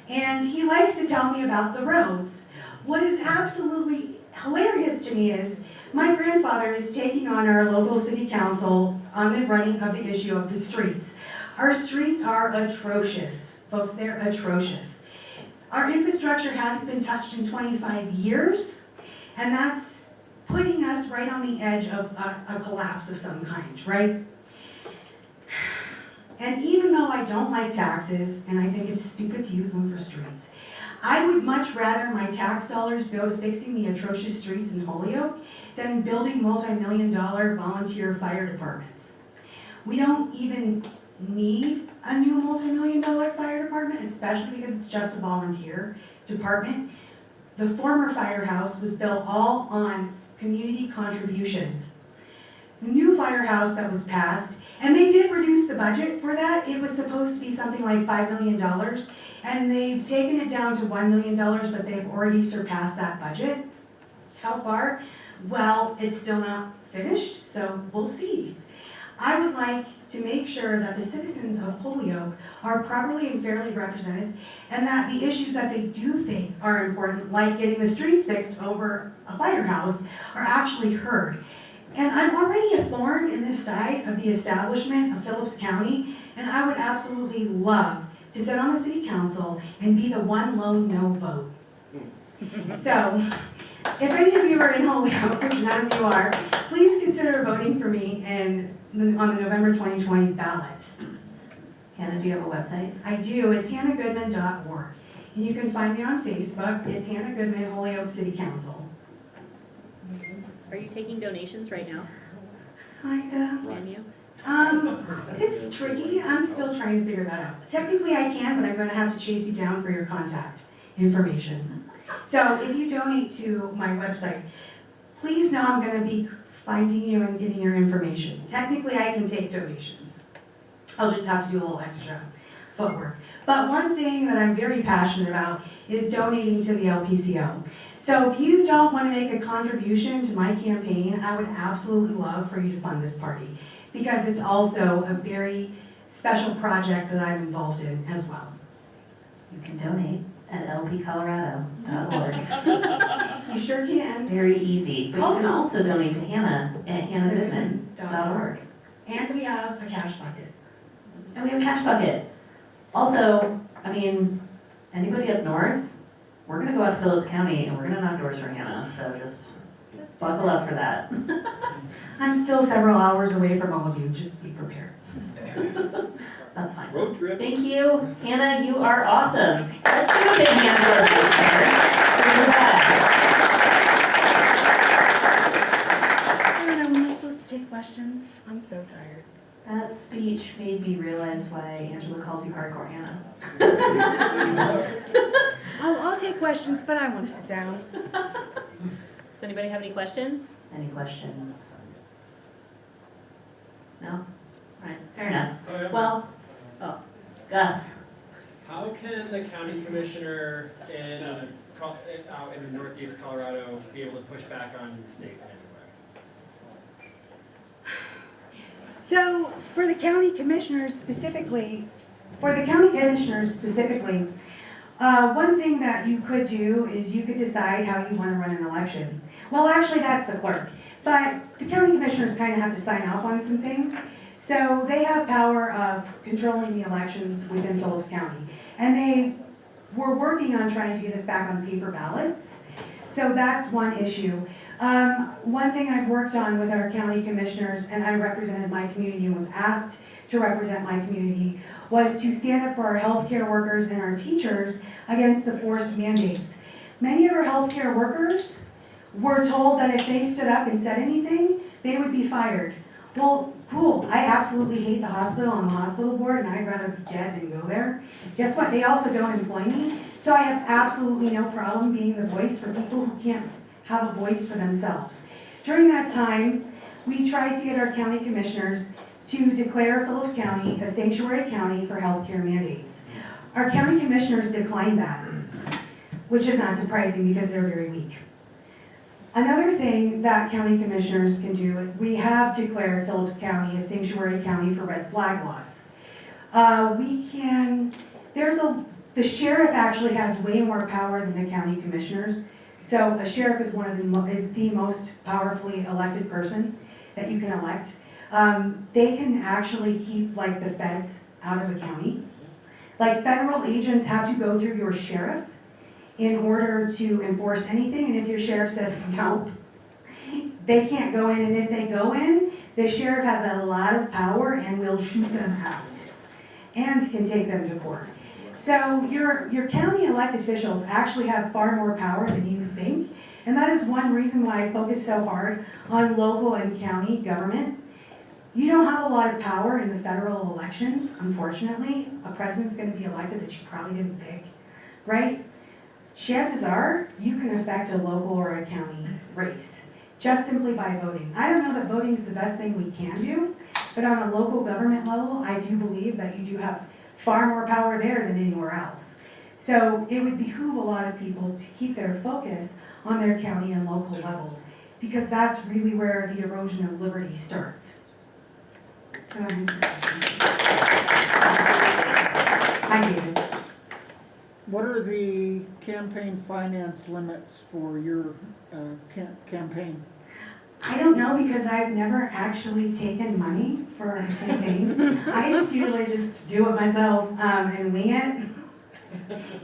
And he likes to tell me about the roads. What is absolutely hilarious to me is my grandfather is taking on our local city council on the running of the issue of the streets. Our streets are atrocious. Folks, they're atrocious. Our infrastructure hasn't been touched in 25 years, and that's putting us right on the edge of a collapse of some kind, right? And even though I don't like taxes, and I think it's stupid to use them for streets, I would much rather my tax dollars go to fixing the atrocious streets in Holyoke than building multi-million-dollar volunteer fire departments. We don't even need a new multi-million-dollar fire department, especially because it's just a volunteer department. The former firehouse was built all on community contributions. The new firehouse that was passed, and they did reduce the budget for that. It was supposed to be something like $5 million, and they've taken it down to $1 million, but they've already surpassed that budget. How far? Well, it's still not finished, so we'll see. I would like to make sure that the citizens of Holyoke are properly and fairly represented, and that the issues that they do think are important, like getting the streets fixed over a firehouse, are actually heard. And I'm already a thorn in this side of the establishment of Phillips County, and I would absolutely love to sit on the city council and be the one lone no vote. So, if any of you are in Holyoke, which none of you are, please consider voting for me on the November 2020 ballot. Hannah, do you have a website? I do. It's hannahgoodman.org. And you can find me on Facebook. It's Hannah Goodman, Holyoke City Council. Are you taking donations right now? Kinda. Can you? It's tricky. I'm still trying to figure that out. Technically I can, but I'm gonna have to chase you down for your contact information. So if you donate to my website, please know I'm gonna be finding you and getting your information. Technically I can take donations. I'll just have to do a little extra footwork. But one thing that I'm very passionate about is donating to the LPCO. So if you don't want to make a contribution to my campaign, I would absolutely love for you to fund this party, because it's also a very special project that I'm involved in as well. You can donate at lpcolorado.org. You sure can. Very easy. But you can also donate to Hannah at hannahgoodman.org. And we have a cash bucket. And we have a cash bucket. Also, I mean, anybody up north, we're gonna go out to Phillips County and we're gonna knock doors for Hannah, so just buckle up for that. I'm still several hours away from all of you, just be prepared. That's fine. Road trip. Thank you. Hannah, you are awesome. Let's give a big hand to our listener. You're the best. I don't know, when am I supposed to take questions? I'm so tired. That speech made me realize why Angela calls you Hardcore Hannah. I'll take questions, but I want to sit down. Does anybody have any questions? Any questions? No? All right, fair enough. Oh, yeah. Well, Gus. How can the county commissioner out in northeast Colorado be able to push back on the state in any way? So, for the county commissioners specifically, One thing that you could do is you could decide how you want to run an election. Well, actually, that's the clerk. But the county commissioners kind of have to sign off on some things. So they have power of controlling the elections within Phillips County. And they were working on trying to get us back on paper ballots. So that's one issue. One thing I've worked on with our county commissioners, and I represented my community and was asked to represent my community, was to stand up for our healthcare workers and our teachers against the forced mandates. Many of our healthcare workers were told that if they stood up and said anything, they would be fired. Well, cool, I absolutely hate the hospital, I'm a hospital board, and I'd rather be dead than go there. Guess what, they also don't employ me, so I have absolutely no problem being the voice for people who can't have a voice for themselves. During that time, we tried to get our county commissioners to declare Phillips County a sanctuary county for healthcare mandates. Our county commissioners declined that, which is not surprising because they're very weak. Another thing that county commissioners can do, we have declared Phillips County a sanctuary county for red flag laws. The sheriff actually has way more power than the county commissioners. So a sheriff is is the most powerfully elected person that you can elect. They can actually keep like the feds out of the county. Like federal agents have to go through your sheriff in order to enforce anything, and if your sheriff says no, they can't go in, and if they go in, the sheriff has a lot of power and will shoot them out and can take them to court. So your county elected officials actually have far more power than you think, and that is one reason why I focus so hard on local and county government. You don't have a lot of power in the federal elections, unfortunately. A president's going to be elected that you probably didn't pick, right? Chances are you can affect a local or a county race just simply by voting. I don't know that voting is the best thing we can do, but on a local government level, I do believe that you do have far more power there than anywhere else. So it would behoove a lot of people to keep their focus on their county and local levels, because that's really where the erosion of liberty starts. Hi, David. What are the campaign finance limits for your campaign? I don't know, because I've never actually taken money for a campaign. I just usually just do it myself and wing it.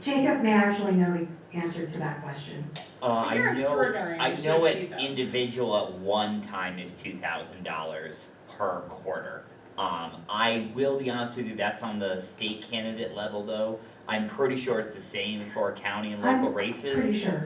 Jacob may actually know the answer to that question. You're extraordinary. I know it individual at one time is $2,000 per quarter. I will be honest with you, that's on the state candidate level though. I'm pretty sure it's the same for county and local races.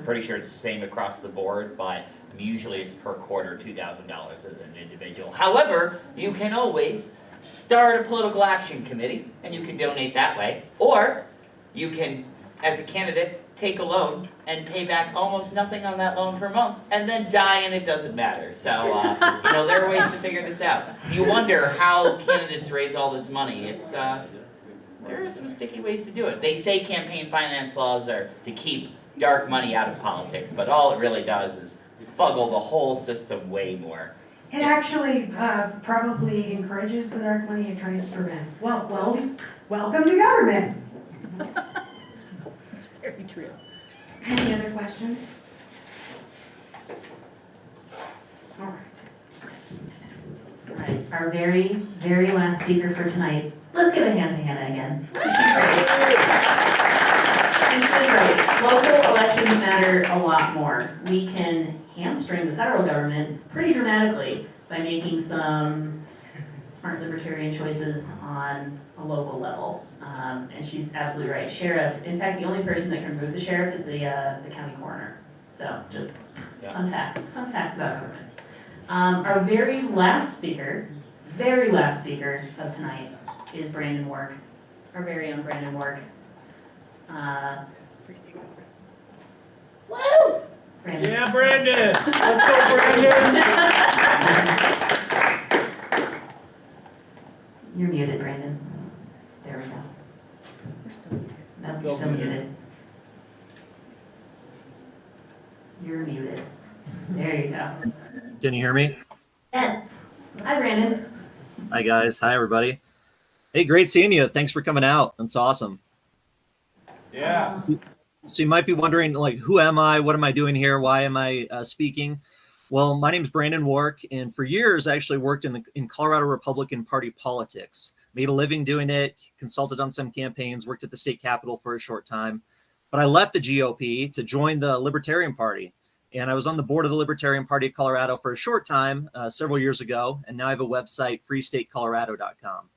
Pretty sure it's the same across the board, but usually it's per quarter, $2,000 as an individual. However, you can always start a political action committee and you can donate that way. Or you can, as a candidate, take a loan and pay back almost nothing on that loan per month and then die and it doesn't matter. So, there are ways to figure this out. If you wonder how candidates raise all this money, it's, there are some sticky ways to do it. They say campaign finance laws are to keep dark money out of politics, but all it really does is fuggle the whole system way more. It actually probably encourages the dark money it tries to prevent. Well, welcome to government. That's very true. Any other questions? All right. All right, our very, very last speaker for tonight. Let's give a hand to Hannah again. And she's right. Local elections matter a lot more. We can hamstring the federal government pretty dramatically by making some smart libertarian choices on a local level. And she's absolutely right. Sheriff, in fact, the only person that can remove the sheriff is the county coroner. So just fun facts about government. Our very last speaker of tonight is Brandon Work, our very own Brandon Work. Woo! Brandon. Yeah, Brandon! Let's go, Brandon! You're muted, Brandon. There we go. We're still muted. No, you're still muted. You're muted. There you go. Can you hear me? Yes. Hi, Brandon. Hi, guys. Hi, everybody. Hey, great seeing you. Thanks for coming out. That's awesome. Yeah. So you might be wondering, like, who am I? What am I doing here? Why am I speaking? Well, my name is Brandon Wark, and for years I actually worked in Colorado Republican Party politics. Made a living doing it, consulted on some campaigns, worked at the state capitol for a short time. But I left the GOP to join the Libertarian Party. And I was on the board of the Libertarian Party of Colorado for a short time, several years ago. And now I have a website, freestatecolorado.com.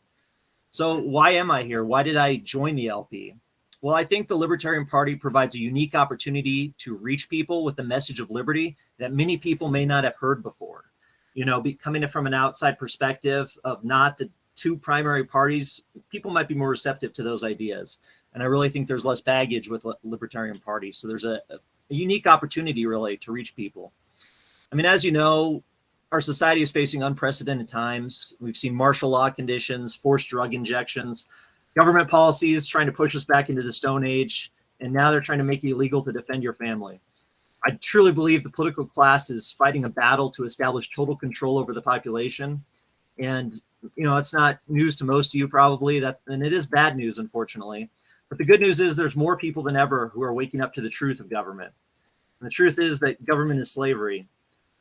So why am I here? Why did I join the LP? Well, I think the Libertarian Party provides a unique opportunity to reach people with a message of liberty that many people may not have heard before. You know, coming from an outside perspective of not the two primary parties, people might be more receptive to those ideas. And I really think there's less baggage with Libertarian Party. So there's a unique opportunity really to reach people. I mean, as you know, our society is facing unprecedented times. We've seen martial law conditions, forced drug injections, government policies trying to push us back into the Stone Age, and now they're trying to make it illegal to defend your family. I truly believe the political class is fighting a battle to establish total control over the population. And, you know, it's not news to most of you probably, and it is bad news, unfortunately. But the good news is there's more people than ever who are waking up to the truth of government. And the truth is that government is slavery.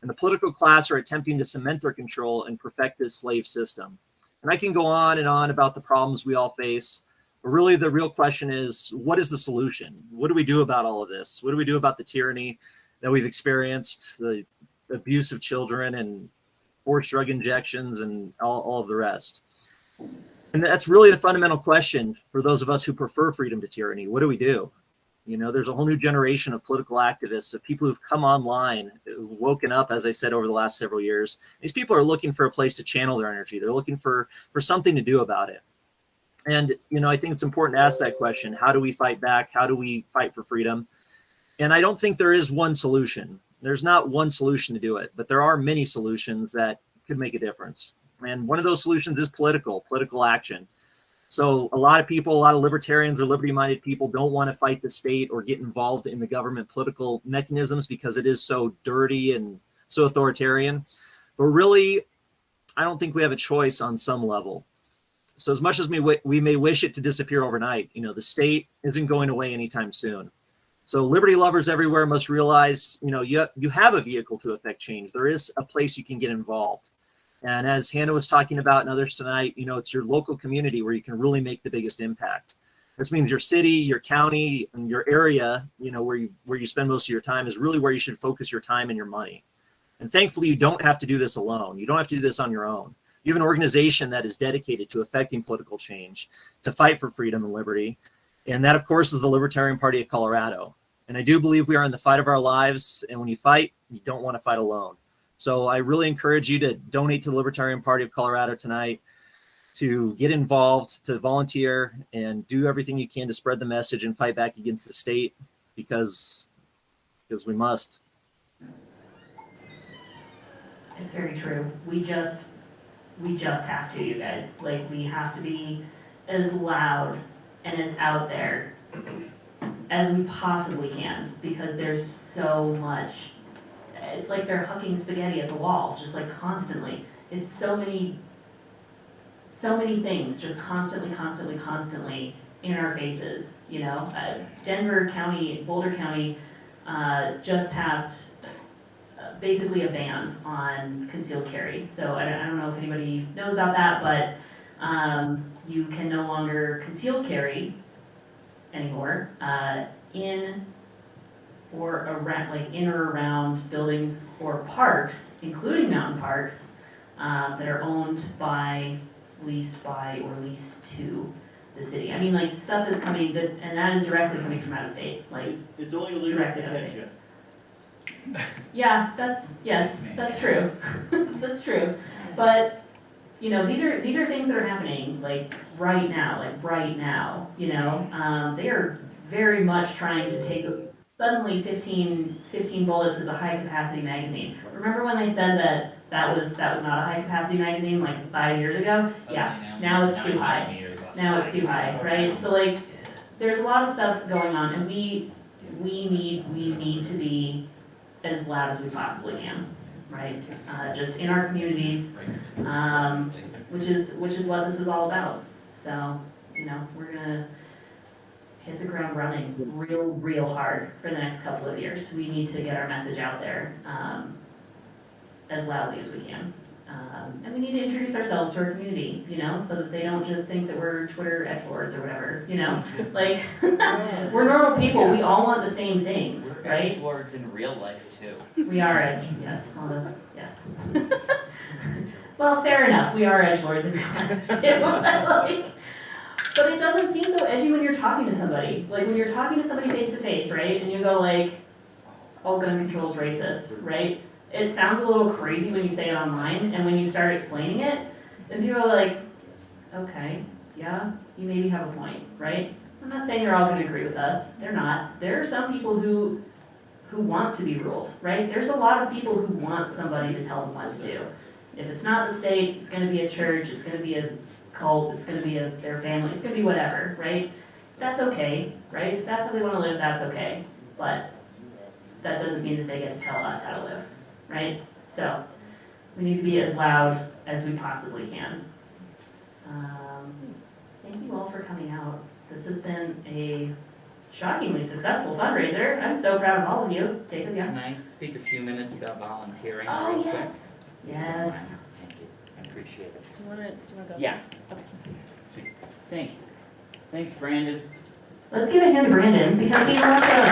And the political class are attempting to cement their control and perfect this slave system. And I can go on and on about the problems we all face, but really the real question is, what is the solution? What do we do about all of this? What do we do about the tyranny that we've experienced, the abuse of children and forced drug injections and all of the rest? And that's really the fundamental question for those of us who prefer freedom to tyranny. What do we do? You know, there's a whole new generation of political activists, of people who've come online, who've woken up, as I said, over the last several years. These people are looking for a place to channel their energy. They're looking for something to do about it. And, you know, I think it's important to ask that question. How do we fight back? How do we fight for freedom? And I don't think there is one solution. There's not one solution to do it, but there are many solutions that could make a difference. And one of those solutions is political action. So a lot of people, a lot of libertarians or liberty-minded people don't want to fight the state or get involved in the government political mechanisms because it is so dirty and so authoritarian. But really, I don't think we have a choice on some level. So as much as we may wish it to disappear overnight, you know, the state isn't going away anytime soon. So liberty lovers everywhere must realize, you know, you have a vehicle to affect change. There is a place you can get involved. And as Hannah was talking about and others tonight, you know, it's your local community where you can really make the biggest impact. This means your city, your county, and your area, you know, where you spend most of your time is really where you should focus your time and your money. And thankfully, you don't have to do this alone. You don't have to do this on your own. You have an organization that is dedicated to affecting political change, to fight for freedom and liberty. And that, of course, is the Libertarian Party of Colorado. And I do believe we are in the fight of our lives. And when you fight, you don't want to fight alone. So I really encourage you to donate to the Libertarian Party of Colorado tonight, to get involved, to volunteer, and do everything you can to spread the message and fight back against the state because we must. It's very true. We just have to, you guys. Like, we have to be as loud and as out there as we possibly can because there's so much. It's like they're hucking spaghetti at the wall, just like constantly. It's so many things just constantly in our faces, you know. Denver County, Boulder County just passed basically a ban on concealed carry. So I don't know if anybody knows about that, but you can no longer concealed carry anymore in or around buildings or parks, including mountain parks, that are owned by, leased by, or leased to the city. I mean, like, stuff is coming, and that is directly coming from out of state. Like, it's only illegal directly to out of catch state. you. Yeah, that's true. That's true. But, you know, these are things that are happening, like, right now, you know. They are very much trying to take. Suddenly 15 bullets is a high capacity magazine. Remember when they said that was not a high capacity magazine like 5 years ago? Yeah, now it's too high. Now it's too high, right? So like, there's a lot of stuff going on, and we need to be as loud as we possibly can, right? Just in our communities, which is what this is all about. So, you know, we're gonna hit the ground running real hard for the next couple of years. We need to get our message out there as loudly as we can. And we need to introduce ourselves to our community, you know, so that they don't just think that we're Twitter edgelords or whatever, you know? Like, we're normal people, we all want the same things, We're right? edgelords in real life too. We are yes, well, that's, yes. Well, fair enough, we are edgelords in real life too, like, but it doesn't seem so edgy when you're talking to somebody. Like, when you're talking to somebody face to face, right, and you go like, all gun control's racist, right? It sounds a little crazy when you say it online, and when you start explaining it, then people are like, okay, yeah, you maybe have a point, right? I'm not saying you're all gonna agree with us, they're not. There are some people who want to be ruled, right? There's a lot of people who want somebody to tell them what to do. If it's not the state, it's gonna be a church, it's gonna be a cult, it's gonna be their family, it's gonna be whatever, right? That's okay, right? If that's how they wanna live, that's okay. But that doesn't mean that they get to tell us how to live, right? So, we need to be as loud as we possibly can. Thank you all for coming out. This has been a shockingly successful fundraiser. I'm so proud of all of you. Jacob, yeah? Can I speak a few minutes about volunteering Oh, real quick? yes. Yes. Thank you, I appreciate it. Do you wanna go? Yeah. Okay. Sweet. Thank you. Thanks, Brandon. Let's give a hand to Brandon because he's awesome.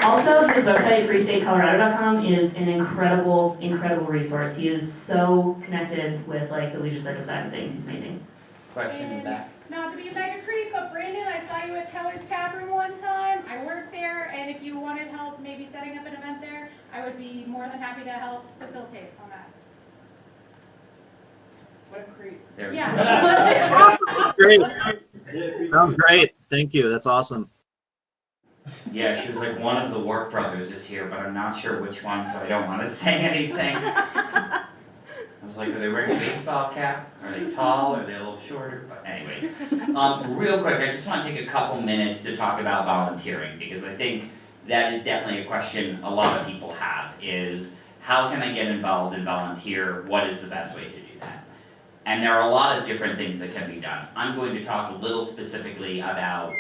Also, his website, freestatecolorado.com, is an incredible resource. He is so connected with like the legislative side of things. He's amazing. Question in the back. Not to be a mega creep, but Brandon, I saw you at Teller's Tap Room one time. I worked there, and if you wanted help maybe setting up an event there, I would be more than happy to help facilitate on that. What a creep. There we Yeah. Great. Sounds great. Thank you. That's awesome. Yeah, she was like, one of the Work brothers is here, but I'm not sure which one, so I don't want to say anything. I was like, are they wearing a baseball cap? Are they tall? Are they a little shorter? But anyways, real quick, I just want to take a couple minutes to talk about volunteering, because I think that is definitely a question a lot of people have, is how can I get involved and volunteer? What is the best way to do that? And there are a lot of different things that can be done. I'm going to talk a little specifically about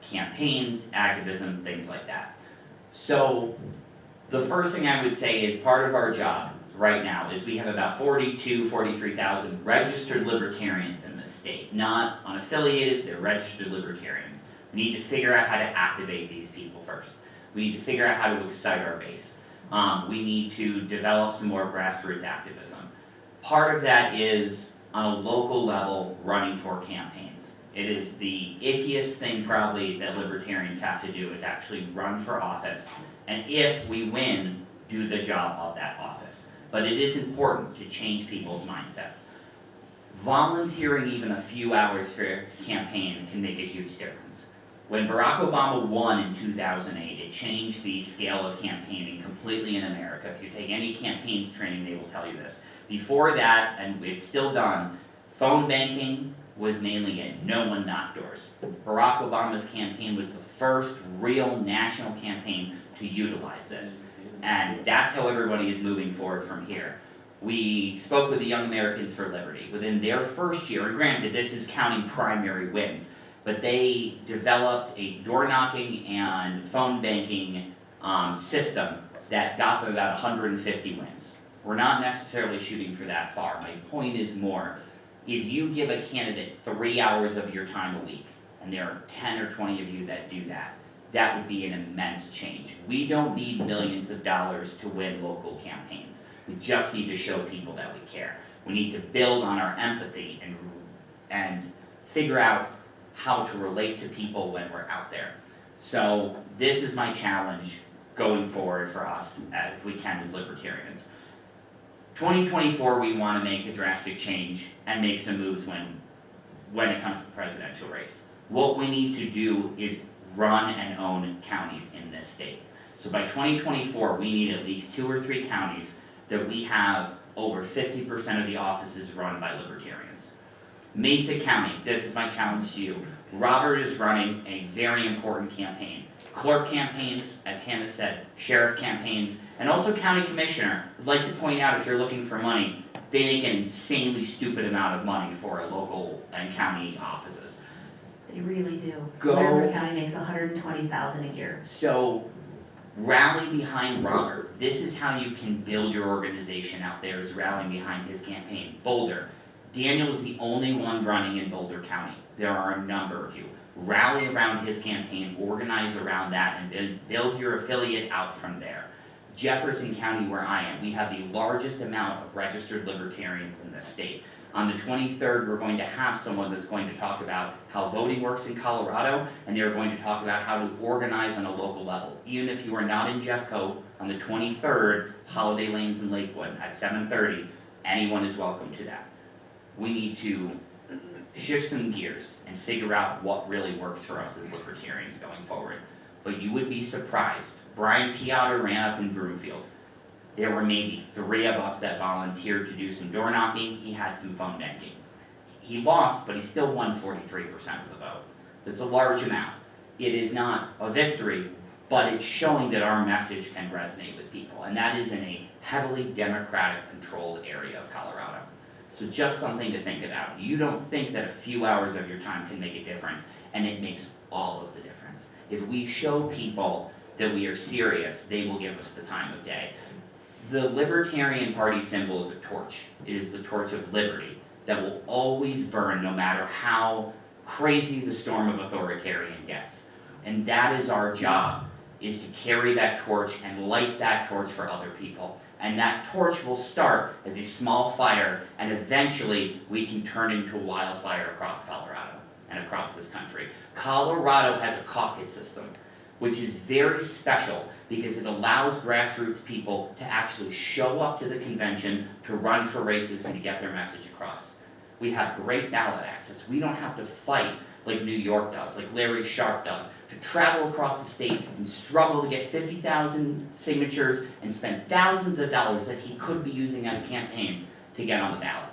campaigns, activism, things like that. So the first thing I would say is part of our job right now is we have about 43,000 registered libertarians in this state. Not unaffiliated, they're registered libertarians. We need to figure out how to activate these people first. We need to figure out how to excite our base. We need to develop some more grassroots activism. Part of that is on a local level running for campaigns. It is the ickiest thing probably that libertarians have to do is actually run for office, and if we win, do the job of that office. But it is important to change people's mindsets. Volunteering even a few hours for a campaign can make a huge difference. When Barack Obama won in 2008, it changed the scale of campaigning completely in America. If you take any campaigns training, they will tell you this. Before that, and it's still done, phone banking was mainly in. No one knocked doors. Barack Obama's campaign was the first real national campaign to utilize this. And that's how everybody is moving forward from here. We spoke with the Young Americans for Liberty. Within their first year, and granted this is counting primary wins, but they developed a door knocking and phone banking system that got them about 150 wins. We're not necessarily shooting for that far. My point is more, if you give a candidate 3 hours of your time a week, and there are 10 or 20 of you that do that, that would be an immense change. We don't need millions of dollars to win local campaigns. We just need to show people that we care. We need to build on our empathy and figure out how to relate to people when we're out there. So this is my challenge going forward for us, if we can, as libertarians. 2024, we want to make a drastic change and make some moves when it comes to the presidential race. What we need to do is run and own counties in this state. So by 2024, we need at least 2 or 3 counties that we have over 50% of the offices run by libertarians. Mesa County, this is my challenge to you. Robert is running a very important campaign. Clerk campaigns, as Hannah said, sheriff campaigns, and also county commissioner. I'd like to point out, if you're looking for money, they make an insanely stupid amount of money for local and county offices. They really do. Go- Laramie County makes $120,000 a year. So rally behind Robert. This is how you can build your organization out there, is rallying behind his campaign. Boulder. Daniel is the only one running in Boulder County. There are a number of you. Rally around his campaign, organize around that, and build your affiliate out from there. Jefferson County, where I am, we have the largest amount of registered libertarians in this state. On the 23rd, we're going to have someone that's going to talk about how voting works in Colorado, and they're going to talk about how to organize on a local level. Even if you are not in Jeffco, on the 23rd, Holiday Lanes in Lakewood at 7:30, anyone is welcome to that. We need to shift some gears and figure out what really works for us as libertarians going forward. But you would be surprised. Brian Piotr ran up in Broomfield. There were maybe 3 of us that volunteered to do some door knocking. He had some phone banking. He lost, but he still won 43% of the vote. That's a large amount. It is not a victory, but it's showing that our message can resonate with people. And that is in a heavily Democratic-controlled area of Colorado. So just something to think about. You don't think that a few hours of your time can make a difference, and it makes all of the difference. If we show people that we are serious, they will give us the time of day. The Libertarian Party symbol is a torch. It is the torch of liberty that will always burn no matter how crazy the storm of authoritarian gets. And that is our job, is to carry that torch and light that torch for other people. And that torch will start as a small fire, and eventually we can turn into a wildfire across Colorado and across this country. Colorado has a caucus system, which is very special because it allows grassroots people to actually show up to the convention, to run for races, and to get their message across. We have great ballot access. We don't have to fight like New York does, like Larry Sharp does, to travel across the state and struggle to get 50,000 signatures and spend thousands of dollars that he could be using on a campaign to get on the ballot.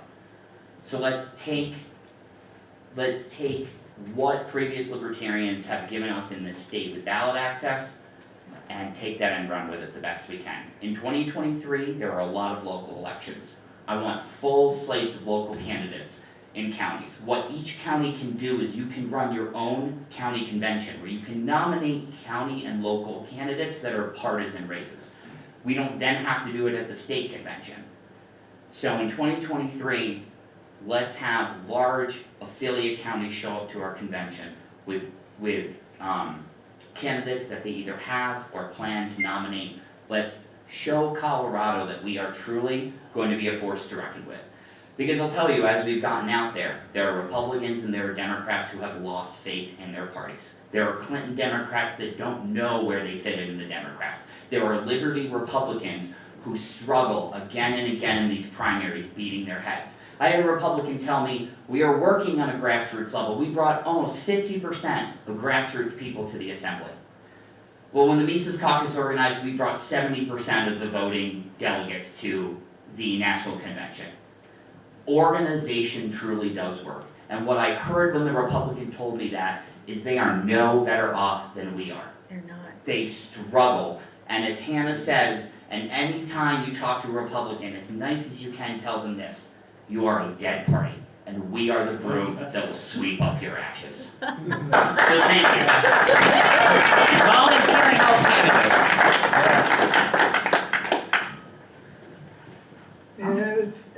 So let's take what previous libertarians have given us in this state with ballot access and take that and run with it the best we can. In 2023, there are a lot of local elections. I want full slates of local candidates in counties. What each county can do is you can run your own county convention where you can nominate county and local candidates that are partisan races. We don't then have to do it at the state convention. So in 2023, let's have large affiliate counties show up to our convention with candidates that they either have or plan to nominate. Let's show Colorado that we are truly going to be a force to reckon with. Because I'll tell you, as we've gotten out there, there are Republicans and there are Democrats who have lost faith in their parties. There are Clinton Democrats that don't know where they fit in the Democrats. There are Liberty Republicans who struggle again and again in these primaries, beating their heads. I had a Republican tell me, we are working on a grassroots level. We brought almost 50% of grassroots people to the assembly. Well, when the Mises Caucus organized, we brought 70% of the voting delegates to the National Convention. Organization truly does work. And what I heard when the Republican told me that is they are no better off than we are. They're not. They struggle. And as Hannah says, and any time you talk to a Republican, as nice as you can, tell them this: you are a dead party, and we are the broom that will sweep up your ashes. So thank you. Volunteering health candidates.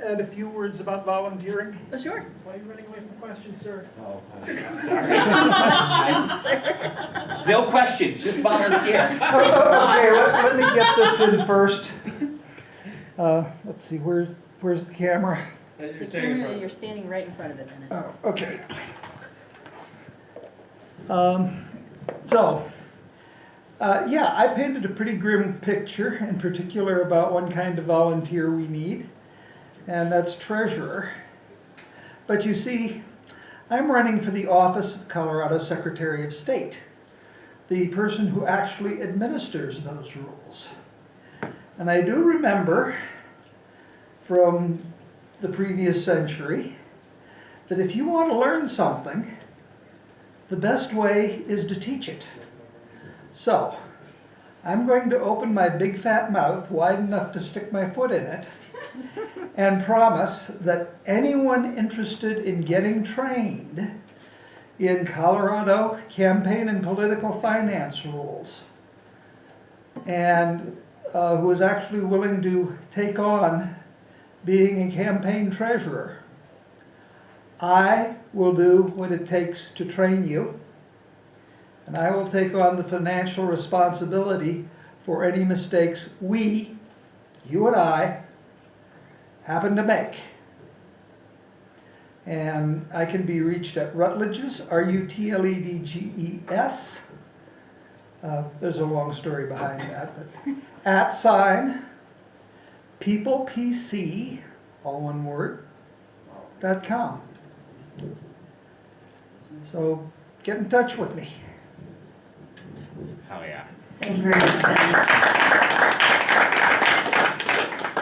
Add a few words about volunteering. Oh, sure. Why are you running away from questions, sir? Oh, sorry. No questions, just volunteer. Okay, let me get this in first. Let's see, where's the camera? You're standing right in front of it, Bennett. Oh, okay. Yeah, I painted a pretty grim picture, in particular about one kind of volunteer we need, and that's treasurer. But you see, I'm running for the office of Colorado Secretary of State, the person who actually administers those rules. And I do remember from the previous century that if you want to learn something, the best way is to teach it. So, I'm going to open my big fat mouth wide enough to stick my foot in it and promise that anyone interested in getting trained in Colorado campaign and political finance rules, and who is actually willing to take on being a campaign treasurer, I will do what it takes to train you, and I will take on the financial responsibility for any mistakes we, you and I, happen to make. And I can be reached at Rutledge's, RUTLEDGES. There's a long story behind that, but @ peoplepc, all one word, .com. So get in touch with me. Oh yeah. Thank you very much, Ben.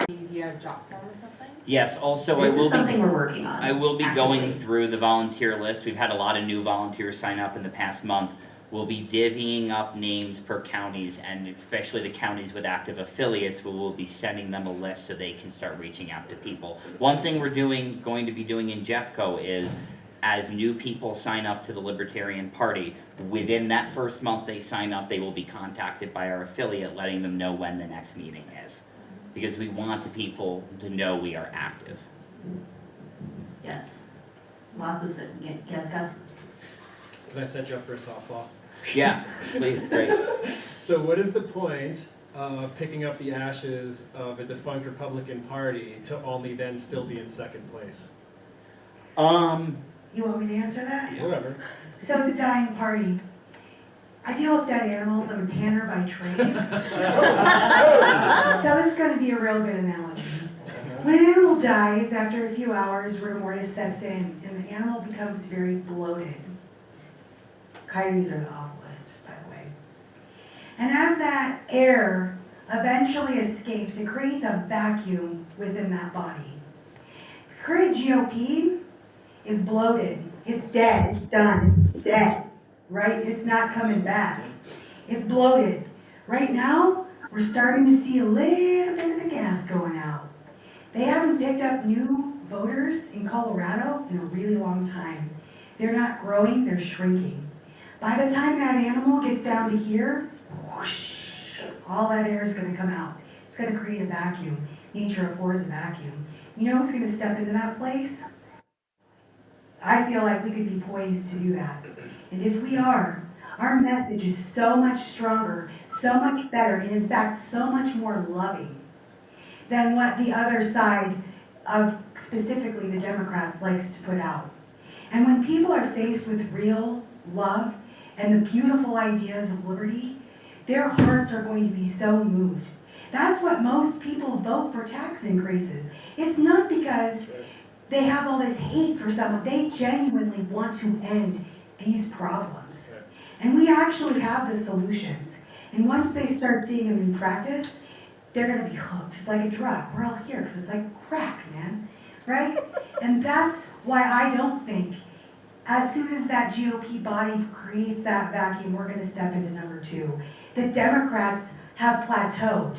Do you have a job form or something? Yes, also This is something we're working on. I will be going actively. through the volunteer list. We've had a lot of new volunteers sign up in the past month. We'll be divvying up names per counties, and especially the counties with active affiliates, we will be sending them a list so they can start reaching out to people. One thing we're going to be doing in Jeffco is, as new people sign up to the Libertarian Party, within that first month they sign up, they will be contacted by our affiliate letting them know when the next meeting is. Because we want the people to know we are active. Yes. Lots of it. Yes, Gus? Can I set you up for a softball? Yeah, please, great. So what is the point of picking up the ashes of a defunct Republican Party to only then still be in second place? You want me to answer that? Whatever. So it's a dying party. I deal with dead animals. I'm a tanner by trade. So this is going to be a real good analogy. When an animal dies, after a few hours, rigor mortis sets in, and the animal becomes very bloated. Coyotes are the awfulest, by the way. And as that air eventually escapes, it creates a vacuum within that body. The current GOP is bloated. It's dead. It's done. It's dead. Right? It's not coming back. It's bloated. Right now, we're starting to see a little bit of the gas going out. They haven't picked up new voters in Colorado in a really long time. They're not growing, they're shrinking. By the time that animal gets down to here, whoosh, all that air is going to come out. It's going to create a vacuum. Nature abhors a vacuum. You know who's going to step into that place? I feel like we could be poised to do that. And if we are, our message is so much stronger, so much better, and in fact, so much more loving than what the other side of specifically the Democrats likes to put out. And when people are faced with real love and the beautiful ideas of liberty, their hearts are going to be so moved. That's what most people vote for tax increases. It's not because they have all this hate for someone. They genuinely want to end these problems. And we actually have the solutions. And once they start seeing them in practice, they're going to be hooked. It's like a drug. We're all here because it's like crack, man. Right? And that's why I don't think as soon as that GOP body creates that vacuum, we're going to step into number 2. The Democrats have plateaued.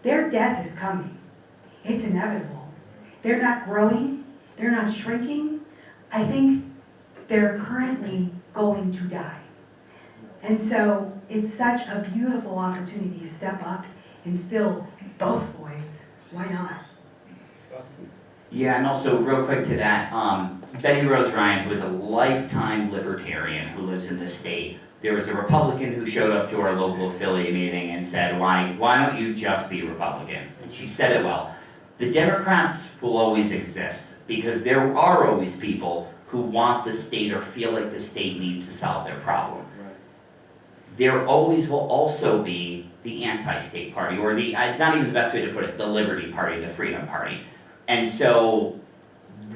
Their death is coming. It's inevitable. They're not growing. They're not shrinking. I think they're currently going to die. And so it's such a beautiful opportunity to step up and fill both voids. Why not? Yeah, and also real quick to that, Betty Rose Ryan, who is a lifetime libertarian who lives in this state, there was a Republican who showed up to our local affiliate meeting and said, why don't you just be Republicans? And she said it well. The Democrats will always exist because there are always people who want the state or feel like the state needs to solve their problem. There always will also be the anti-state party, or it's not even the best way to put it, the Liberty Party, the Freedom Party. And so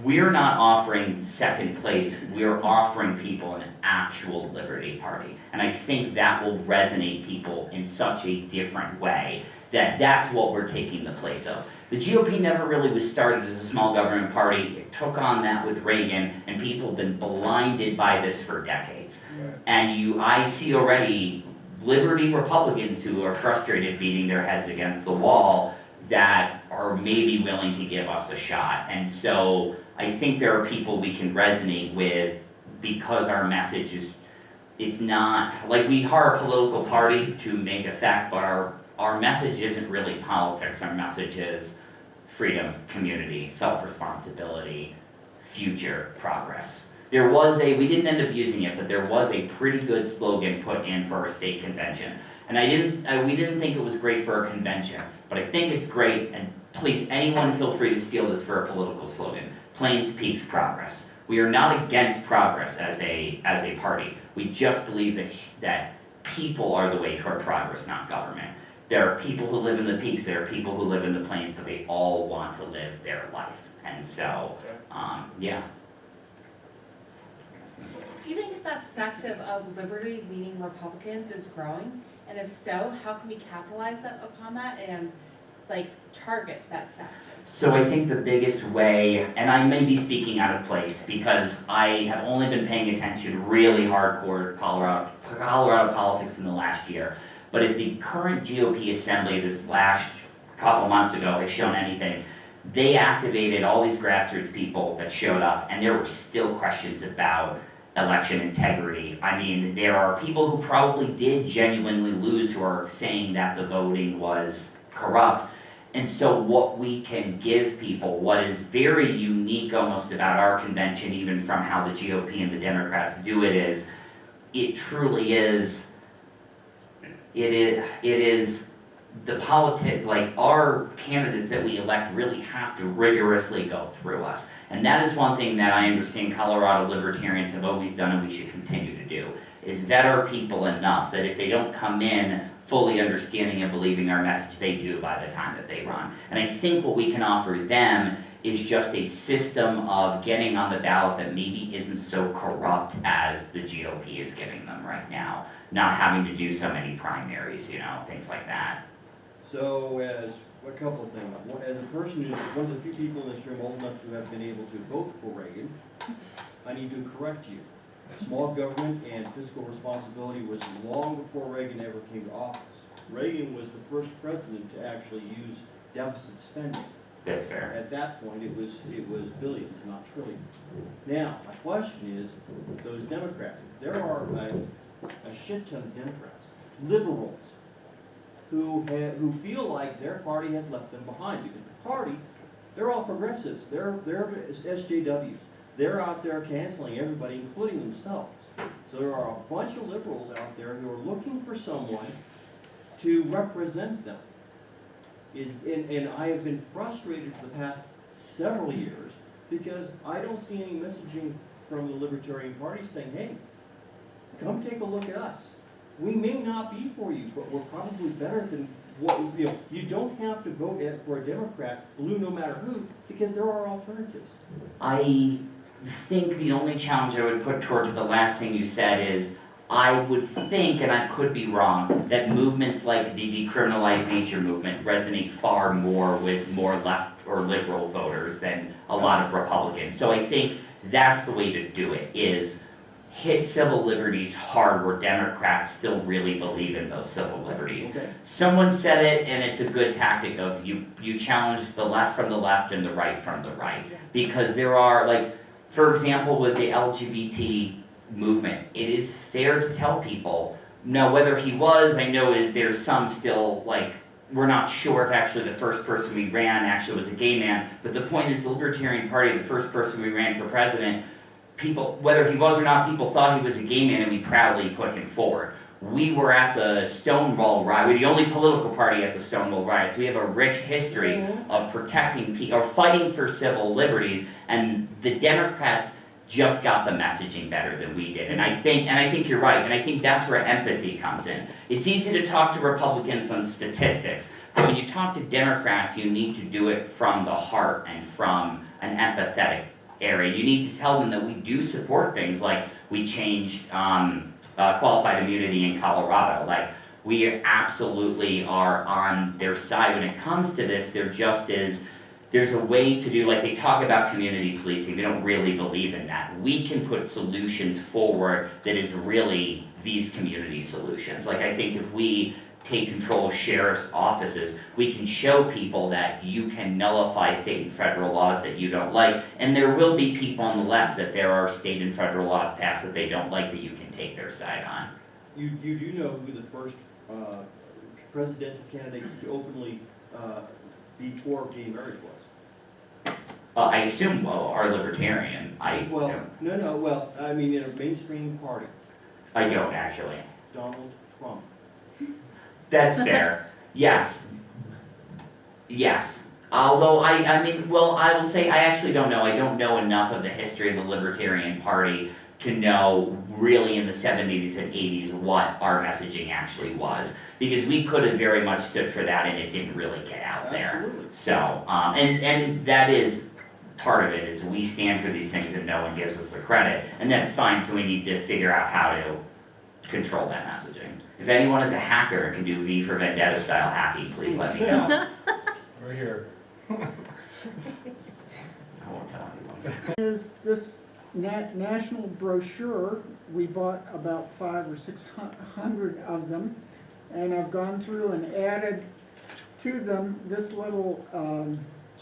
we're not offering second place, we're offering people an actual Liberty Party. And I think that will resonate people in such a different way that that's what we're taking the place of. The GOP never really was started as a small government party. It took on that with Reagan, and people have been blinded by this for decades. And I see already Liberty Republicans who are frustrated beating their heads against the wall. that are maybe willing to give us a shot. And so I think there are people we can resonate with because our message is, it's not, like, we are a political party to make effect, but our message isn't really politics. Our message is freedom, community, self-responsibility, future, progress. There was we didn't end up using it, but there was a pretty good slogan put in for our state convention. And we didn't think it was great for a convention, but I think it's great, and please, anyone feel free to steal this for a political slogan. Plains Peaks Progress. We are not against progress as a party. We just believe that people are the way toward progress, not government. There are people who live in the peaks, there are people who live in the plains, but they all want to live their life. And so, yeah. Do you think that sect of liberty-leaning Republicans is growing? And if so, how can we capitalize upon that and like target that sect? So I think the biggest way, and I may be speaking out of place because I have only been paying attention to really hardcore Colorado politics in the last year. But if the current GOP assembly this last couple months ago has shown anything, they activated all these grassroots people that showed up, and there were still questions about election integrity. I mean, there are people who probably did genuinely lose who are saying that the voting was corrupt. And so what we can give people, what is very unique almost about our convention, even from how the GOP and the Democrats do it, is it truly is, it is the like our candidates that we elect really have to rigorously go through us. And that is one thing that I understand Colorado libertarians have always done and we should continue to do, is vet our people enough that if they don't come in fully understanding and believing our message, they do by the time that they run. And I think what we can offer them is just a system of getting on the ballot that maybe isn't so corrupt as the GOP is giving them right now. Not having to do so many primaries, things like that. So as a couple of things, as a person who's one of the few people in this room old enough to have been able to vote for Reagan, I need to correct you. Small government and fiscal responsibility was long before Reagan ever came to office. Reagan was the first president to actually use deficit spending. That's fair. At that point, it was billions, not trillions. Now, my question is, those Democrats, there are a shit ton of Democrats, liberals, who feel like their party has left them behind, because the party, they're all progressives, they're SJWs. They're out there canceling everybody, including themselves. So there are a bunch of liberals out there who are looking for someone to represent them. And I have been frustrated for the past several years because I don't see any messaging from the Libertarian Party saying, hey, come take a look at us. We may not be for you, but we're probably better than what, you don't have to vote for a Democrat, blue no matter who, because there are alternatives. I think the only challenge I would put towards the last thing you said is, I would think, and I could be wrong, that movements like the decriminalized nature movement resonate far more with more left or liberal voters than a lot of Republicans. So I think that's the way to do it, is hit civil liberties hard where Democrats still really believe in those civil liberties. Okay. Someone said it, and it's a good tactic of you challenge the left from the left and the right from the right. Because there are, like, for example, with the LGBT movement, it is fair to tell people, now whether he was, I know there's some still, like, we're not sure if actually the first person we ran actually was a gay man, but the point is the Libertarian Party, the first person we ran for president, people, whether he was or not, people thought he was a gay man and we proudly put him forward. We were at the Stonewall riot, we're the only political party at the Stonewall riots. We have a rich history of protecting people, or fighting for civil liberties, and the Democrats just got the messaging better than we did. And I think you're right, and I think that's where empathy comes in. It's easy to talk to Republicans on statistics, but when you talk to Democrats, you need to do it from the heart and from an empathetic area. You need to tell them that we do support things like we changed qualified immunity in Colorado. Like, we absolutely are on their side when it comes to this. There just is, there's a way to do, like they talk about community policing, they don't really believe in that. We can put solutions forward that is really these community solutions. Like, I think if we take control of sheriff's offices. We can show people that you can nullify state and federal laws that you don't like, and there will be people on the left that there are state and federal laws passed that they don't like that you can take their side on. You do know who the first presidential candidate to openly be for gay marriage was? I assume, well, our libertarian, Well, no, I mean in a mainstream party. I don't actually. Donald Trump. That's fair. Yes. Yes. Although I mean, well, I will say I actually don't know. I don't know enough of the history of the Libertarian Party to know really in the 70s and 80s what our messaging actually was. Because we could have very much stood for that and it didn't really get out there. Absolutely. So, and that is part of it, is we stand for these things and no one gives us the credit. And that's fine, so we need to figure out how to control that messaging. If anyone is a hacker and can do V for Vendetta style hacking, please let me know. We're here. I won't tell anyone. Is this national brochure, we bought about 500 or 600 of them, and I've gone through and added to them this little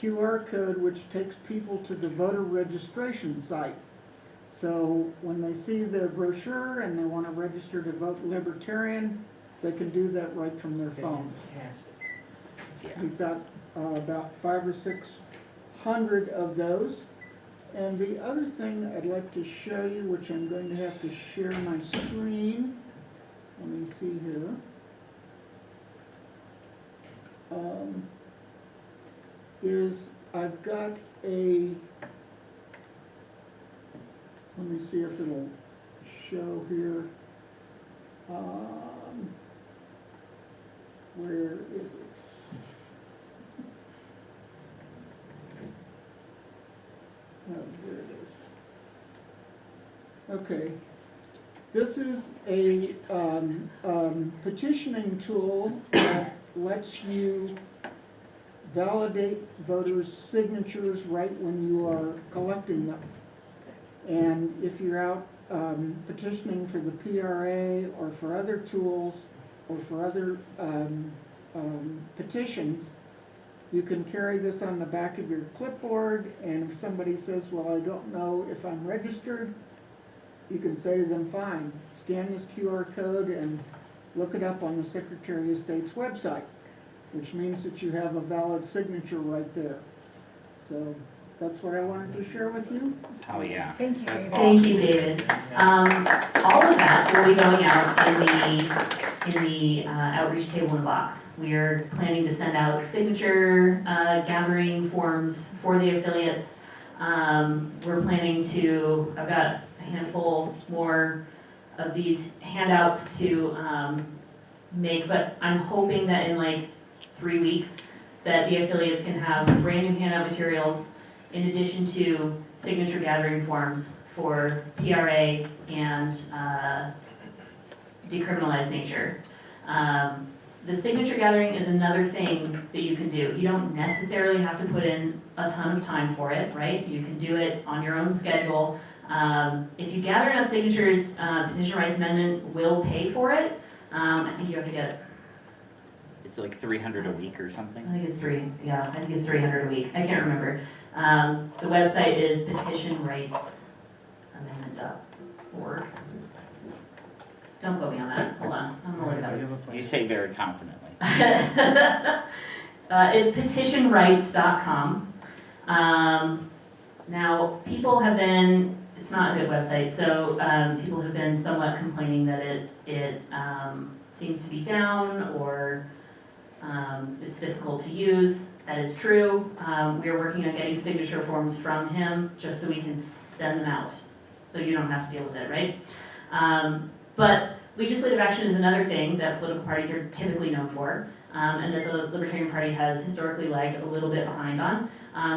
QR code which takes people to the voter registration site. So when they see the brochure and they want to register to vote Libertarian, they can do that right from their phone. Fantastic. Yeah. We've got about 500 or 600 of those. And the other thing I'd like to show you, which I'm going to have to share my screen. Let me see here. Is I've got a, let me see if it'll show here. Where is it? Oh, there it is. Okay. This is a petitioning tool that lets you validate voters' signatures right when you are collecting them. And if you're out petitioning for the PRA or for other tools or for other petitions, you can carry this on the back of your clipboard, and if somebody says, well, I don't know if I'm registered, you can say to them, fine, scan this QR code and look it up on the Secretary of State's website, which means that you have a valid signature right there. So that's what I wanted to share with you. Oh, yeah. Thank you, That's David. awesome. Thank you, David. All of that will be going out in the outreach table in the box. We are planning to send out signature gathering forms for the affiliates. We're planning to, I've got a handful more of these handouts to make, but I'm hoping that in like 3 weeks that the affiliates can have brand new handout materials in addition to signature gathering forms for PRA and decriminalized nature. The signature gathering is another thing that you can do. You don't necessarily have to put in a ton of time for it, right? You can do it on your own schedule. If you gather enough signatures, Petition Rights Amendment will pay for it. I think you have to get, It's like 300 a week or something? I think it's 300 a week. I can't remember. The website is petitionrightsamendment.org. Don't quote me on that. Hold on. I'm gonna look it up. You say very confidently. It's petitionrights.com. Now, people have been, it's not a good website, so people have been somewhat complaining that it seems to be down or it's difficult to use. That is true. We are working on getting signature forms from him just so we can send them out, so you don't have to deal with it, right? But legislative action is another thing that political parties are typically known for, and that the Libertarian Party has historically lagged a little bit behind on.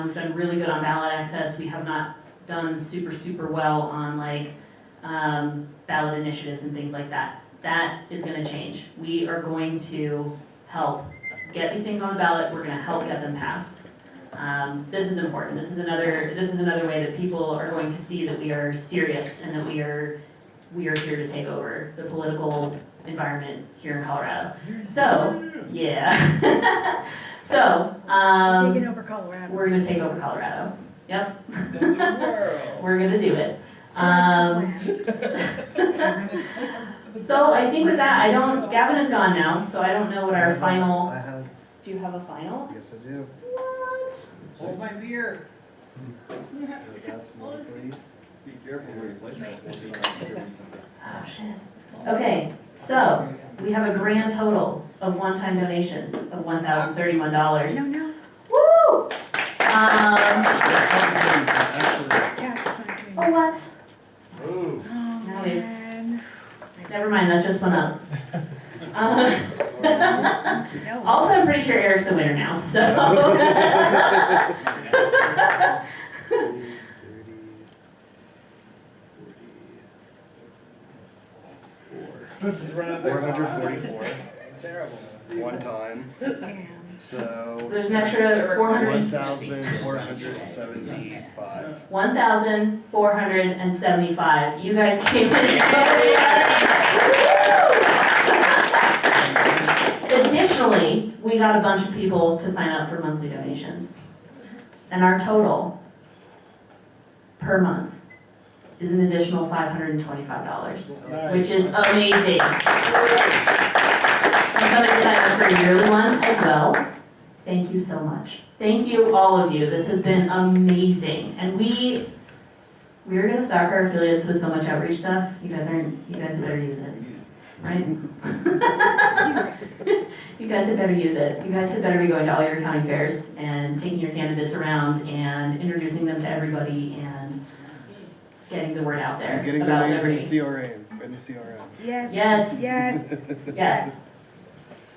We've done really good on ballot access. We have not done super well on like ballot initiatives and things like that. That is going to change. We are going to help get these things on the ballot. We're going to help get them passed. This is important. This is another way that people are going to see that we are serious and that we are here to take over the political environment here in Colorado. So, yeah. So, Taking over Colorado. we're gonna take over Colorado. Yep. World. We're gonna do it. That's So I think with that, Gavin is gone now, so I don't know what our final, I have, do you have a final? yes I do. What? Hold my beer. So that's monthly. Be careful where you place that. Oh, shit. Okay, so we have a grand total of one-time donations of $1,031. No, no. Woo! Actually, Oh, what? ooh. Oh, Now we- man. Never mind, that just went up. No. Also, I'm pretty sure Eric's the winner now, so. 444. Terrible. One time. Damn. So. So there's an extra 400. 1,475. 1,475. You guys came in. Additionally, we got a bunch of people to sign up for monthly donations. And our total per month is an additional $525, which is amazing. I'm coming to sign up for a yearly one as well. Thank you so much. Thank you, all of you. This has been amazing. And we're gonna stock our affiliates with so much outreach stuff. You guys better use it, right? You guys had better use it. You guys had better be going to all your county fairs and taking your candidates around and introducing them to everybody and getting the word out there Getting about donations liberty. in the CRA, in the CRM. Yes. Yes. Yes. Yes.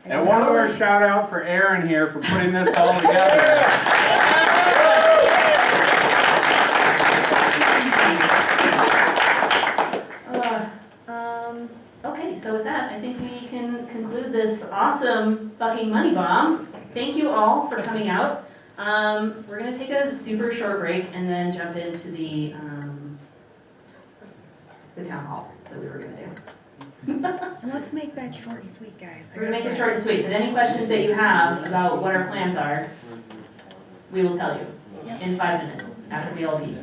And one more shout out for Aaron here for putting this all together. Okay, so with that, I think we can conclude this awesome fucking money bomb. Thank you all for coming out. We're gonna take a super short break and then jump into the town hall that we were gonna do. Let's make that short and sweet, guys. We're gonna make it short and sweet, but any questions that you have about what our plans are, we will tell you in 5 minutes after BLP.